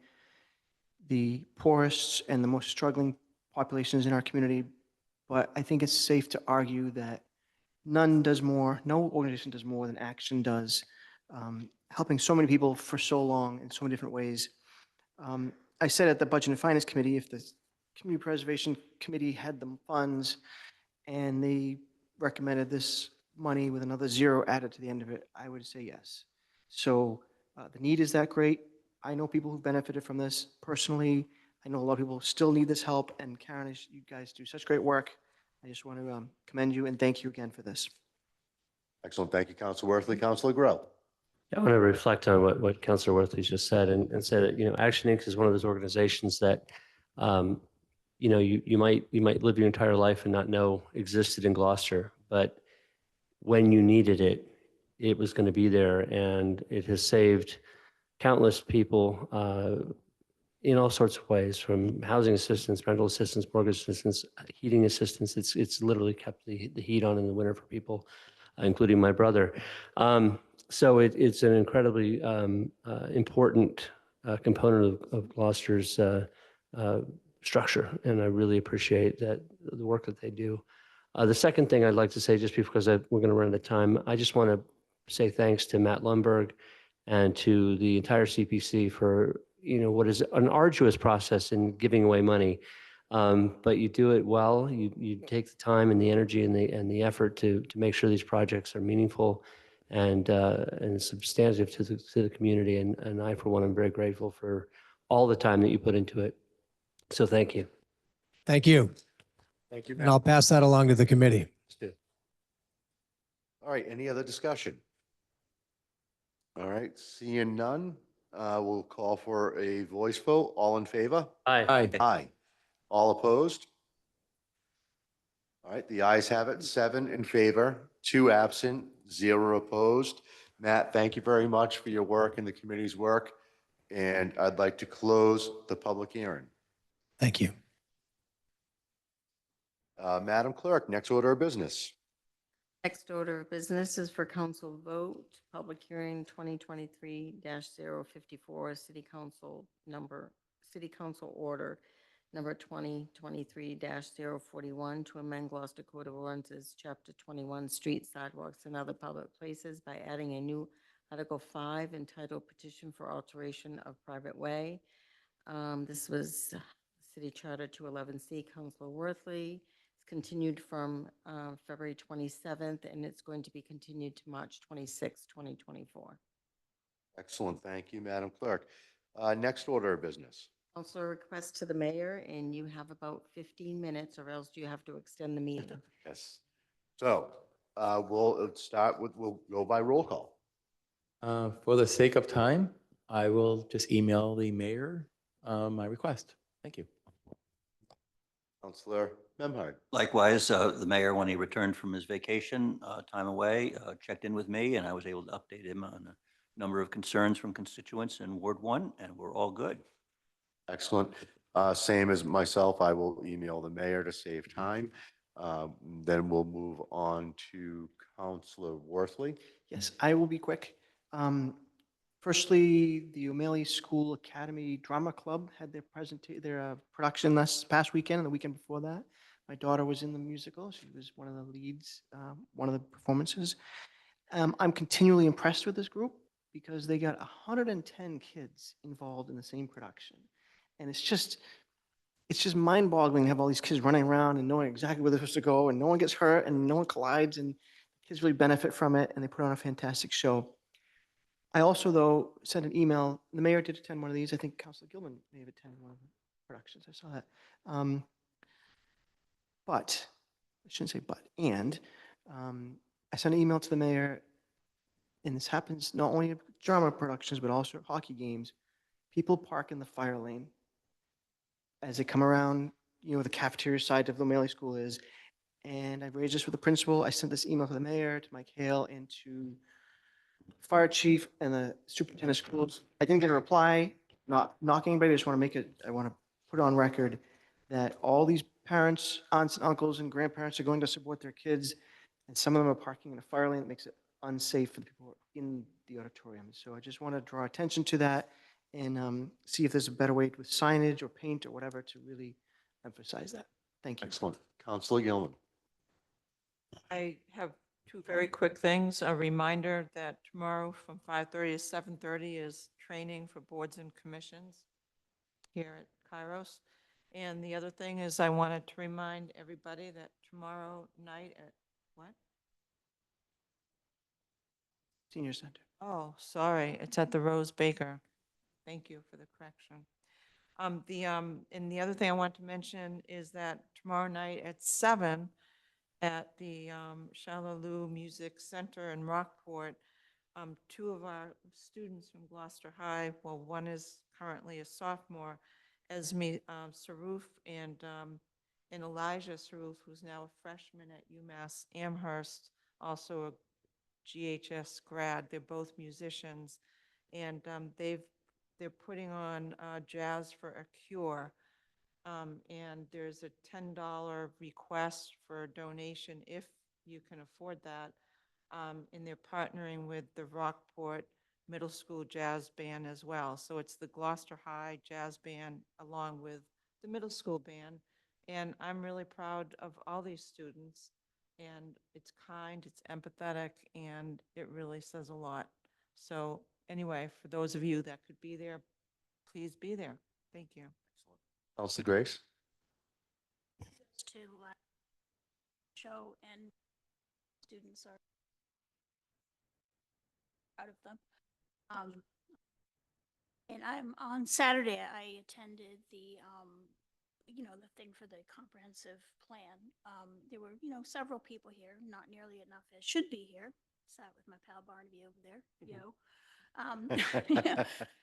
the poorest and the most struggling populations in our community, but I think it's safe to argue that none does more, no organization does more than Action does, helping so many people for so long in so many different ways. I said at the Budget and Finance Committee, if the Community Preservation Committee had the funds and they recommended this money with another 0 added to the end of it, I would say yes. So the need is that great. I know people who've benefited from this personally. I know a lot of people still need this help, and Karen, you guys do such great work. I just want to commend you and thank you again for this. Excellent. Thank you, Counselor Worthley. Counselor Grow. I want to reflect on what Councilor Worthley just said and say that, Action Inc. is one of those organizations that, you might live your entire life and not know existed in Gloucester, but when you needed it, it was going to be there, and it has saved countless people in all sorts of ways, from housing assistance, rental assistance, mortgage assistance, heating assistance. It's literally kept the heat on in the winter for people, including my brother. So it's an incredibly important component of Gloucester's structure, and I really appreciate the work that they do. The second thing I'd like to say, just because we're going to run out of time, I just want to say thanks to Matt Lundberg and to the entire CPC for what is an arduous process in giving away money, but you do it well. You take the time and the energy and the effort to make sure these projects are meaningful and substantive to the community. And I, for one, am very grateful for all the time that you put into it. So thank you. Thank you. Thank you, And I'll pass that along to the committee. All right, any other discussion? All right, seeing none, we'll call for a voice vote. All in favor? Aye. Aye. All opposed? All right, the ayes have it, 7 in favor, 2 absent, 0 opposed. Matt, thank you very much for your work and the committee's work. And I'd like to close the public hearing. Thank you. Madam Clerk, next order of business. Next order of business is for council vote, public hearing 2023-054, City Council Order number 2023-041 to amend Gloucester Code of Ordinances, Chapter 21, Street Sidewalks and Other Public Places by adding a new Article 5 entitled Petition for Alteration of Private Way. This was City Charter 211C, Councilor Worthley. It's continued from February 27th, and it's going to be continued to March 26, 2024. Excellent. Thank you, Madam Clerk. Next order of business. Councilor request to the mayor, and you have about 15 minutes, or else you have to extend the meeting. Yes. So we'll go by roll call. For the sake of time, I will just email the mayor my request. Thank you. Councilor Memhard. Likewise, the mayor, when he returned from his vacation, time away, checked in with me, and I was able to update him on a number of concerns from constituents in Ward 1, and we're all good. Excellent. Same as myself, I will email the mayor to save time. Then we'll move on to Counselor Worthley. Yes, I will be quick. Firstly, the O'Malley School Academy Drama Club had their production this past weekend and the weekend before that. My daughter was in the musical. She was one of the leads, one of the performances. I'm continually impressed with this group because they got 110 kids involved in the same production. And it's just mind-boggling to have all these kids running around and knowing exactly where they're supposed to go, and no one gets hurt and no one collides, and kids really benefit from it, and they put on a fantastic show. I also, though, sent an email. The mayor did attend one of these. I think Councilor Gilman may have attended one of the productions. I saw that. But, I shouldn't say but, and I sent an email to the mayor, and this happens not only at drama productions, but also at hockey games. People park in the fire lane as they come around, the cafeteria side of the O'Malley School is. And I raised this with the principal. I sent this email to the mayor, to Mike Hale, and to fire chief and the superintendent of schools. I didn't get a reply, not knocking anybody. I just want to put on record that all these parents, aunts and uncles and grandparents are going to support their kids. And some of them are parking in a fire lane that makes it unsafe for the people in the auditorium. So I just want to draw attention to that and see if there's a better way with signage or paint or whatever to really emphasize that. Thank you. Excellent. Counselor Gilman. I have two very quick things. A reminder that tomorrow from 5:30 to 7:30 is training for boards and commissions here at Kairos. And the other thing is I wanted to remind everybody that tomorrow night at what? Senior Center. Oh, sorry, it's at the Rose Baker. Thank you for the correction. And the other thing I want to mention is that tomorrow night at 7 at the Shalaloo Music Center in Rockport, two of our students from Gloucester High, well, one is currently a sophomore, Esme Saroof and Elijah Saroof, who's now a freshman at UMass Amherst, also a GHS grad. They're both musicians, and they're putting on Jazz for a Cure. And there's a $10 request for a donation if you can afford that. And they're partnering with the Rockport Middle School Jazz Band as well. So it's the Gloucester High Jazz Band along with the middle school band. And I'm really proud of all these students. And it's kind, it's empathetic, and it really says a lot. So anyway, for those of you that could be there, please be there. Thank you. Counselor Grace. To show, and students are proud of them. And on Saturday, I attended the thing for the comprehensive plan. There were, several people here, not nearly enough as should be here. Sat with my pal Barnaby over there,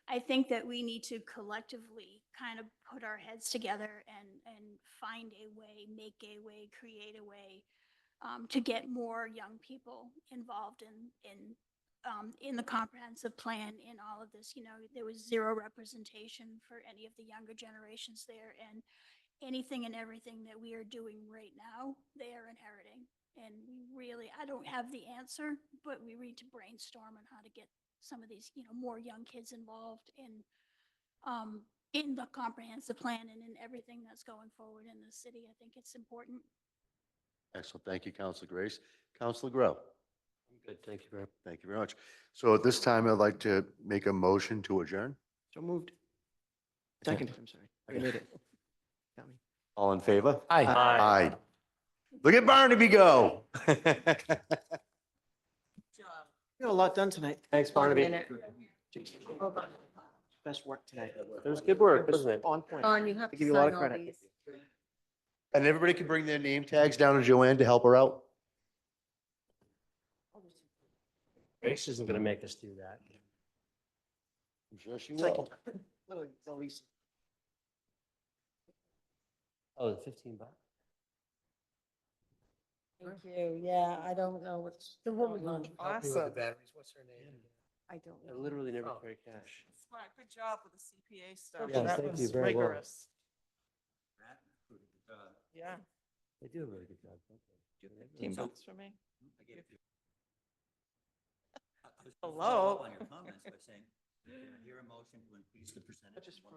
I think that we need to collectively kind of put our heads together and find a way, make a way, create a way to get more young people involved in the comprehensive plan in all of this. There was zero representation for any of the younger generations there, and anything and everything that we are doing right now, they are inheriting. And I don't have the answer, but we need to brainstorm on how to get some of these, more young kids involved in the comprehensive plan and in everything that's going forward in the city. I think it's important. Excellent. Thank you, Counselor Grace. Counselor Grow. Good, thank you very much. Thank you very much. So at this time, I'd like to make a motion to adjourn. So moved. Second, I'm sorry. I made it. Got me. All in favor? Aye. Aye. Look at Barnaby go. Got a lot done tonight. Thanks, Barnaby. Best work today. It was good work, wasn't it? On point. Don, you have I to give you a lot sign of all credit. these. And everybody can bring their name tags down to Joanne to help her out. Grace isn't going to make us do that. I'm sure she Second. will. Literally, it's all Lisa. Oh, the 15 bucks? Thank you. Yeah, I don't know what's. The woman going who on. Awesome. What's her name? I don't I know. literally never carry cash. Smart, good job with the CPA stuff. Yes, That thank you was very well. rigorous. Yeah. They do a really good job. don't they? $15 for me. I was Hello. follow up on your comments by saying, can I hear a motion to increase the percentage? Just for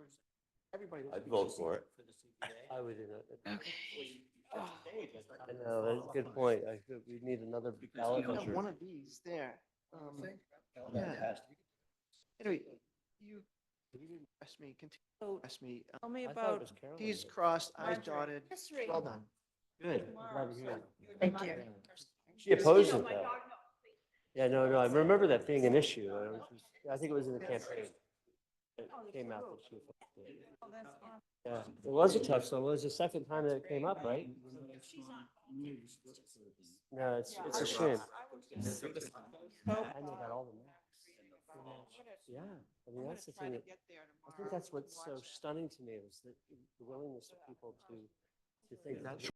everybody. I'd vote for it. For the CPA? I would, Okay. I know, that's a good point. I think we need another ballot You have measure. one of these there. Yeah. Fantastic. Anyway, you asked me, continue, asked me. Tell me I thought it about, was Carolyn. T's crossed, I's Marjorie. dotted. History. Well done. Good. I'm glad to hear that. Thank you. She opposed it though. Yeah, no, I remember that being an issue. I think it was in the campaign. It came out that she opposed it. Oh, that's awesome. Yeah, it was a tough, so it was the second time that it came up, right? No, it's a shame. I know about all the maps. Yeah, I mean, that's the thing that, I think that's what's so stunning to me is that the willingness of people to think that